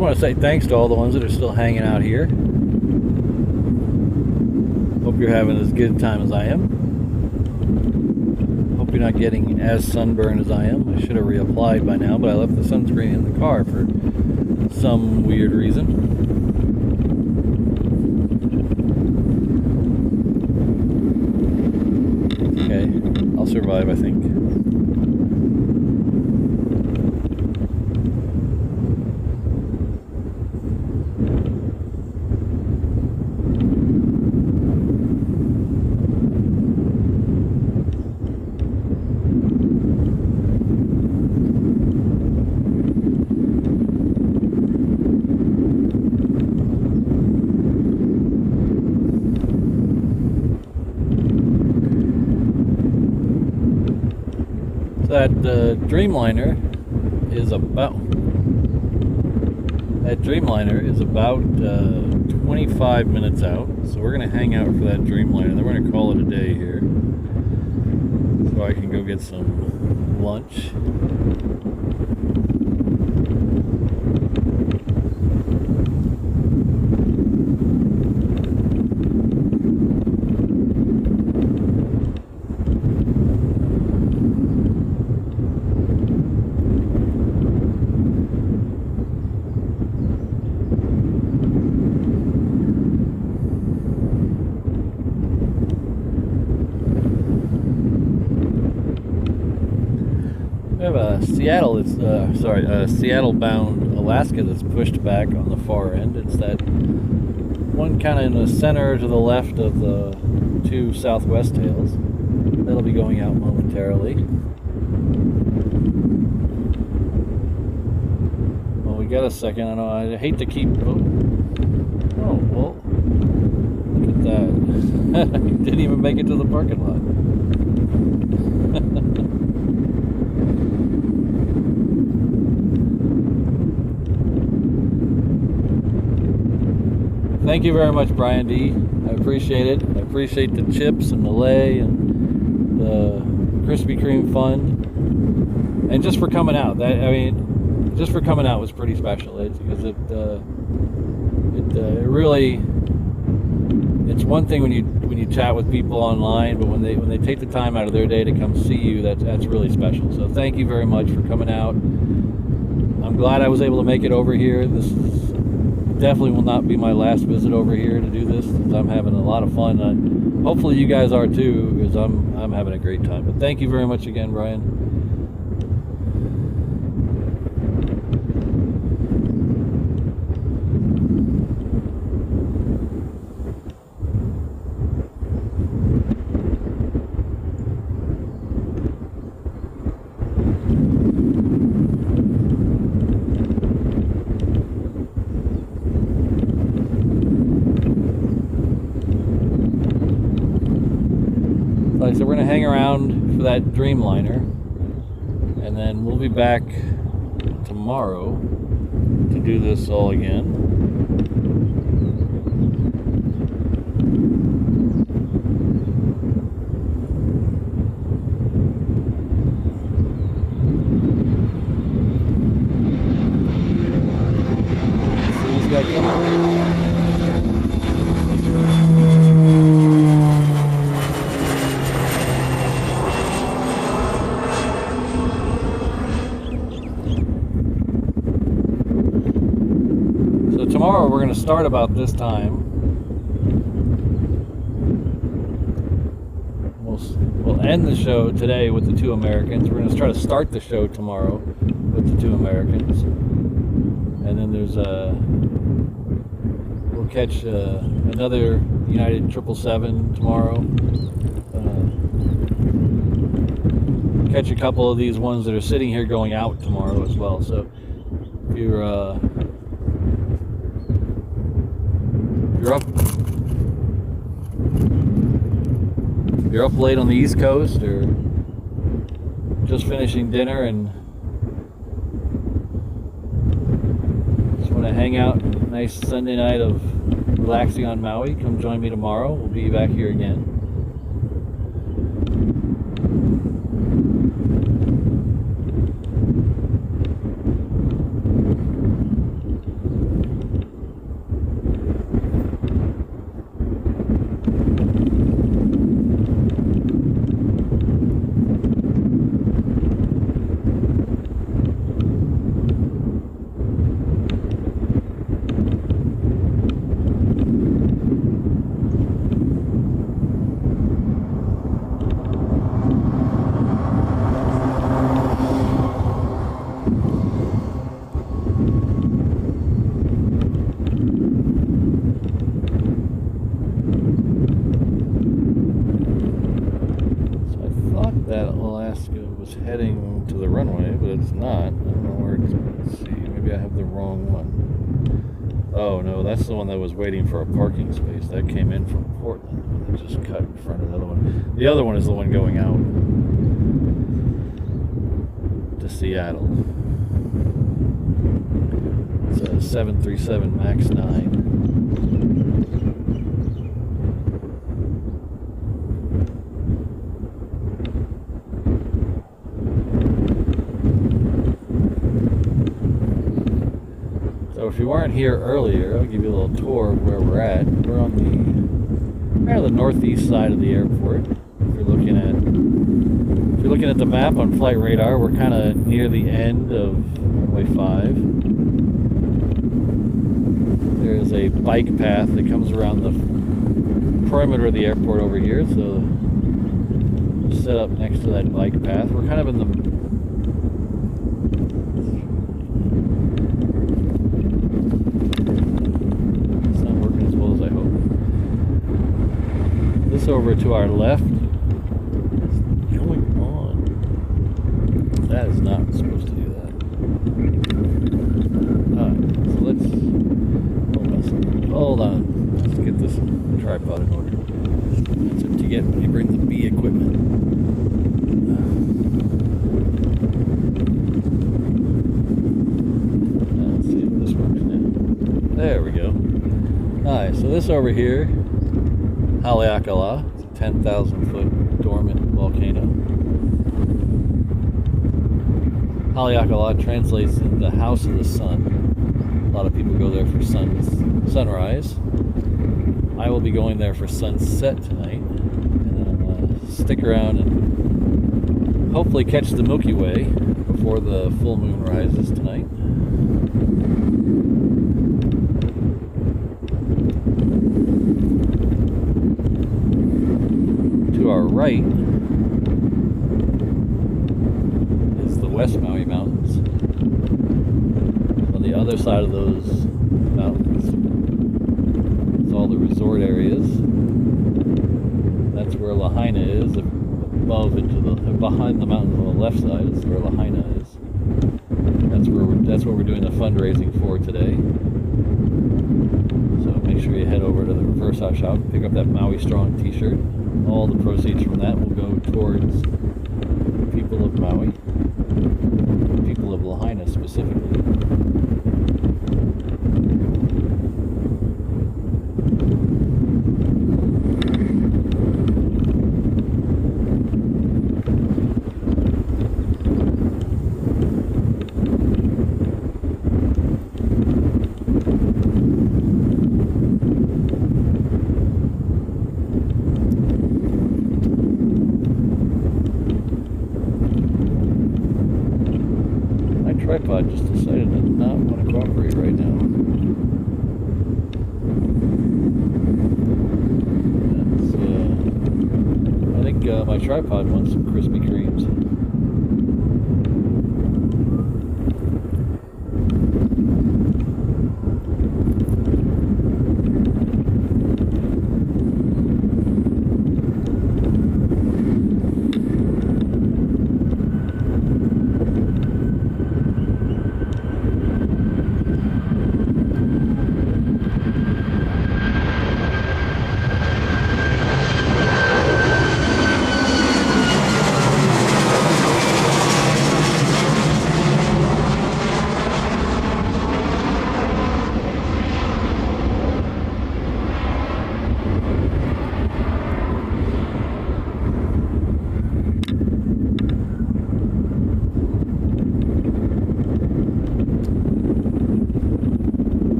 just want to say thanks to all the ones that are still hanging out here. Hope you're having as good a time as I am. Hope you're not getting as sunburned as I am. I should have reapplied by now, but I left the sunscreen in the car for some weird reason. Okay, I'll survive, I think. That Dreamliner is about 25 minutes out, so we're gonna hang out for that Dreamliner. Then we're gonna call it a day here, so I can go get some lunch. We have a Seattle-bound Alaska that's pushed back on the far end. It's that one kind of in the center to the left of the two southwest tails. That'll be going out momentarily. Well, we got a second. I know I hate to keep. Oh well, look at that! Didn't even make it to the parking lot. Thank you very much, Brian D. I appreciate it. I appreciate the chips and the lei and the Krispy Kreme fund, and just for coming out. Just for coming out was pretty special. Because it really. It's one thing when you chat with people online, but when they take the time out of their day to come see you, that's really special. So thank you very much for coming out. I'm glad I was able to make it over here. This definitely will not be my last visit over here to do this, because I'm having a lot of fun. Hopefully you guys are too, because I'm having a great time. But thank you very much again, Brian. So we're going to hang around for that Dreamliner, and then we'll be back tomorrow to do this all again. See this guy coming. Tomorrow we're going to start about this time. We'll end the show today with the two Americans. We're going to try to start the show tomorrow with the two Americans, and then we'll catch another United 777 tomorrow. Catch a couple of these ones that are sitting here going out tomorrow as well. So if you're you're up late on the East Coast, or just finishing dinner and just want to hang out, nice Sunday night of relaxing on Maui, come join me tomorrow. We'll be back here again. that Alaska was heading to the runway, but it's not. I don't know where it's, let's see, maybe I have the wrong one. Oh no, that's the one that was waiting for a parking space. That came in from Portland. It just cut in front of the other one. The other one is the one going out to Seattle. It's a 737 MAX 9. So if you weren't here earlier, I'll give you a little tour of where we're at. We're on the kind of the northeast side of the airport. If you're looking at the map on flight radar, we're kind of near the end of runway 5. There's a bike path that comes around the perimeter of the airport over here, so set up next to that bike path. We're kind of in the over to our left. What's going on? That is not supposed to do that. So let's hold on. Let's get this tripod in order. That's what you get when you bring the B equipment. Let's see if this works now. There we go. Alright, so this over here, Haleakala, it's a 10,000 foot dormant volcano. Haleakala translates into House of the Sun. A lot of people go there for sunrise. I will be going there for sunset tonight. And then I'm going to stick around and hopefully catch the Milky Way before the full moon rises tonight. To our right is the West Maui Mountains. On the other side of those mountains is all the resort areas. That's where Lahaina is. Above behind the mountains on the left side is where Lahaina is. That's what we're doing the fundraising for today. So make sure you head over to the Reverse Hot Shop, pick up that Maui Strong t-shirt. All the proceeds from that will go towards the people of Maui, the people of Lahaina specifically. Tripod just decided to not want to cooperate right now. I think my tripod wants some Krispy Kremes.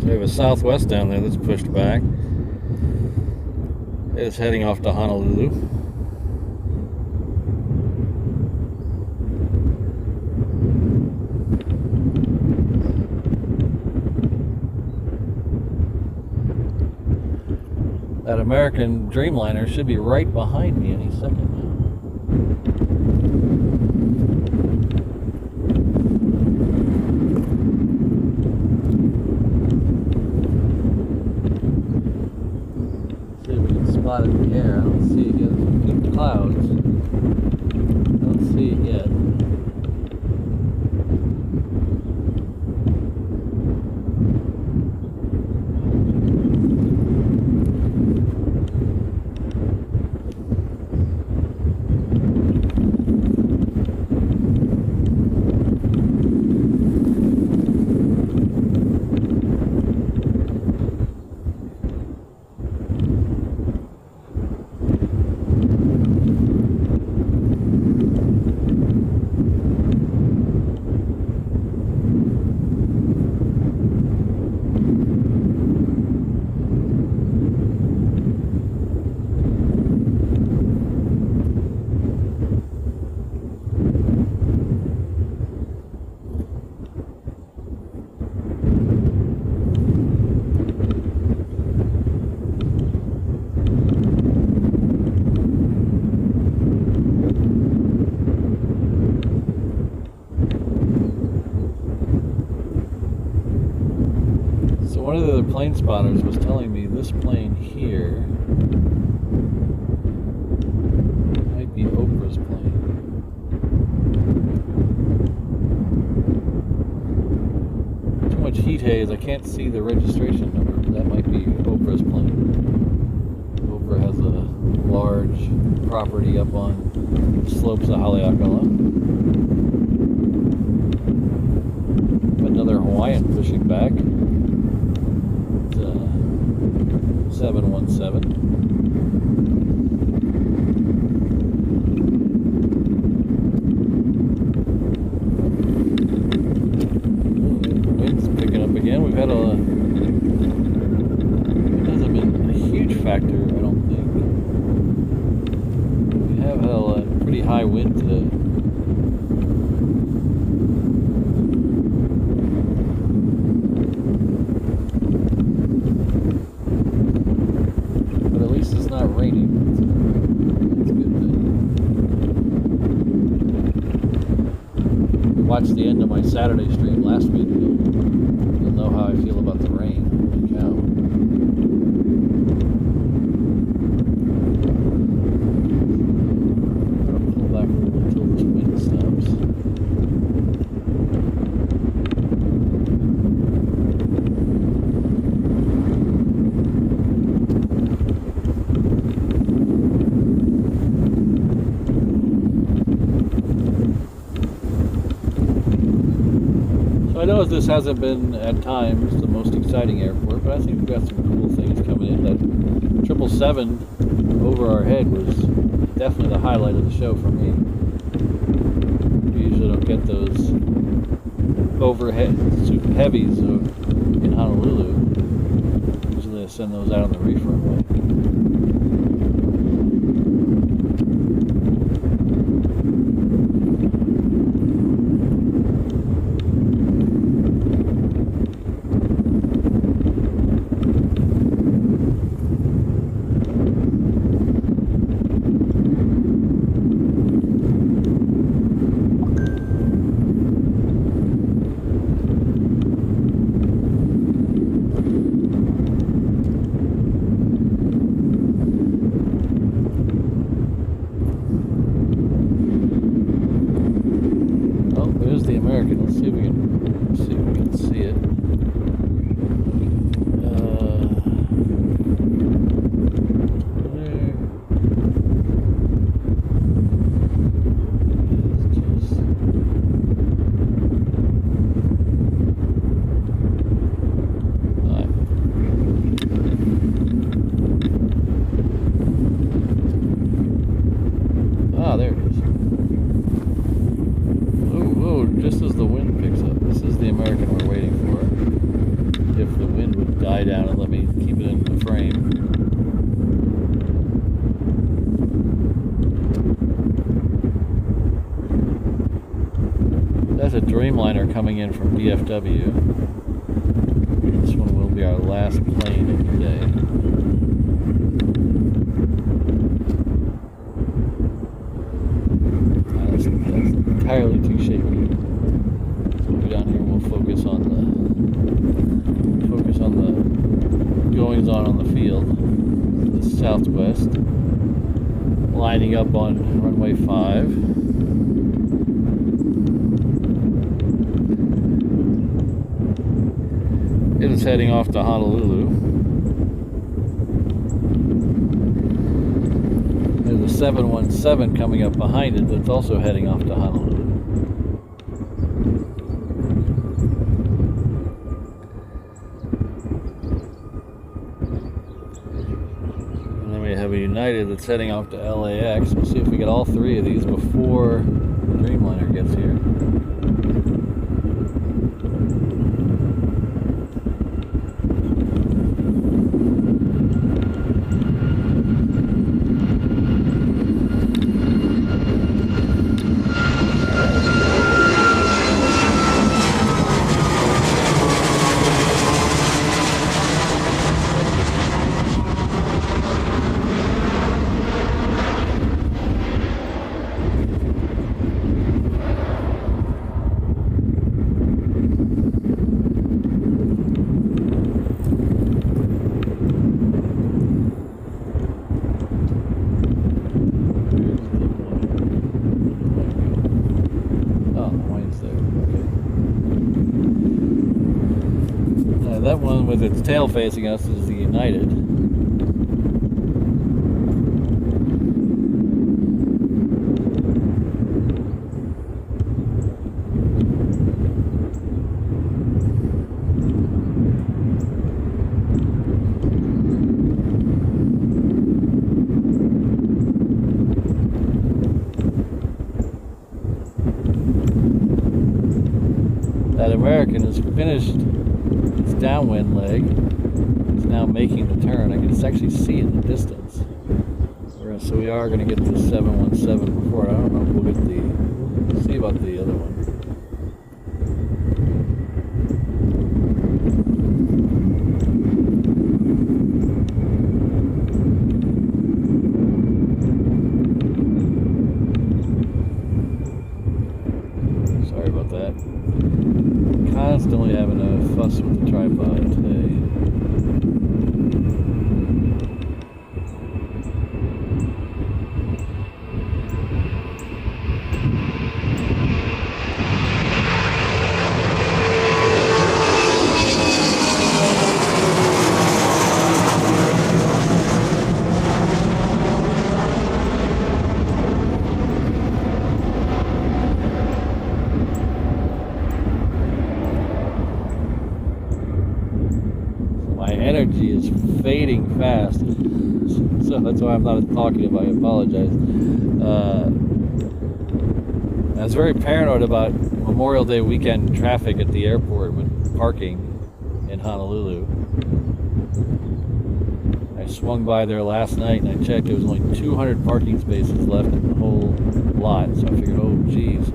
We have a Southwest down there that's pushed back. It's heading off to Honolulu. That American Dreamliner should be right behind me any second now. See if we can spot it in the air. I don't see it yet. There's big clouds. I don't see it yet. One of the other plane spotters was telling me this plane here might be Oprah's plane. Too much heat haze, I can't see the registration number, but that might be Oprah's plane. Oprah has a large property up on the slopes of Haleakala. Another Hawaiian pushing back. 717. Wind's picking up again. We've had it hasn't been a huge factor, I don't think. We have had a pretty high wind today. Watched the end of my Saturday stream last week, you'll know how I feel about the rain. Holy cow. I'll pull back a little until this wind stops. I know this hasn't been at times the most exciting airport, but I think we've got some cool things coming in. That 777 over our head was definitely the highlight of the show for me. We usually don't get those overhead super heavies in Honolulu. Usually they send those out on the reef runway. Let's see if we can see it. There it is. Oh, just as the wind picks up. This is the American we're waiting for. If the wind would die down and let me keep it in the frame. That's a Dreamliner coming in from DFW. This one will be our last plane of the day. goings on the field. The Southwest, lining up on runway 5. It is heading off to Honolulu. There's a 717 coming up behind it that's also heading off to Honolulu. And then we have a United that's heading off to LAX. We'll see if we get all 3 of these before Dreamliner gets here. That one with its tail facing us is the United. That American is finished its downwind leg. It's now making the turn. I can actually see it in the distance. So we are going to get the 717 before. I don't know if we'll get the. We'll see about the other one. Sorry about that. Constantly having a fuss with the tripod today. Energy is fading fast, so that's why I'm not as talkative. I apologize. I was very paranoid about Memorial Day weekend traffic at the airport when parking in Honolulu. I swung by there last night and I checked. There was only 200 parking spaces left in the whole lot, so I figured, oh geez,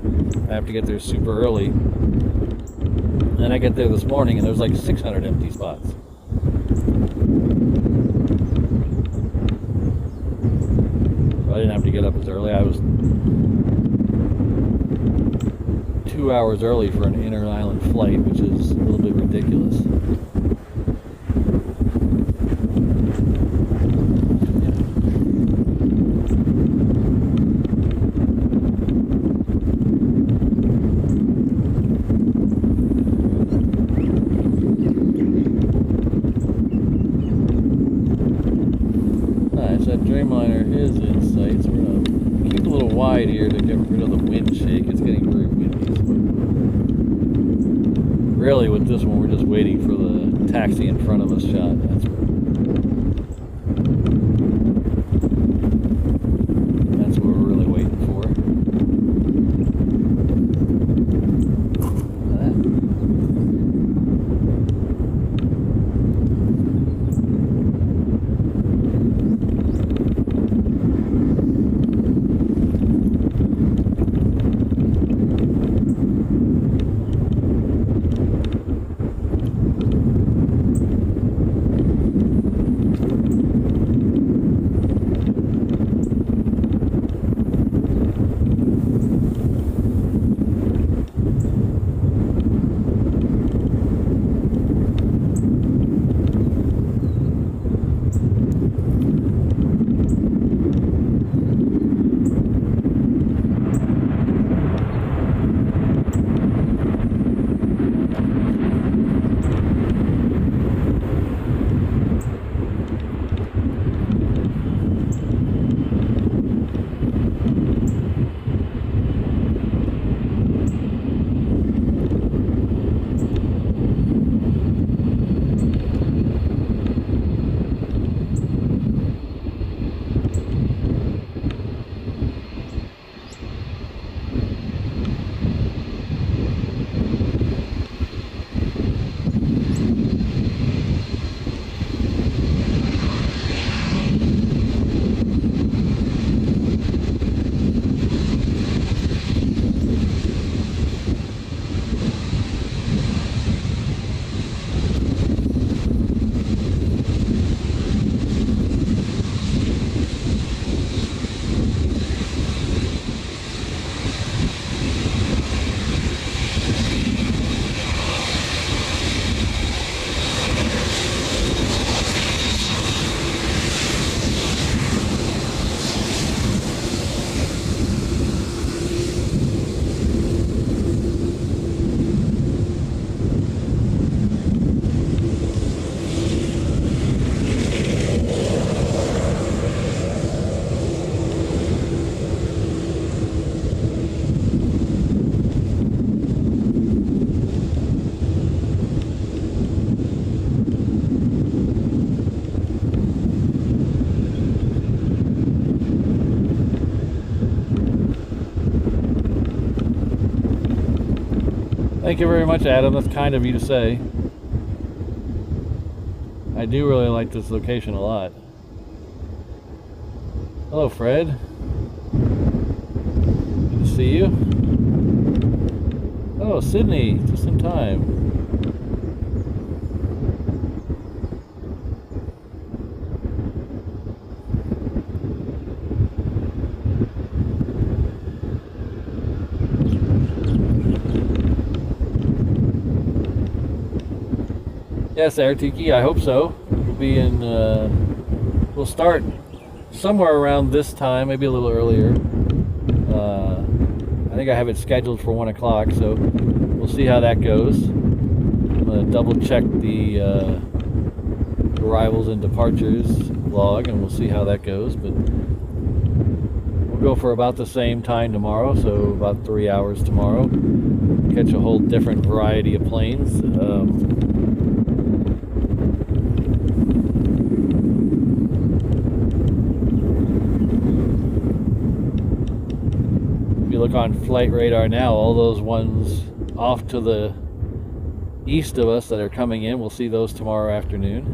I have to get there super early. And I get there this morning and there was like 600 empty spots. I didn't have to get up as early. I was 2 hours early for an inter-island flight, which is a little bit ridiculous. Alright, so that Dreamliner is in sight, so we're going to keep a little wide here to get rid of the wind shake. It's getting very windy. So really with this one, we're just waiting for the taxi in front of us shot. That's what we're really waiting for. Thank you very much, Adam. That's kind of you to say. I do really like this location a lot. Hello, Fred. Good to see you. Oh, Sydney, just in time. Yes, Airtiki, I hope so. We'll be in, we'll start somewhere around this time, maybe a little earlier. I think I have it scheduled for 1 o'clock, so we'll see how that goes. I'm going to double check the arrivals and departures log, and we'll see how that goes. But we'll go for about the same time tomorrow, so about 3 hours tomorrow. Catch a whole different variety of planes. Look on flight radar now, all those ones off to the east of us that are coming in, we'll see those tomorrow afternoon,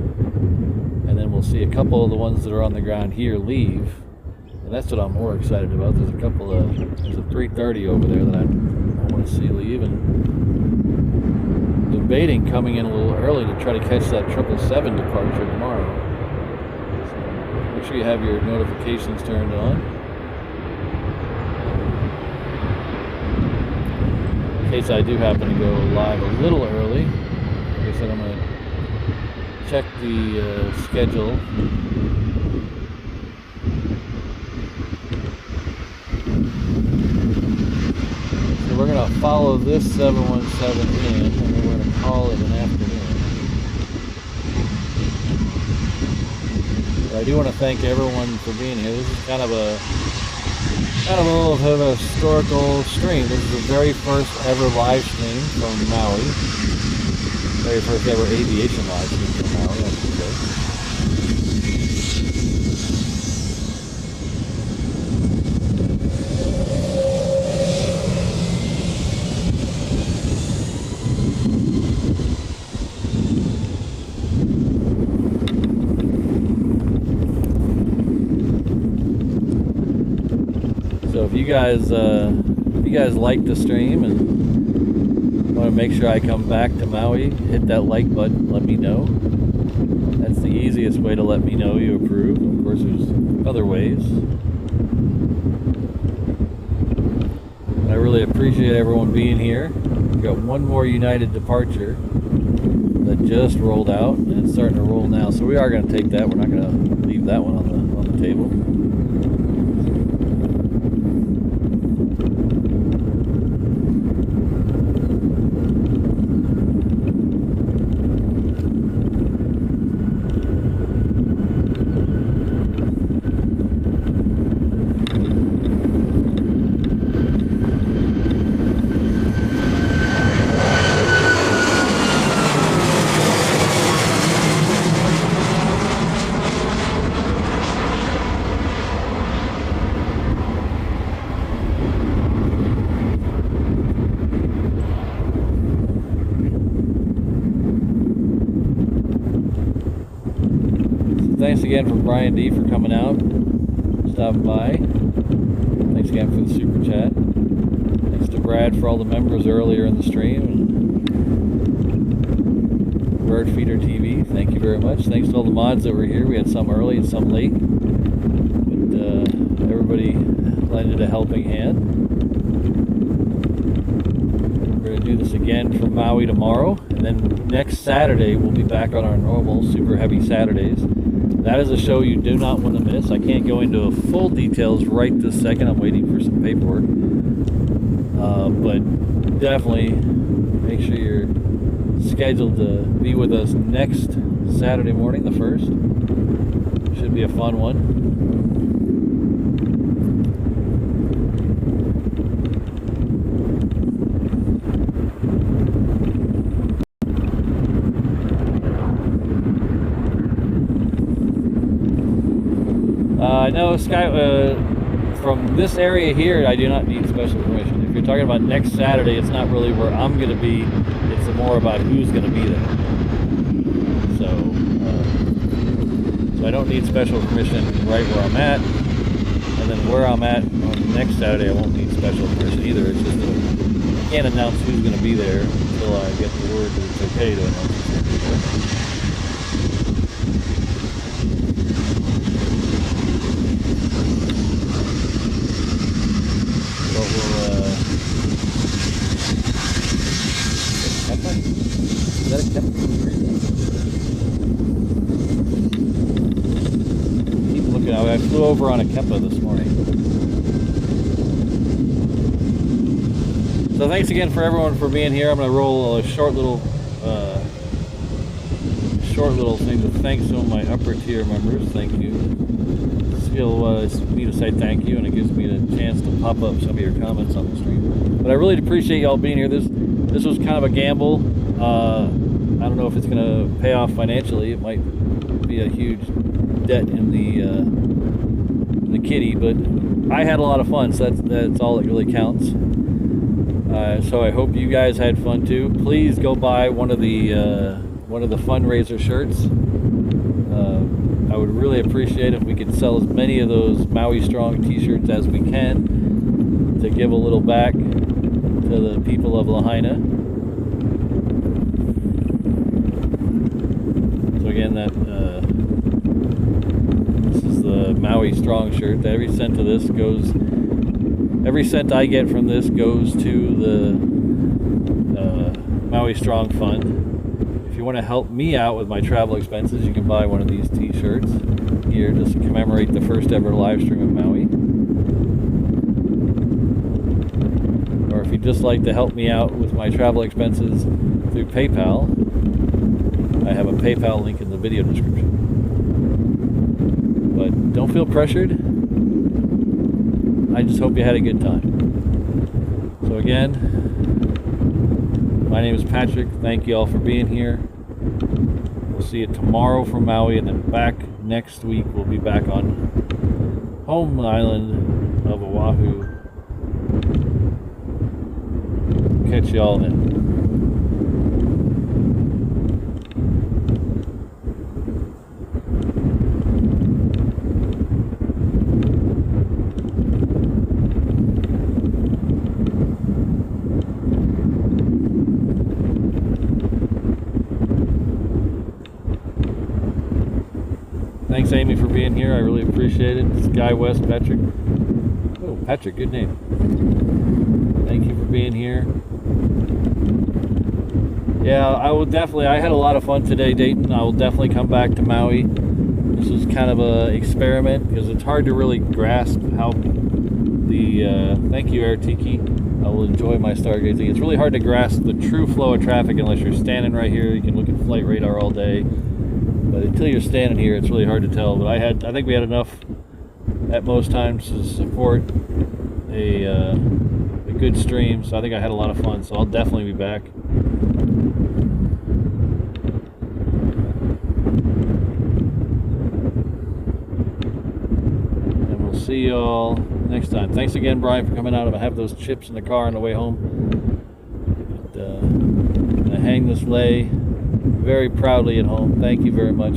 and then we'll see a couple of the ones that are on the ground here leave, and that's what I'm more excited about. There's a couple of, there's a 330 over there that I want to see leave, and debating coming in a little early to try to catch that 777 departure tomorrow. So make sure you have your notifications turned on. In case I do happen to go live a little early. Like I said, I'm going to check the schedule. So we're going to follow this 717 in, and then we're going to call it an afternoon. But I do want to thank everyone for being here. This is kind of a little bit of a historical stream. This is the very first ever live stream from Maui. Very first ever aviation live stream from Maui, I should say. So if you guys like the stream and want to make sure I come back to Maui, hit that like button, let me know. That's the easiest way to let me know you approve. Of course, there's other ways. And I really appreciate everyone being here. We've got one more United departure that just rolled out, and it's starting to roll now. So we are going to take that. We're not going to leave that one on the table. Thanks again for Brian D for coming out, stopping by. Thanks again for the super chat. Thanks to Brad for all the members earlier in the stream. And Bird Feeder TV, thank you very much. Thanks to all the mods that were here. We had some early and some late, but everybody lended a helping hand. We're going to do this again from Maui tomorrow, and then next Saturday we'll be back on our normal super heavy Saturdays. That is a show you do not want to miss. I can't go into full details right this second. I'm waiting for some paperwork. But definitely make sure you're scheduled to be with us next Saturday morning, the 1st. Should be a fun one. I know from this area here, I do not need special permission. If you're talking about next Saturday, it's not really where I'm going to be. It's more about who's going to be there. So I don't need special permission right where I'm at. And then where I'm at on next Saturday, I won't need special permission either. It's just I can't announce who's going to be there until I get the word that it's okay to announce who's going to be there. But we'll, is that a Keppa? Keep looking out. I flew over on a Keppa this morning. So thanks again for everyone for being here. I'm going to roll a short little thing to thank some of my upper tier members. Thank you. It's me to say thank you, and it gives me the chance to pop up some of your comments on the stream. But I really appreciate y'all being here. This was kind of a gamble. I don't know if it's going to pay off financially. It might be a huge debt in the kitty, but I had a lot of fun, so that's all that really counts. So I hope you guys had fun too. Please go buy one of the fundraiser shirts. I would really appreciate if we could sell as many of those Maui Strong t-shirts as we can to give a little back to the people of Lahaina. So again, this is the Maui Strong shirt. Every cent I get from this goes to the Maui Strong Fund. If you want to help me out with my travel expenses, you can buy one of these t-shirts here just to commemorate the first ever live stream of Maui. Or if you'd just like to help me out with my travel expenses through PayPal, I have a PayPal link in the video description. But don't feel pressured. I just hope you had a good time. So again, my name is Patrick. Thank you all for being here. We'll see you tomorrow from Maui, and then back next week. We'll be back on home island of Oahu. Catch you all then. Thanks, Amy, for being here. I really appreciate it. Sky West, Patrick. Oh, Patrick, good name. Thank you for being here. Yeah, I had a lot of fun today, Dayton. I will definitely come back to Maui. This was kind of a experiment because it's hard to really grasp how thank you, Air Tiki. I will enjoy my stargazing. It's really hard to grasp the true flow of traffic unless you're standing right here. You can look at flight radar all day. But until you're standing here, it's really hard to tell. But I think we had enough at most times to support a good stream. So I think I had a lot of fun. So I'll definitely be back. And we'll see you all next time. Thanks again, Brian, for coming out. I'm gonna have those chips in the car on the way home. But, I'm gonna hang this lei very proudly at home. Thank you very much.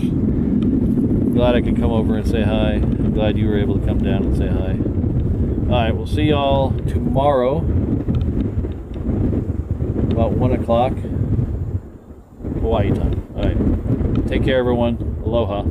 Glad I could come over and say hi. I'm glad you were able to come down and say hi. Alright, we'll see y'all tomorrow about 1 o'clock Hawaii time. Alright, take care everyone. Aloha.